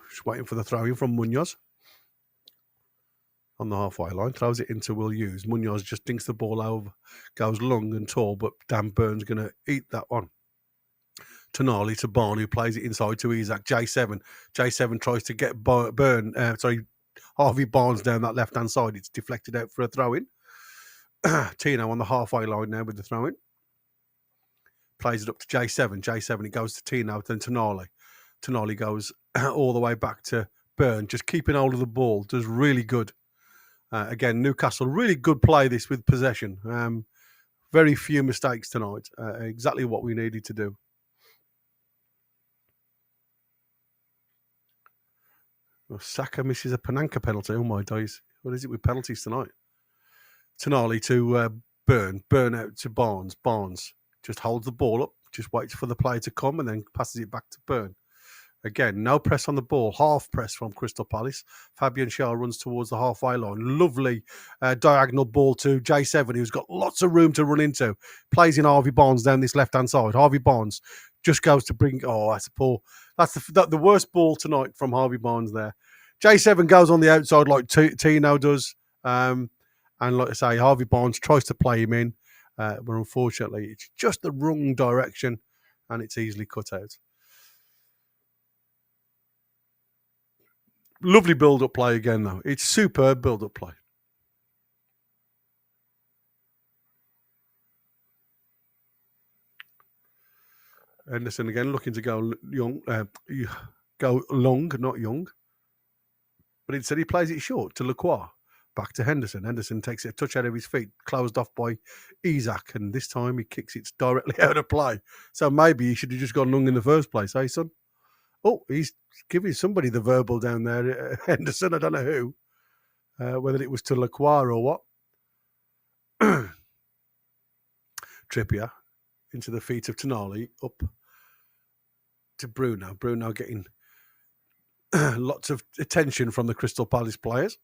Just waiting for the throw-in from Munoz. On the halfway line, throws it into Will Hughes. Munoz just dinks the ball over, goes long and tall, but Dan Byrne's going to eat that one. Tonali to Barn, who plays it inside to Isaac. J7. J7 tries to get Harvey Barnes down that left-hand side. It's deflected out for a throw-in. Tino on the halfway line now with the throw-in. Plays it up to J7. J7, it goes to Tino, then Tonali. Tonali goes all the way back to Byrne, just keeping hold of the ball. Does really good. Again, Newcastle, really good play this with possession. Very few mistakes tonight. Exactly what we needed to do. Well, Saka misses a Panenka penalty. Oh my days. What is it with penalties tonight? Tonali to Byrne. Byrne out to Barnes. Barnes just holds the ball up, just waits for the player to come and then passes it back to Byrne. Again, no press on the ball, half press from Crystal Palace. Fabian Schär runs towards the halfway line. Lovely diagonal ball to J7, who's got lots of room to run into. Plays in Harvey Barnes down this left-hand side. Harvey Barnes just goes to bring... Oh, that's a poor... That's the worst ball tonight from Harvey Barnes there. J7 goes on the outside like Tino does. And like I say, Harvey Barnes tries to play him in. But unfortunately, it's just the wrong direction and it's easily cut out. Lovely build-up play again, though. It's superb build-up play. Henderson again looking to go long, not young. But instead he plays it short to Lacroix. Back to Henderson. Henderson takes it a touch out of his feet, closed off by Isaac, and this time he kicks it directly out of play. So maybe he should have just gone long in the first place, eh, son? Oh, he's giving somebody the verbal down there, Henderson. I don't know who, whether it was to Lacroix or what. Trippier into the feet of Tonali, up to Bruno. Bruno getting lots of attention from the Crystal Palace players.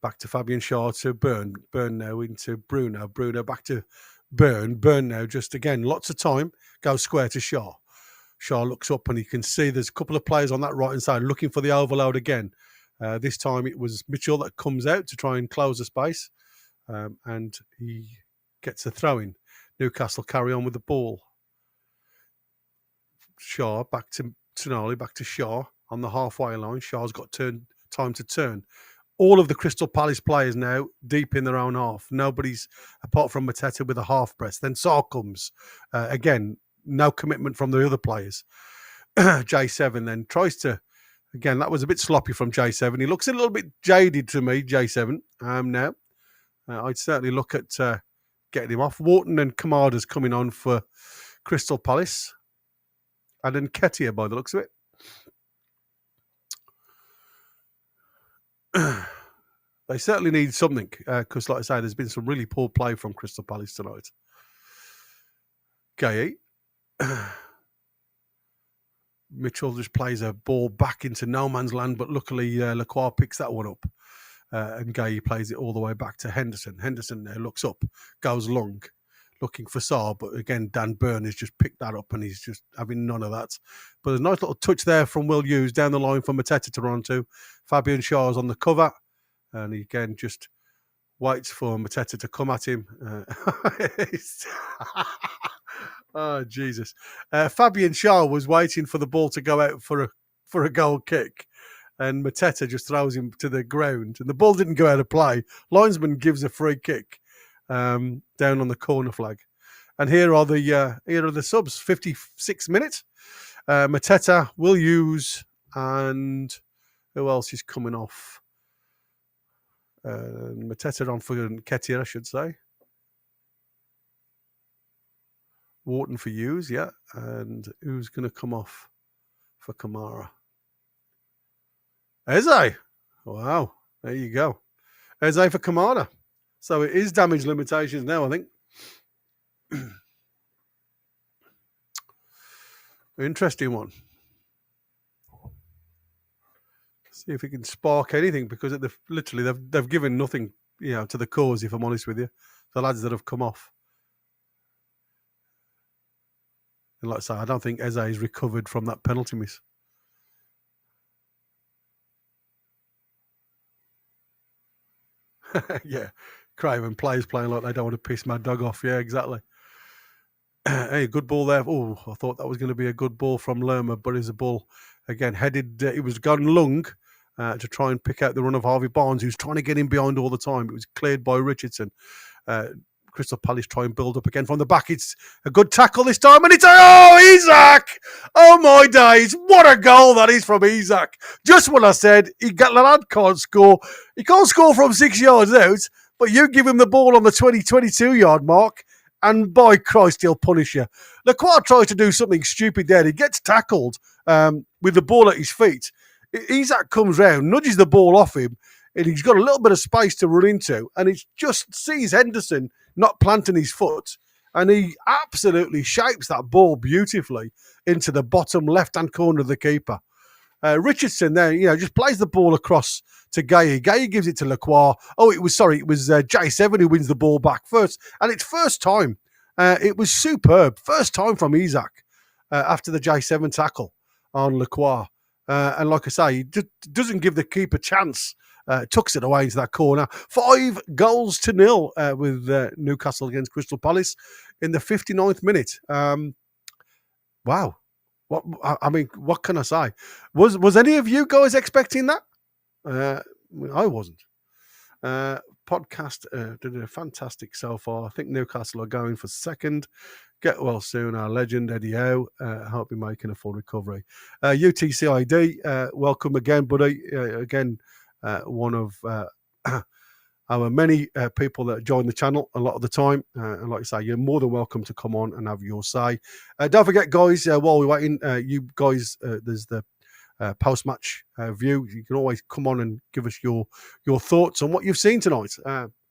Back to Fabian Schär to Byrne. Byrne now into Bruno. Bruno back to Byrne. Byrne now just again, lots of time. Goes square to Schär. Schär looks up and you can see there's a couple of players on that right-hand side looking for the overload again. This time it was Mitchell that comes out to try and close the space. And he gets a throw-in. Newcastle carry on with the ball. Schär back to Tonali, back to Schär on the halfway line. Schär's got time to turn. All of the Crystal Palace players now deep in their own half. Nobody's, apart from Mateta, with a half press. Then Sarr comes. Again, no commitment from the other players. J7 then tries to, again, that was a bit sloppy from J7. He looks a little bit jaded to me, J7, now. I'd certainly look at getting him off. Wharton and Kamada's coming on for Crystal Palace. And then Nketiah by the looks of it. They certainly need something because, like I say, there's been some really poor play from Crystal Palace tonight. Gay. Mitchell just plays a ball back into no man's land, but luckily Lacroix picks that one up. And Gay plays it all the way back to Henderson. Henderson now looks up, goes long, looking for Sarr, but again, Dan Byrne has just picked that up and he's just having none of that. But there's a nice little touch there from Will Hughes down the line for Mateta to run to. Fabian Schär's on the cover, and he again just waits for Mateta to come at him. Oh, Jesus. Fabian Schär was waiting for the ball to go out for a goal kick, and Mateta just throws him to the ground, and the ball didn't go out of play. Linesman gives a free kick down on the corner flag. And here are the subs. 56 minutes. Mateta, Will Hughes, and who else is coming off? Mateta on for Nketiah, I should say. Wharton for Hughes, yeah. And who's going to come off for Kamara? Eze. Wow. There you go. Eze for Kamara. So it is damage limitations now, I think. Interesting one. See if it can spark anything, because they've given nothing, to the cause. If I'm honest with you, the lads that have come off, and like I say, I don't think Eze is recovered from that penalty miss. Yeah, Craven players playing like they don't want to piss my dog off. Yeah, exactly. Hey, good ball there. Oh, I thought that was going to be a good ball from Lerma, but it's a ball again headed. It was gone long to try and pick out the run of Harvey Barnes, who's trying to get in behind all the time. It was cleared by Richardson. Crystal Palace try and build up again from the back. It's a good tackle this time, and it's Isak! Oh my days! What a goal that is from Isak! Just what I said. The lad can't score. He can't score from 6 yards out, but you give him the ball on the 22 yard mark, and by Christ, he'll punish you. Lacroix tries to do something stupid there. He gets tackled with the ball at his feet. Isak comes round, nudges the ball off him, and he's got a little bit of space to run into, and he just sees Henderson not planting his foot, and he absolutely shapes that ball beautifully into the bottom left-hand corner of the keeper. Richardson there, just plays the ball across to Gay. Gay gives it to Lacroix. It was J7 who wins the ball back first, and it's first time. It was superb. First time from Isak after the J7 tackle on Lacroix. And like I say, he doesn't give the keeper chance. Tucks it away into that corner. 5-0 with Newcastle against Crystal Palace in the 59th minute. Wow. What can I say? Was any of you guys expecting that? I wasn't. Podcast did a fantastic so far. I think Newcastle are going for second. Get well soon, our legend Eddie Howe. Hope you're making a full recovery. UTCID, welcome again, buddy. Again, one of our many people that join the channel a lot of the time. And like I say, you're more than welcome to come on and have your say. Don't forget, guys, while we're waiting, you guys, there's the post-match view. You can always come on and give us your thoughts on what you've seen tonight.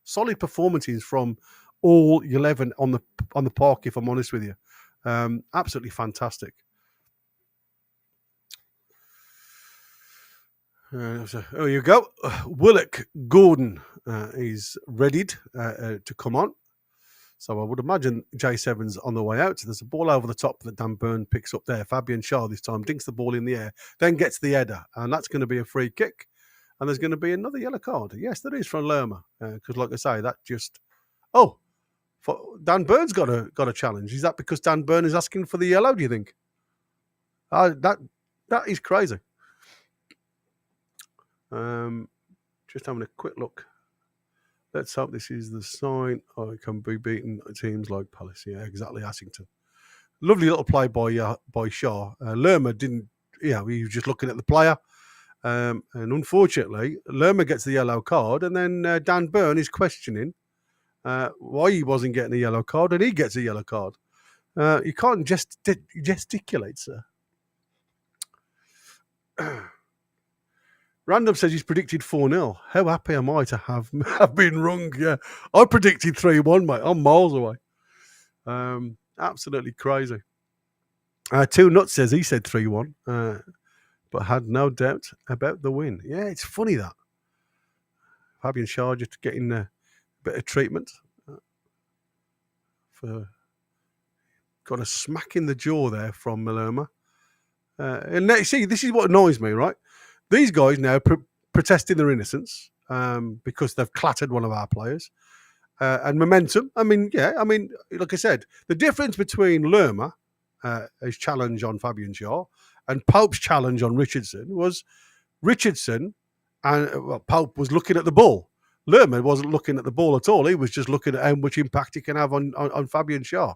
Solid performances from all 11 on the park, if I'm honest with you. Absolutely fantastic. There you go. Willock Gordon is readied to come on. So I would imagine J7's on the way out. So there's a ball over the top that Dan Burn picks up there. Fabian Shaw this time dinks the ball in the air, then gets the header. And that's going to be a free kick. And there's going to be another yellow card. Yes, there is from Lerma. Because like I say, that just... Dan Burn's got a challenge. Is that because Dan Burn is asking for the yellow, do you think? That is crazy. Just having a quick look. Let's hope this is the sign. It can be beaten teams like Palace. Yeah, exactly. Assington. Lovely little play by Shaw. Lerma didn't. He was just looking at the player, and unfortunately, Lerma gets the yellow card, and then Dan Burn is questioning why he wasn't getting a yellow card, and he gets a yellow card. You can't just gesticulate, sir. Random says he's predicted 4-0. How happy am I to have been wrong? Yeah, I predicted 3-1, mate. I'm miles away. Absolutely crazy. Two Nuts says he said 3-1, but had no doubt about the win. Yeah, it's funny that. Fabian Shaw just getting a bit of treatment. Got a smack in the jaw there from Lerma. And see, this is what annoys me, right? These guys now protesting their innocence because they've clattered one of our players. And momentum. Like I said, the difference between Lerma, his challenge on Fabian Shaw, and Pope's challenge on Richardson was Richardson and Pope was looking at the ball. Lerma wasn't looking at the ball at all. He was just looking at how much impact he can have on Fabian Shaw.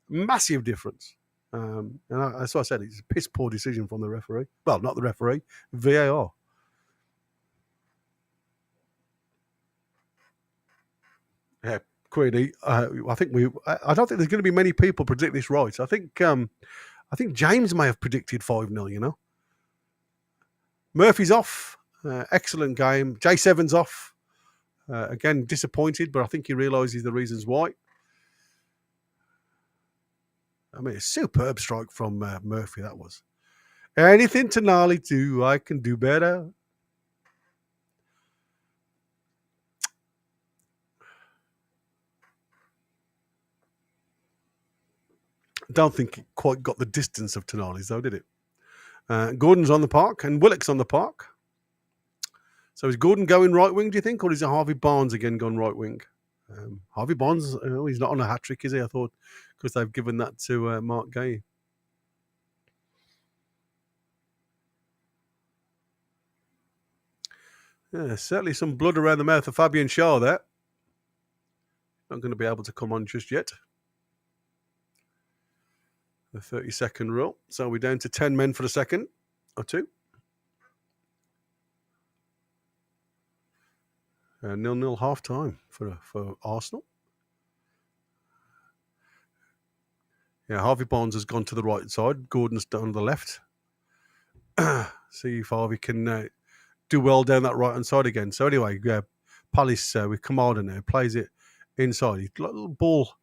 Massive difference. And that's what I said. It's a piss poor decision from the referee. Well, not the referee, VAR. Yeah, Queenie. I don't think there's going to be many people predict this right. I think James may have predicted 5-0. Murphy's off. Excellent game. J7's off. Again, disappointed, but I think he realises the reasons why. I mean, a superb strike from Murphy, that was. Anything Tonali do, I can do better. I don't think it quite got the distance of Tonali's, though, did it? Gordon's on the park and Willock's on the park. So is Gordon going right wing, do you think, or is it Harvey Barnes again gone right wing? Harvey Barnes, he's not on a hat trick, is he? I thought, because they've given that to Mark Gay. Yeah, certainly some blood around the mouth of Fabian Schär there. Not going to be able to come on just yet. The 30-second rule. So we're down to 10 men for the second or two. 0-0 half time for Arsenal. Yeah, Harvey Barnes has gone to the right side. Gordon's down the left. See if Harvey can do well down that right hand side again. So anyway, Palace with Kamada now plays it inside. He little ball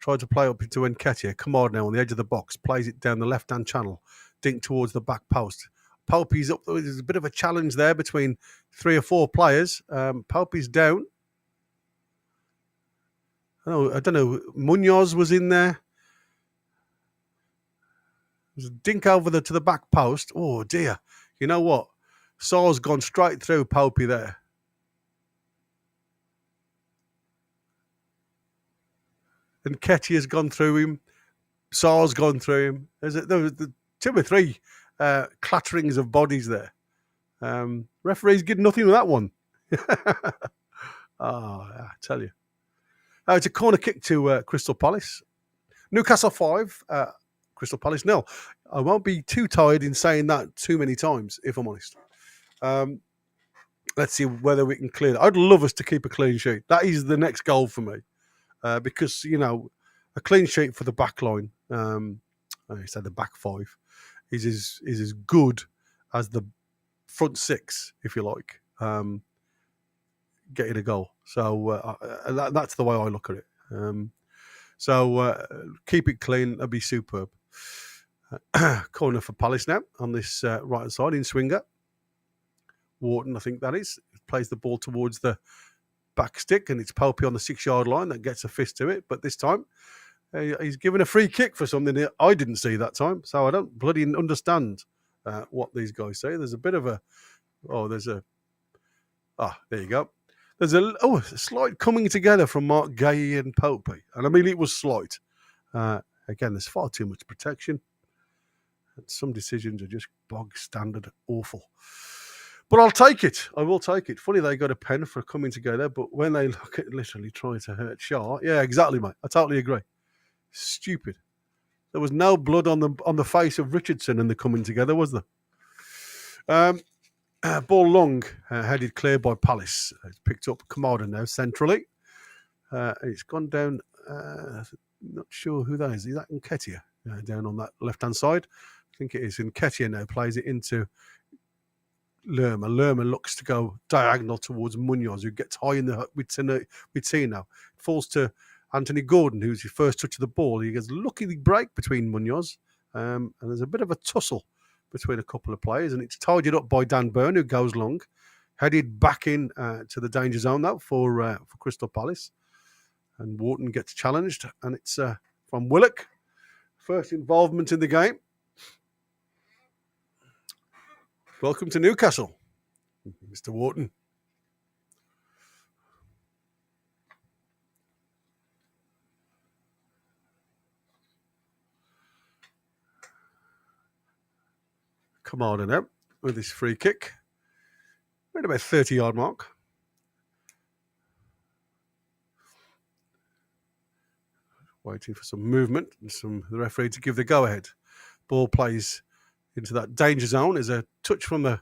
tried to play up into Nketiah. Kamada now on the edge of the box plays it down the left hand channel, dink towards the back post. Poupey's up. There's a bit of a challenge there between 3 or 4 players. Poupey's down. I don't know. Munoz was in there. There's a dink over to the back post. Oh dear. You know what? Sar's gone straight through Poupey there. And Nketiah has gone through him. Sar's gone through him. There was 2 or 3 clatterings of bodies there. Referees did nothing with that one. I tell you. It's a corner kick to Crystal Palace. Newcastle 5, Crystal Palace 0. I won't be too tired in saying that too many times, if I'm honest. Let's see whether we can clear it. I'd love us to keep a clean sheet. That is the next goal for me. Because, a clean sheet for the back line, I said the back 5, is as good as the front 6, if you like, getting a goal. So that's the way I look at it. So keep it clean. That'd be superb. Corner for Palace now on this right-hand side in Swinger. Wharton, I think that is, plays the ball towards the back stick, and it's Poupey on the 6-yard line that gets a fist to it. But this time, he's given a free kick for something that I didn't see that time. So I don't bloody understand what these guys say. There's a bit of there you go. There's a slight coming together from Mark Gay and Poupey. And I mean, it was slight. Again, there's far too much protection. And some decisions are just bog standard awful. But I'll take it. I will take it. Funny they got a pen for coming together, but when they look at literally trying to hurt Schär, yeah, exactly, mate. I totally agree. Stupid. There was no blood on the face of Richardson in the coming together, was there? Ball long, headed clear by Palace. It's picked up Kamada now centrally. It's gone down. Not sure who that is. Is that Nketiah down on that left-hand side? I think it is. Nketiah now plays it into Lerma. Lerma looks to go diagonal towards Munoz, who gets high in the with Tino. Falls to Anthony Gordon, who's his first touch of the ball. He gets a lucky break between Munoz, and there's a bit of a tussle between a couple of players, and it's tidied up by Dan Burn, who goes long, headed back in to the danger zone now for Crystal Palace. And Wharton gets challenged, and it's from Willock. First involvement in the game. Welcome to Newcastle, Mr. Wharton. Kamada now with his free kick. We're at about 30-yard mark. Waiting for some movement and the referee to give the go-ahead. Ball plays into that danger zone. There's a touch from the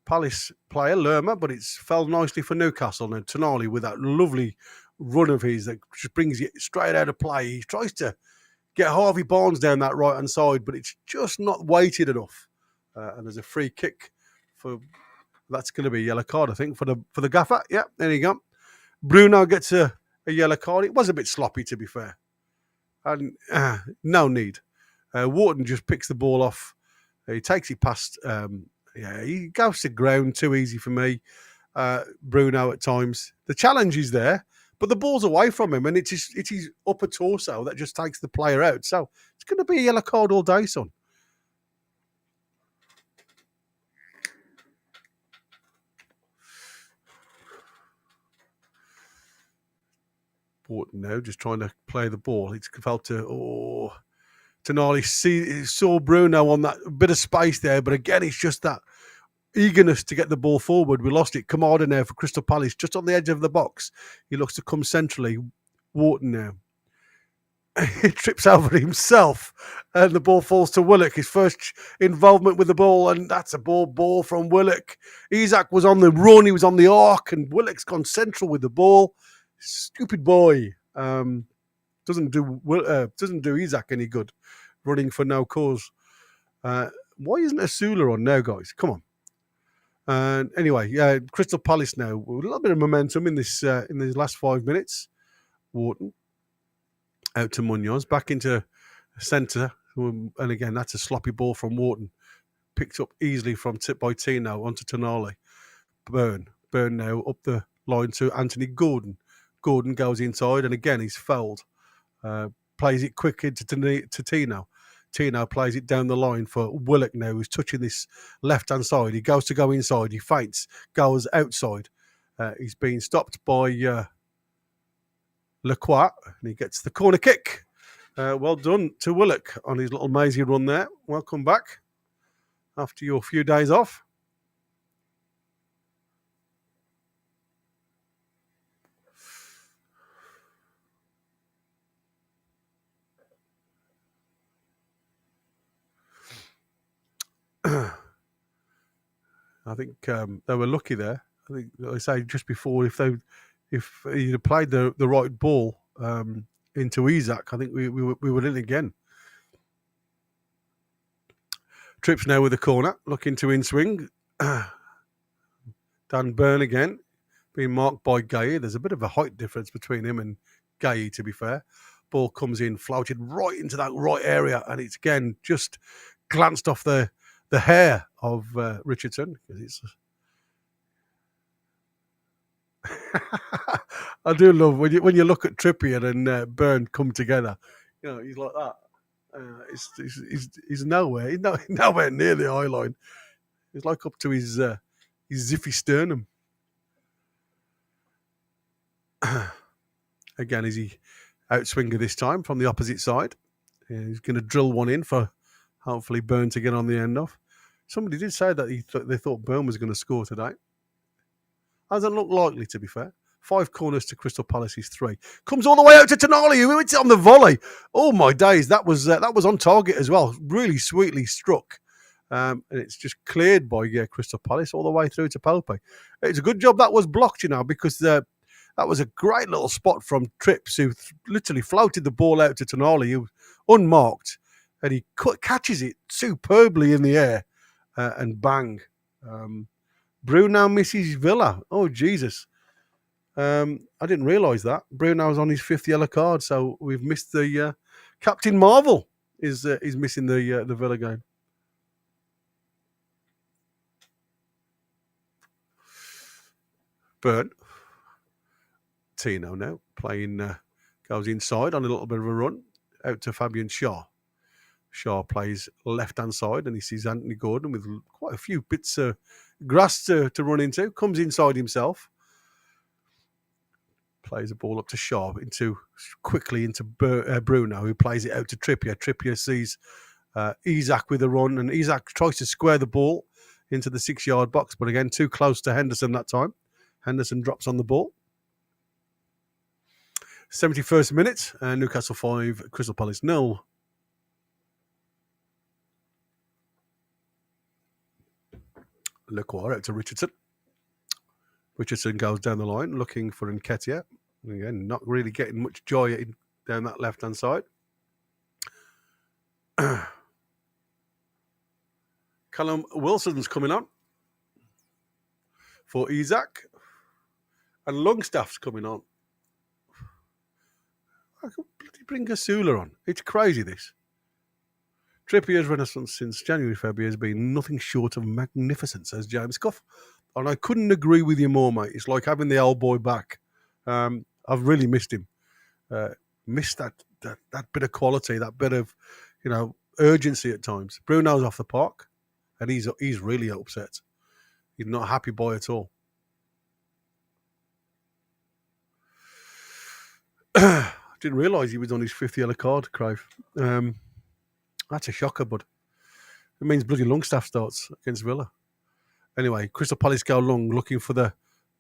Palace player, Lerma, but it's fell nicely for Newcastle. And Tonali with that lovely run of his that just brings it straight out of play. He tries to get Harvey Barnes down that right-hand side, but it's just not weighted enough. And there's a free kick that's going to be a yellow card, I think, for the gaffer. Yeah, there you go. Bruno gets a yellow card. It was a bit sloppy, to be fair. And no need. Wharton just picks the ball off. He takes it past. He goes to ground too easy for me. Bruno at times. The challenge is there, but the ball's away from him, and it's his upper torso that just takes the player out. So it's going to be a yellow card all day, son. Wharton now just trying to play the ball. It's felt to Tonali saw Bruno on that bit of space there, but again, it's just that eagerness to get the ball forward. We lost it. Kamada now for Crystal Palace, just on the edge of the box. He looks to come centrally. Wharton now. He trips over himself, and the ball falls to Willock. His first involvement with the ball, and that's a ball from Willock. Isak was on the run. He was on the arc, and Willock's gone central with the ball. Stupid boy. Doesn't do Isak any good, running for no cause. Why isn't Asula on now, guys? Come on. And anyway, Crystal Palace now with a little bit of momentum in these last 5 minutes. Wharton out to Munoz, back into centre, and again that's a sloppy ball from Wharton, picked up easily from tip by Tino onto Tonali. Burn now up the line to Anthony Gordon. Gordon goes inside, and again he's fouled. Plays it quick into to Tino. Tino plays it down the line for Willock now, who's touching this left-hand side. He goes to go inside. He feints, goes outside. He's being stopped by Lacroix, and he gets the corner kick. Well done to Willock on his little mazy run there. Welcome back after your few days off. I think they were lucky there. I think I say just before, if he'd have played the right ball into Isak, I think we were in again. Trips now with the corner, looking to in swing. Dan Burn again, being marked by Gay. There's a bit of a height difference between him and Gay, to be fair. Ball comes in, flouted right into that right area, and it's again just glanced off the hair of Richardson. It's I do love when you look at Trippier and Burn come together. You know, he's like that. He's nowhere. He's nowhere near the eye line. He's like up to his ziffy sternum. Again, is he outswinger this time from the opposite side? Yeah, he's going to drill one in for hopefully Burn to get on the end of. Somebody did say that they thought Burn was going to score today. Hasn't looked likely, to be fair. 5 corners to Crystal Palace's 3. Comes all the way out to Tonali, who hits it on the volley. Oh my days, that was on target as well. Really sweetly struck. And it's just cleared by Crystal Palace all the way through to Pope. It's a good job that was blocked, because that was a great little spot from Trips, who literally floated the ball out to Tonali, who was unmarked, and he catches it superbly in the air, and bang. Bruno misses Villa. Oh, Jesus. I didn't realise that. Bruno's on his 5th yellow card, so we've missed the Captain Marvel is missing the Villa game. Burn. Tino now playing, goes inside on a little bit of a run out to Fabian Shaw. Shaw plays left-hand side, and he sees Anthony Gordon with quite a few bits of grass to run into. Comes inside himself. Plays the ball up to Shaw, quickly into Bruno, who plays it out to Trippier. Trippier sees Isak with a run, and Isak tries to square the ball into the 6-yard box, but again, too close to Henderson that time. Henderson drops on the ball. 71st minute, Newcastle 5, Crystal Palace 0. Lacroix out to Richardson. Richardson goes down the line looking for Nketiah. Again, not really getting much joy down that left-hand side. Callum Wilson's coming on for Isak. And Longstaff's coming on. I could bloody bring Asula on. It's crazy, this. Trippier's renaissance since January, February has been nothing short of magnificent, says James Cuff. And I couldn't agree with you more, mate. It's like having the old boy back. I've really missed him. Missed that bit of quality, that bit of, urgency at times. Bruno's off the park, and he's really upset. He's not happy boy at all. Didn't realise he was on his 5th yellow card, Crave. That's a shocker, bud. It means bloody Longstaff starts against Villa. Anyway, Crystal Palace go long looking for the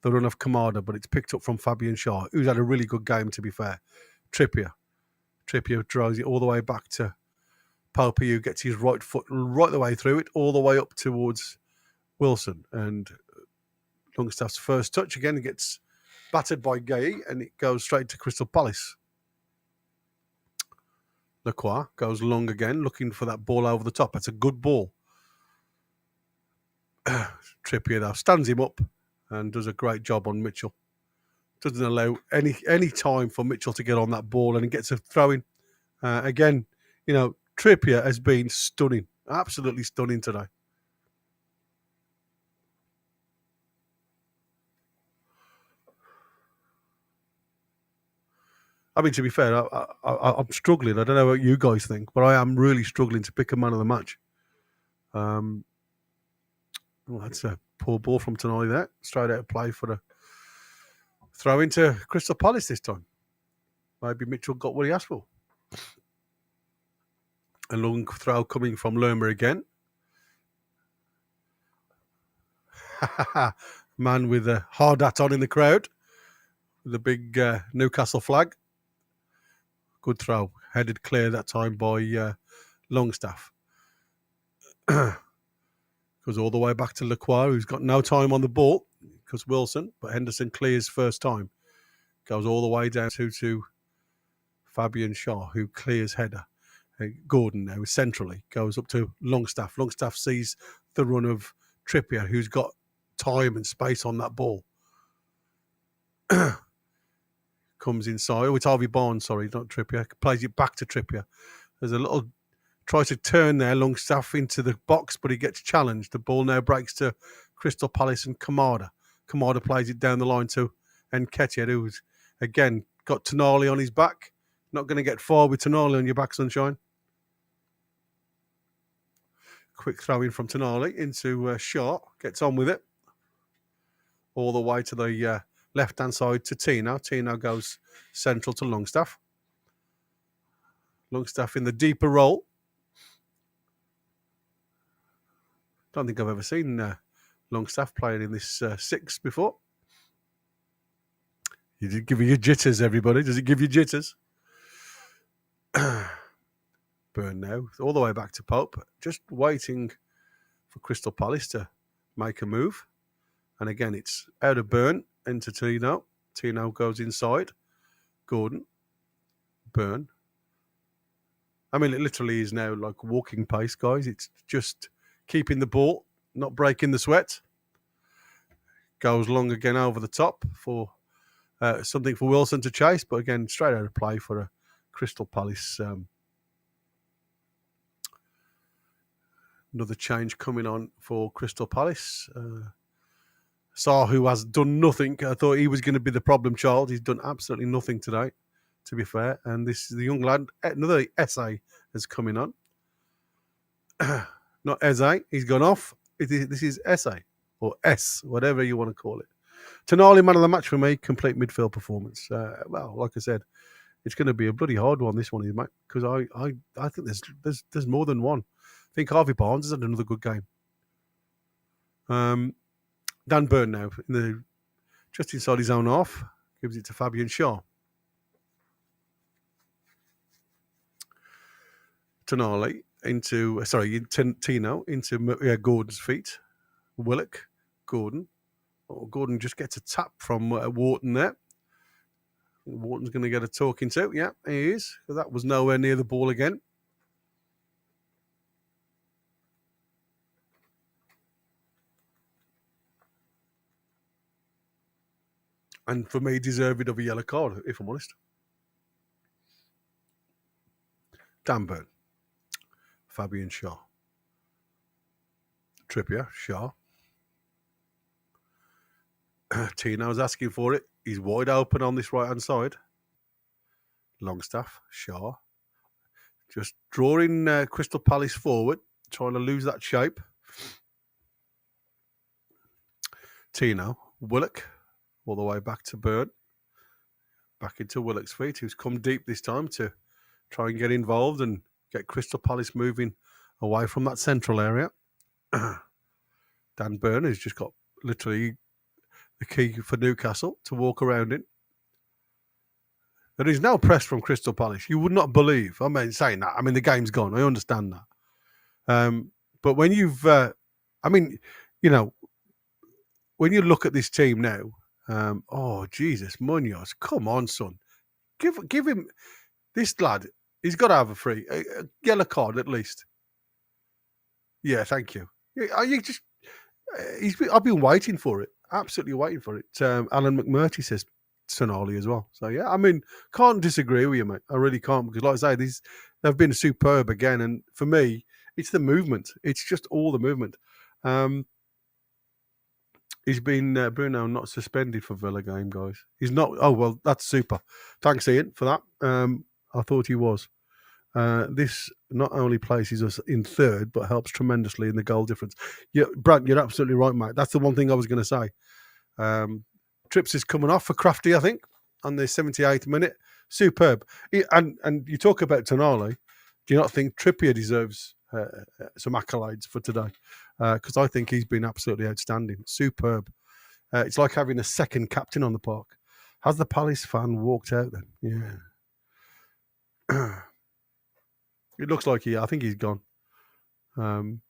run of Kamada, but it's picked up from Fabian Schär, who's had a really good game, to be fair. Trippier drives it all the way back to Pope, who gets his right foot right the way through it, all the way up towards Wilson. And Longstaff's first touch again gets battered by Gay, and it goes straight to Crystal Palace. Lacroix goes long again, looking for that ball over the top. That's a good ball. Trippier, though, stands him up and does a great job on Mitchell. Doesn't allow any time for Mitchell to get on that ball, and he gets a throw-in. Again, Trippier has been stunning, absolutely stunning today. I mean, to be fair, I'm struggling. I don't know what you guys think, but I am really struggling to pick a man of the match. That's a poor ball from Tonali there. Straight out of play for the throw into Crystal Palace this time. Maybe Mitchell got what he asked for. A long throw coming from Lerma again. Man with a hard hat on in the crowd. With the big Newcastle flag. Good throw. Headed clear that time by Longstaff. Goes all the way back to Lacroix, who's got no time on the ball because Wilson, but Henderson clears first time. Goes all the way down to Fabian Schär, who clears header. Gordon now centrally goes up to Longstaff. Longstaff sees the run of Trippier, who's got time and space on that ball. Comes inside. Oh, it's Harvey Barnes, sorry, not Trippier. Plays it back to Trippier. There's a little tries to turn there, Longstaff into the box, but he gets challenged. The ball now breaks to Crystal Palace and Kamada. Kamada plays it down the line to Nketiah, who's again got Tonali on his back. Not going to get far with Tonali on your back, sunshine. Quick throw in from Tonali into Schär. Gets on with it. All the way to the left-hand side to Tino. Tino goes central to Longstaff. Longstaff in the deeper role. Don't think I've ever seen Longstaff playing in this 6 before. You did give you jitters, everybody. Does it give you jitters? Burn now. All the way back to Pope. Just waiting for Crystal Palace to make a move. And again, it's out of Burn into Tino. Tino goes inside. Gordon. Burn. I mean, it literally is now like walking pace, guys. It's just keeping the ball, not breaking the sweat. Goes long again over the top for something for Wilson to chase. But again, straight out of play for a Crystal Palace. Another change coming on for Crystal Palace. Sarr, who has done nothing. I thought he was going to be the problem child. He's done absolutely nothing today, to be fair. And this is the young lad. Another essay is coming on. Not Eze. He's gone off. This is Essay or S, whatever you want to call it. Tonali, man of the match for me. Complete midfield performance. Well, like I said, it's going to be a bloody hard one. This one is, mate, because I think there's more than one. I think Harvey Barnes has had another good game. Dan Burn now just inside his own half, gives it to Fabian Schär. Tonali Tino into Gordon's feet. Willock, Gordon. Oh, Gordon just gets a tap from Wharton there. Wharton's going to get a talking to. Yeah, he is. That was nowhere near the ball again. And for me, deserved of a yellow card, if I'm honest. Dan Burn. Fabian Shaw. Trippier, Shaw. Tino's asking for it. He's wide open on this right-hand side. Longstaff, Shaw. Just drawing Crystal Palace forward, trying to lose that shape. Tino, Willock, all the way back to Byrne. Back into Willock's feet, who's come deep this time to try and get involved and get Crystal Palace moving away from that central area. Dan Byrne has just got literally the key for Newcastle to walk around in. There is no press from Crystal Palace. You would not believe. I mean, saying that. I mean, the game's gone. I understand that. But when you've, when you look at this team now, oh, Jesus, Munoz, come on, son. Give him, this lad, he's got to have a yellow card at least. Yeah, thank you. I've been waiting for it. Absolutely waiting for it. Alan McMurtry says Tonali as well. So, yeah, I mean, can't disagree with you, mate. I really can't, because like I say, they've been superb again. And for me, it's the movement. It's just all the movement. He's been, Bruno, not suspended for Villa game, guys. He's not. Oh, well, that's super. Thanks, Ian, for that. I thought he was. This not only places us in third, but helps tremendously in the goal difference. Yeah, Brant, you're absolutely right, mate. That's the one thing I was going to say. Trips is coming off for Crafty, I think, on the 78th minute. Superb. And you talk about Tonali. Do you not think Trippier deserves some accolades for today? Because I think he's been absolutely outstanding. Superb. It's like having a second captain on the park. Has the Palace fan walked out then? Yeah. It looks like I think he's gone. I mean,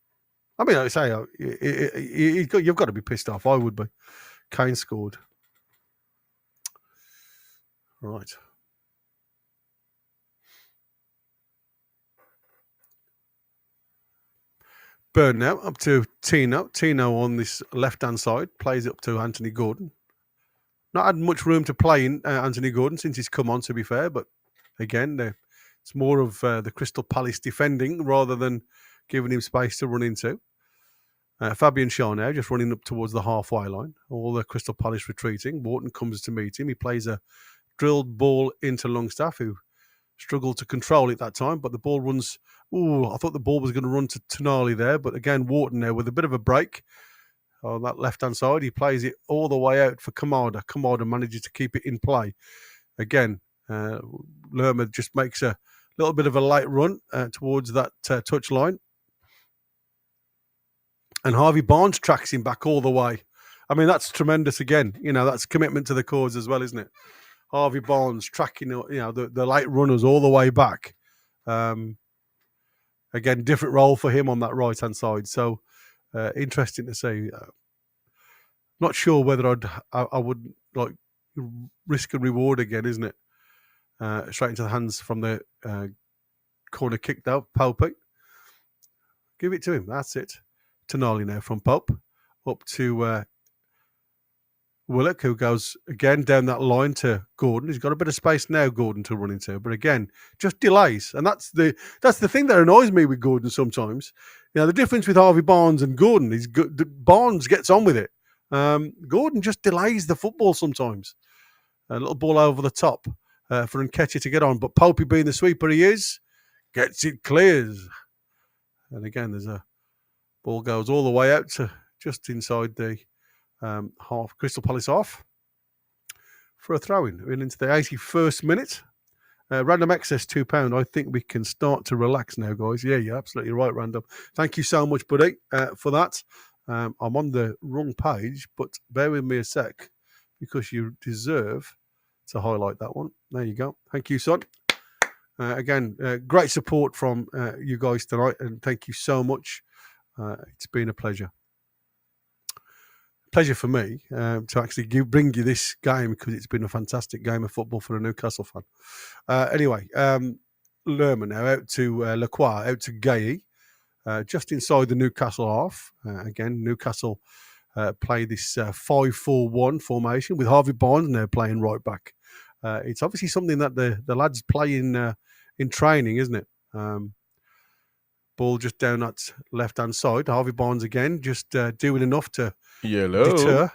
like I say, you've got to be pissed off. I would be. Kane scored. Right. Burn now up to Tino. Tino on this left-hand side plays up to Anthony Gordon. Not had much room to play in Anthony Gordon since he's come on, to be fair, but again, it's more of the Crystal Palace defending rather than giving him space to run into. Fabian Shaw now just running up towards the halfway line. All the Crystal Palace retreating. Wharton comes to meet him. He plays a drilled ball into Longstaff, who struggled to control it that time, but the ball runs. I thought the ball was going to run to Tonali there, but again, Wharton there with a bit of a break on that left-hand side. He plays it all the way out for Kamada. Kamada manages to keep it in play. Again, Lerma just makes a little bit of a late run towards that touch line. And Harvey Barnes tracks him back all the way. I mean, that's tremendous again. That's commitment to the cause as well, isn't it? Harvey Barnes tracking, the late runners all the way back. Again, different role for him on that right-hand side. So, interesting to see. Not sure whether I would like risk and reward again, isn't it? Straight into the hands from the corner kicked out, Pope. Give it to him. That's it. Tonali now from Pope up to Willock, who goes again down that line to Gordon. He's got a bit of space now, Gordon, to run into, but again, just delays. And that's the thing that annoys me with Gordon sometimes. The difference with Harvey Barnes and Gordon is Barnes gets on with it. Gordon just delays the football sometimes. A little ball over the top for Nketiah to get on, but Popey, being the sweeper he is, gets it, clears. And again, there's a ball goes all the way out to just inside the half, Crystal Palace off for a throw-in. We're into the 81st minute. Random excess £2. I think we can start to relax now, guys. Yeah, you're absolutely right, Random. Thank you so much, buddy, for that. I'm on the wrong page, but bear with me a sec because you deserve to highlight that one. There you go. Thank you, son. Again, great support from you guys tonight, and thank you so much. It's been a pleasure. Pleasure for me to actually bring you this game, because it's been a fantastic game of football for a Newcastle fan. Anyway, Lerma now out to Lacroix, out to Gay, just inside the Newcastle half. Again, Newcastle play this 5-4-1 formation with Harvey Barnes now playing right back. It's obviously something that the lads play in training, isn't it? Ball just down that left-hand side. Harvey Barnes again, just doing enough to Hello. deter.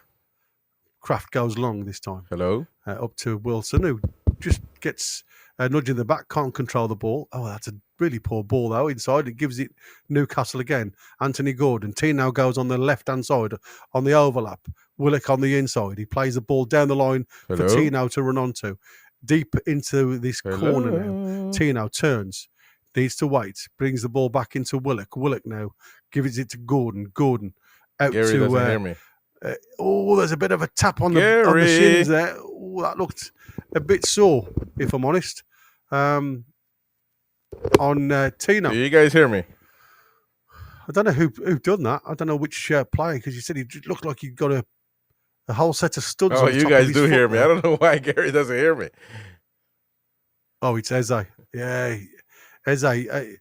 Kraft goes long this time. Hello. Up to Wilson, who just gets nudging the back, can't control the ball. Oh, that's a really poor ball, though, inside. It gives it Newcastle again. Anthony Gordon. Tino goes on the left-hand side on the overlap. Willock on the inside. He plays the ball down the line for Hello? Tino to run onto. Deep into this corner now. Tino turns. Needs to wait. Brings the ball back into Willock. Willock now gives it to Gordon. Gordon out Gary to... doesn't hear me. there's a bit of a tap on the shins there. Oh, that looked a bit sore, if I'm honest. On Tino. Do you guys hear me? I don't know who done that. I don't know which player, because you said he looked like he'd got a whole set of studs. Oh, on you top guys of do his hear foot me. there. I don't know why Gary doesn't hear me. Oh, it's Eze. Yeah, Eze.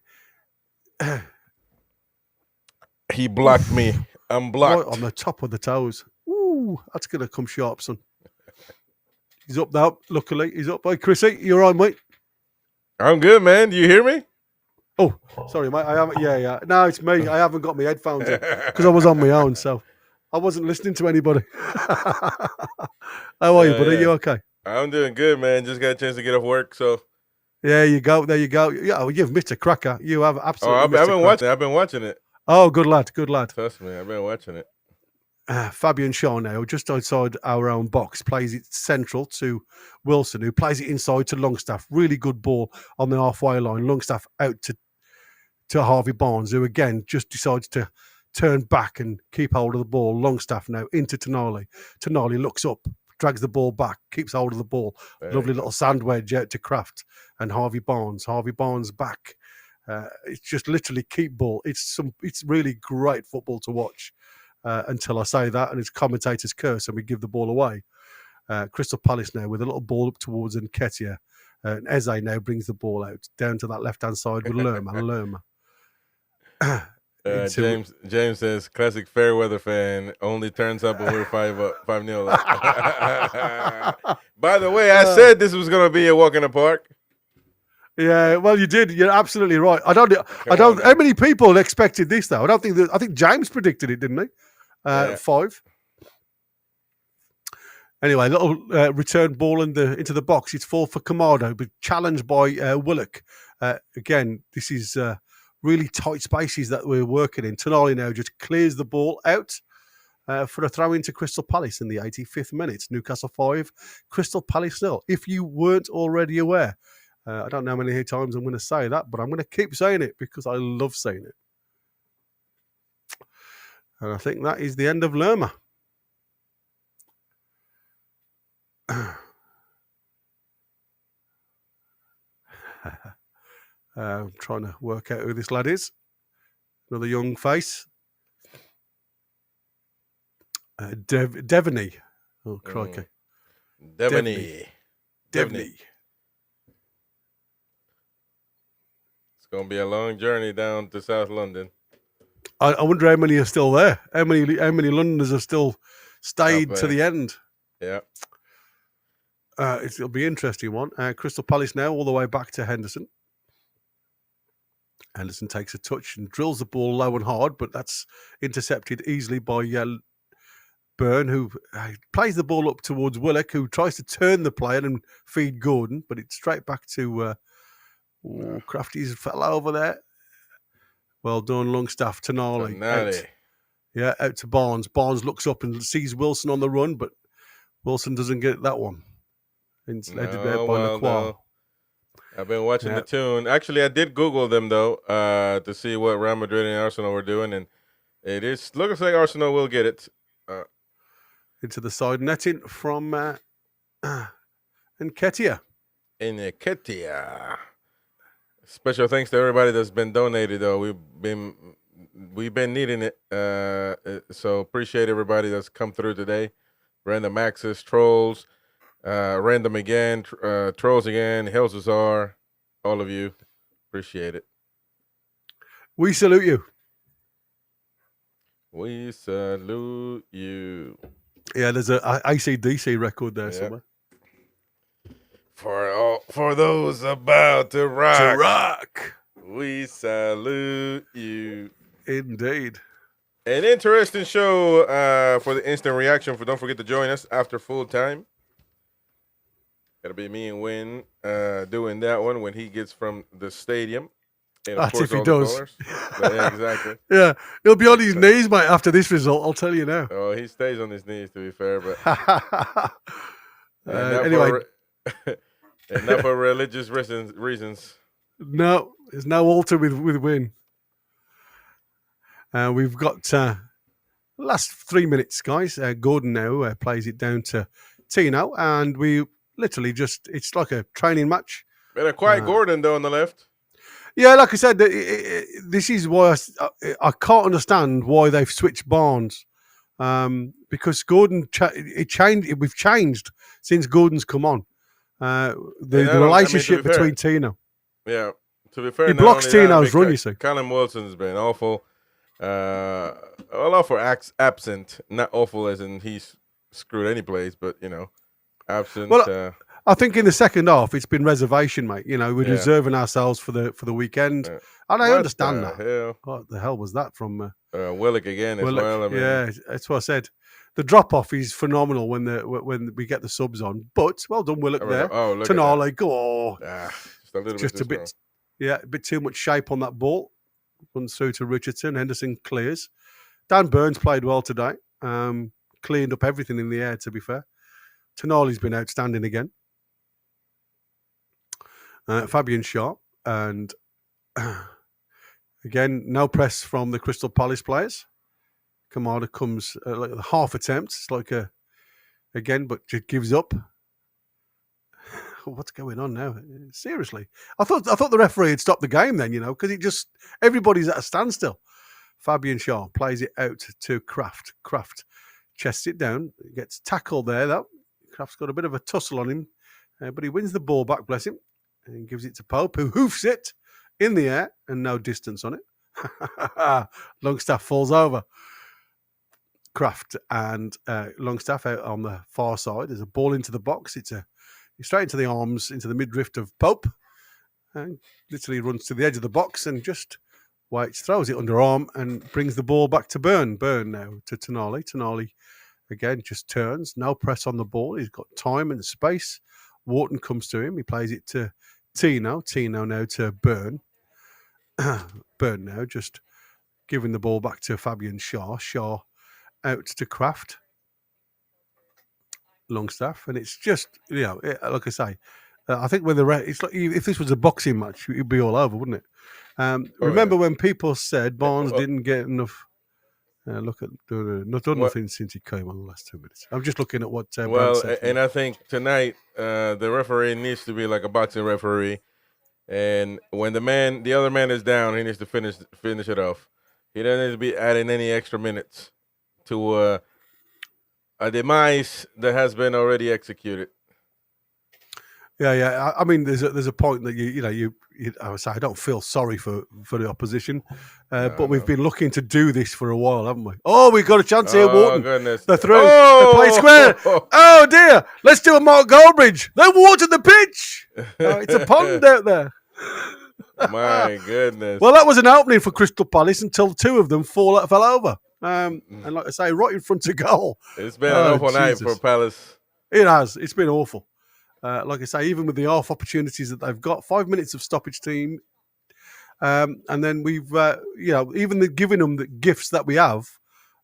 He blocked me. I'm blocked. Right on the top of the toes. Ooh, that's going to come sharp, son. He's up now, luckily. He's up. Hey, Chrissy, you all right, mate? I'm good, man. Do you hear me? Oh, sorry, mate. I haven't. Yeah. No, it's me. I haven't got my headphones in because I was on my own, so I wasn't listening to anybody. How are you, buddy? Yeah. You okay? I'm doing good, man. Just got a chance to get off work, so. There you go. There you go. Yeah, well, you've missed a cracker. You have absolutely. I've missed a been cracker. watching. I've been watching it. Oh, good lad. Good lad. Trust me, I've been watching it. Fabian Shaw now, just outside our own box, plays it central to Wilson, who plays it inside to Longstaff. Really good ball on the halfway line. Longstaff out to Harvey Barnes, who again just decides to turn back and keep hold of the ball. Longstaff now into Tonali. Tonali looks up, drags the ball back, keeps hold of the ball. There Lovely you go. little sand wedge out to Kraft and Harvey Barnes. Harvey Barnes back. It's just literally keep ball. It's really great football to watch. Until I say that, and it's commentator's curse, and we give the ball away. Crystal Palace now with a little ball up towards Nketiah. And Eze now brings the ball out down to that left hand side with Lerma. James says, classic fair weather fan, only turns up when we're 5-0 up. By the way, I said this was going to be a walk in the park. Yeah, well, you did. You're absolutely right. I don't. How many people expected this though? I think James predicted it, didn't he? 5. Anyway, little return ball into the box. It's fall for Kamado, but challenged by Willock. Again, this is really tight spaces that we're working in. Tonali now just clears the ball out for a throw into Crystal Palace in the 85th minute. Newcastle 5, Crystal Palace 0. If you weren't already aware, I don't know how many times I'm going to say that, but I'm going to keep saying it because I love saying it. And I think that is the end of Lerma. I'm trying to work out who this lad is. Another young face. Devaney. Oh, crikey. Devaney. Devaney. It's going to be a long journey down to South London. I wonder how many are still there. How many Londoners have still stayed to the end? Yeah. It'll be an interesting one. Crystal Palace now all the way back to Henderson. Henderson takes a touch and drills the ball low and hard, but that's intercepted easily by Byrne, who plays the ball up towards Willock, who tries to turn the play and feed Gordon, but it's straight back to Crafty's fell over there. Well done, Longstaff. Tonali. Out to Barnes. Barnes looks up and sees Wilson on the run, but Wilson doesn't get that one. Headed there by Lacroix. No. I've been watching the tune. Actually, I did Google them, though, to see what Real Madrid and Arsenal were doing, and looks like Arsenal will get it. Into the side netting from Nketiah. Nketiah. Special thanks to everybody that's been donated, though. We've been needing it, so appreciate everybody that's come through today. Random Access, Trolls, Random again, Trolls again, Hellzazar, all of you. Appreciate it. We salute you. We salute you. Yeah, there's a AC/DC record there somewhere. For those about to rock. We salute you. Indeed. An interesting show for the instant reaction. Don't forget to join us after full time. It'll be me and Win doing that one when he gets from the stadium. And of That's course, if he all does. the callers. Yeah, exactly. Yeah, he'll be on his knees, mate, after this result, I'll tell you now. Oh, he stays on his knees, to be fair. But Anyway. And not for religious reasons. No, there's no altar with Win. We've got last 3 minutes, guys. Gordon now plays it down to Tino, and we literally it's like a training match. Been a quiet Gordon, though, on the left. Yeah, like I said, this is why I can't understand why they've switched Barnes. Because Gordon, we've changed since Gordon's come on. The relationship between Tino. Yeah, to be fair, he blocks Tino's run, you see. Callum Wilson's been awful. Awful absent, not awful as in he's screwed any plays, but absent. Well, I think in the second half it's been reservation, mate. We're reserving ourselves for the weekend, and I understand that. Hell? What the hell was that from Willock again as well? I mean, yeah, that's what I said. The drop off is phenomenal when we get the subs on. But well done, Willock there. Oh, look Tonali, at that. Just a bit, a bit too much shape on that ball. Runs through to Richardson. Henderson clears. Dan Burns played well today. Cleaned up everything in the air, to be fair. Tonali's been outstanding again. Fabian Sharp. And again, no press from the Crystal Palace players. Kamada comes like a half attempt. It's like but just gives up. What's going on now? Seriously, I thought the referee had stopped the game then, because everybody's at a standstill. Fabian Shaw plays it out to Kraft. Kraft chests it down, gets tackled there though. Kraft's got a bit of a tussle on him, but he wins the ball back, bless him, and gives it to Pope, who hoofs it in the air and no distance on it. Longstaff falls over. Kraft and Longstaff out on the far side. There's a ball into the box. It's straight into the arms, into the midriff of Pope, and literally runs to the edge of the box and just waits, throws it underarm and brings the ball back to Byrne. Byrne now to Tonali. Tonali again just turns, no press on the ball. He's got time and space. Wharton comes to him. He plays it to Tino. Tino now to Byrne. Byrne now just giving the ball back to Fabian Shaw. Shaw out to Kraft. Longstaff, and it's just like I say, I think when it's like if this was a boxing match, it'd be all over, wouldn't it? Remember when people said Barnes didn't get enough? Look at not done nothing since he came on the last 2 minutes. I'm just looking at what. Said and I think tonight the referee needs to be like a boxing referee, and when the other man is down, he needs to finish it off. He doesn't need to be adding any extra minutes to a demise that has been already executed. Yeah. I mean, there's a point that you I would say I don't feel sorry for the opposition, but we've been looking to do this for a while, haven't we? Oh, we've got a chance here, Wharton. Goodness. They're through. They play square. Oh dear. Let's do a Mark Goldbridge. They watered the pitch. It's a pond out there. My goodness. Well, that was an opening for Crystal Palace until two of them fell over. And like I say, right in front of goal. It's been an awful night for Palace. It has. It's been awful. Like I say, even with the half opportunities that they've got, 5 minutes of stoppage team. And then we've, even giving them the gifts that we have,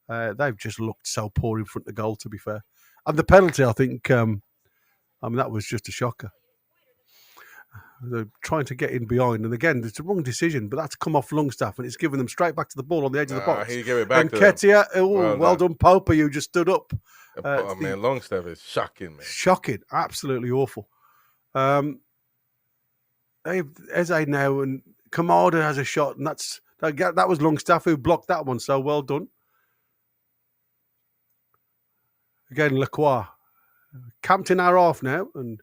they've just looked so poor in front of goal, to be fair. And the penalty, I think, that was just a shocker. They're trying to get in behind, and again, it's the wrong decision, but that's come off Longstaff, and it's given them straight back to the ball on the edge of the box. He gave it back and to Ketia, them. Well done, Pope, you just stood up. Man, Longstaff is shocking, man. Shocking, absolutely awful. Eze now, and Kamada has a shot, and that was Longstaff who blocked that one, so well done. Again, Lacroix camped in our half now, and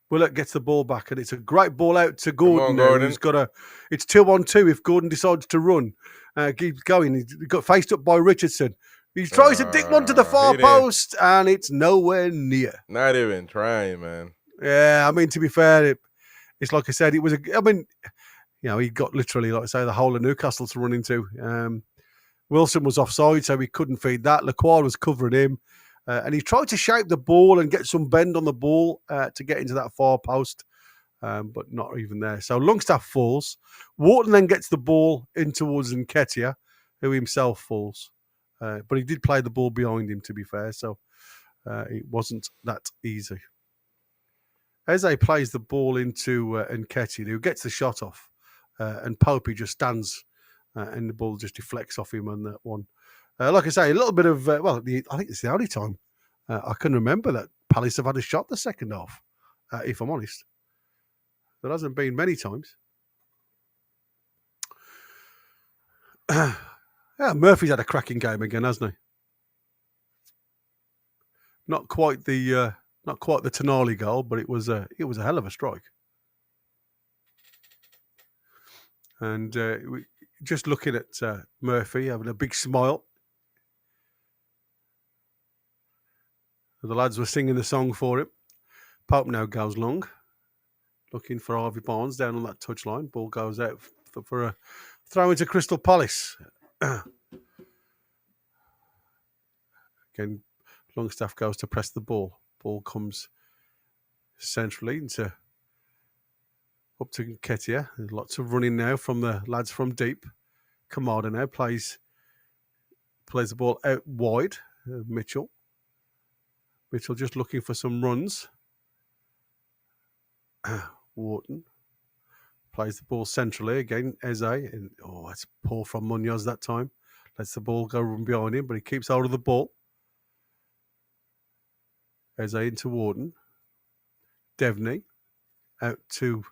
Willett gets the ball back, and it's a great ball out to Gordon. Who's got it's 2-on-2 if Gordon decides to run. Keeps going. He got faced up by Richardson. He tries to dig one to the far post, and it's nowhere near. Not even trying, man. Yeah, I mean, to be fair, it's like I said, it was he got literally, like I say, the whole of Newcastle to run into. Wilson was offside, so he couldn't feed that. Lacroix was covering him. And he tried to shape the ball and get some bend on the ball to get into that far post, but not even there. So Longstaff falls. Wharton then gets the ball in towards Nketiah, who himself falls. But he did play the ball behind him, to be fair, so it wasn't that easy. Eze plays the ball into Nketiah, who gets the shot off, and Popey just stands and the ball just deflects off him on that one. Like I say, a little bit of, I think it's the only time I can remember that Palace have had a shot the second half, if I'm honest. There hasn't been many times. Yeah, Murphy's had a cracking game again, hasn't he? Not quite the Tonali goal, but it was a hell of a strike. And just looking at Murphy having a big smile. The lads were singing the song for him. Pope now goes long, looking for Harvey Barnes down on that touchline. Ball goes out for a throw into Crystal Palace. Again, Longstaff goes to press the ball. Ball comes centrally up to Nketiah. There's lots of running now from the lads from deep. Kamada now plays the ball out wide. Mitchell just looking for some runs. Wharton plays the ball centrally again. Eze, and it's poor from Munoz that time. Lets the ball go run behind him, but he keeps hold of the ball. Eze into Wharton. Devney out to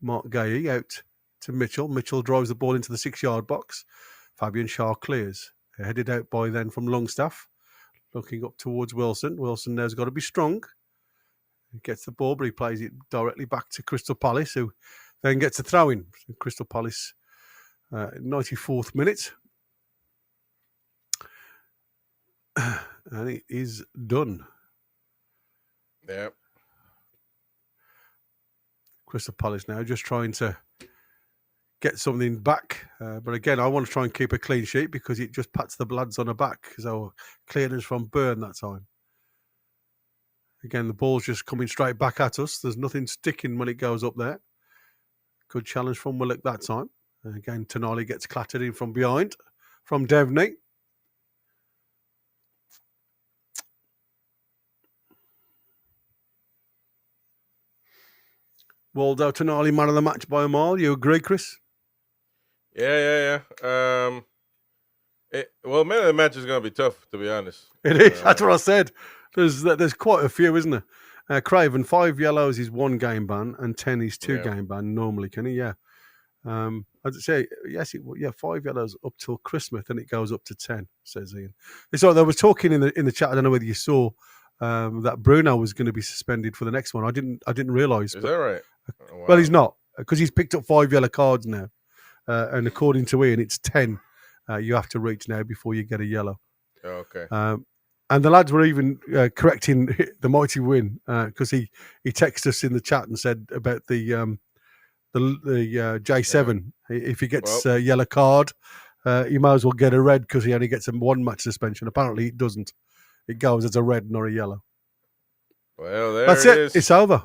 Mark Gay, out to Mitchell. Mitchell drives the ball into the 6-yard box. Fabian Schär clears. Headed out by then from Longstaff. Looking up towards Wilson. Wilson now's got to be strong. He gets the ball, but he plays it directly back to Crystal Palace, who then gets a throw-in. Crystal Palace, 94th minute. And it is done. Yep. Crystal Palace now just trying to get something back. But again, I want to try and keep a clean sheet because it just pats the lads on the back. So clearance from Byrne that time. Again, the ball's just coming straight back at us. There's nothing sticking when it goes up there. Good challenge from Willock that time. And again, Tonali gets clattered in from behind from Devney. Waldo Tonali, man of the match by a mile. You agree, Chris? Yeah. Well, man of the match is going to be tough, to be honest. It is. That's what I said. There's quite a few, isn't there? Craven, 5 yellows is 1 game ban, and 10 is 2 game ban normally, can he? Yeah. I'd say, yes, 5 yellows up till Christmas, then it goes up to 10, says Ian. So they were talking in the chat, I don't know whether you saw, that Bruno was going to be suspended for the next one. I didn't realise. Is that right? Oh, wow. Well, he's not, because he's picked up 5 yellow cards now. And according to Ian, it's 10 you have to reach now before you get a yellow. Oh, okay. And the lads were even correcting the mighty win because he texted us in the chat and said about the J7. Yeah. If he gets a yellow card, he might as well get a red because he only gets a 1-match suspension. Apparently, it doesn't. It goes as a red, not a yellow. Well, that's it. It's over.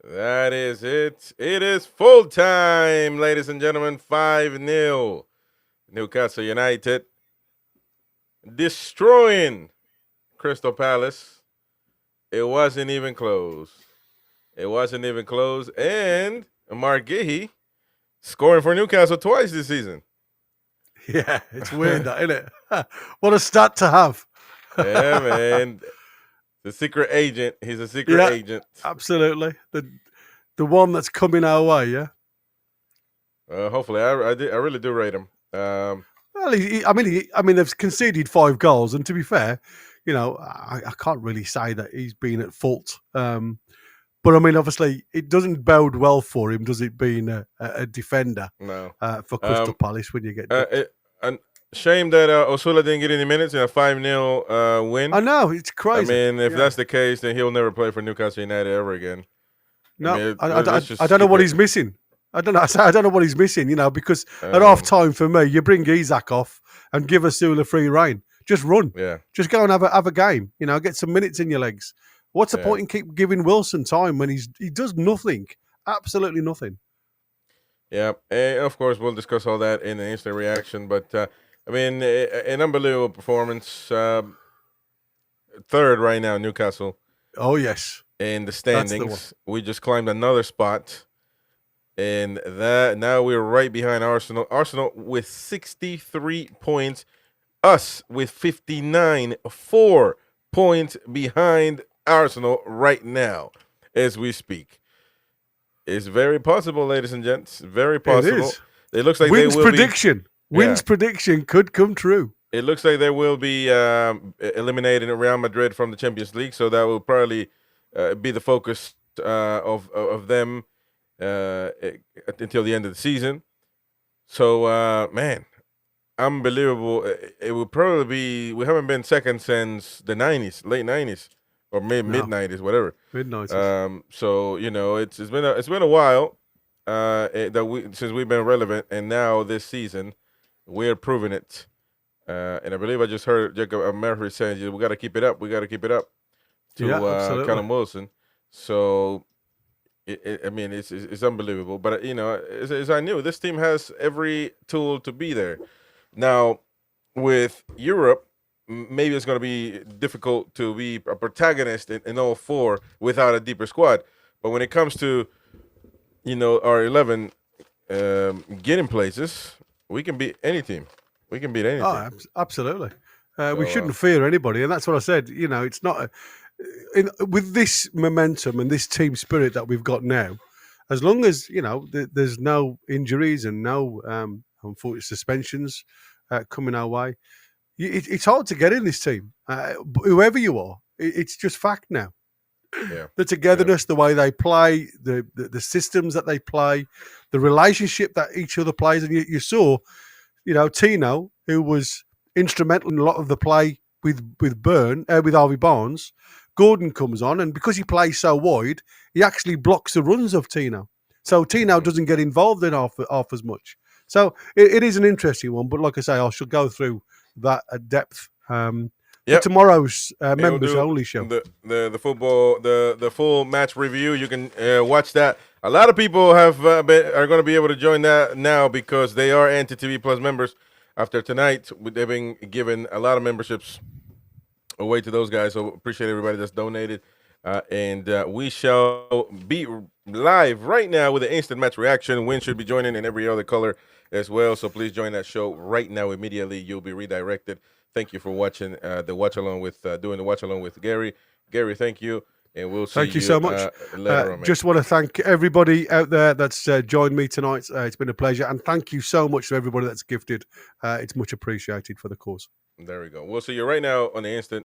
That is it. It is full time, ladies and gentlemen. 5-0. Newcastle United destroying Crystal Palace. It wasn't even close. And Mark Gahey scoring for Newcastle twice this season. Yeah, it's weird, that, isn't it? What a stat to have. Yeah, man. The secret agent. He's a secret agent. Absolutely. The one that's coming our way, yeah? Hopefully. I really do rate him. Well, I mean, they've conceded 5 goals, and to be fair, I can't really say that he's been at fault. But I mean, obviously, it doesn't bode well for him, does it, being a defender? No. For Crystal Palace when you get. And shame that Osula didn't get any minutes in a 5-0 win. I know, it's crazy. I mean, if that's the case, then he'll never play for Newcastle United ever again. No, I don't know what he's missing. I don't know. I don't know what he's missing, because at half time for me, you bring Isak off and give Asula free rein. Just run. Yeah. Just go and have a game. Get some minutes in your legs. What's the point in keep giving Wilson time when he does nothing? Absolutely nothing. Yeah, and of course we'll discuss all that in the instant reaction. But an unbelievable performance. Third right now, Newcastle. Oh yes, in the standings. We just climbed another spot, and that now we're right behind Arsenal. Arsenal with 63 points, us with 59, 4 points behind Arsenal right now as we speak. It's very possible, ladies and gents. Very possible. It is. It looks like Wins they will prediction. Wins prediction could come true. It looks like they will be eliminating Real Madrid from the Champions League, so that will probably be the focus of them until the end of the season. So, man, unbelievable. It will probably be. We haven't been second since the '90s, late '90s, or mid '90s, whatever. Mid '90s. So it's been a while since we've been relevant, and now this season we're proving it. And I believe I just heard Jacob Murphy saying, "We got to keep it up. We got to keep it up." To Callum Wilson. So, it's unbelievable. But as I knew, this team has every tool to be there. Now, with Europe, maybe it's going to be difficult to be a protagonist in all four without a deeper squad. But when it comes to, our 11 getting places, we can beat any team. We can beat anything. Oh, absolutely. We shouldn't fear anybody, and that's what I said. It's not with this momentum and this team spirit that we've got now. As long as there's no injuries and no unfortunate suspensions coming our way, it's hard to get in this team. Whoever you are, it's just fact now. Yeah. The togetherness, the way they play, the systems that they play, the relationship that each other plays, and you saw. Tino, who was instrumental in a lot of the play with Harvey Barnes, Gordon comes on, and because he plays so wide, he actually blocks the runs of Tino. So Tino doesn't get involved in half as much. So it is an interesting one, but like I say, I shall go through that at depth. Tomorrow's members only show. The football, the full match review. You can watch that. A lot of people are going to be able to join that now because they are NTTV Plus members. After tonight, they've been given a lot of memberships away to those guys. So appreciate everybody that's donated. And we shall be live right now with the instant match reaction. Win should be joining in every other color as well. So please join that show right now immediately. You'll be redirected. Thank you for watching the watch along with doing the watch along with Gary. Gary, thank you. And we'll see thank you so much. Later on, just want to thank everybody out there that's joined me tonight. It's been a pleasure. And thank you so much to everybody that's gifted. It's much appreciated for the cause. There we go. We'll see you right now on the instant.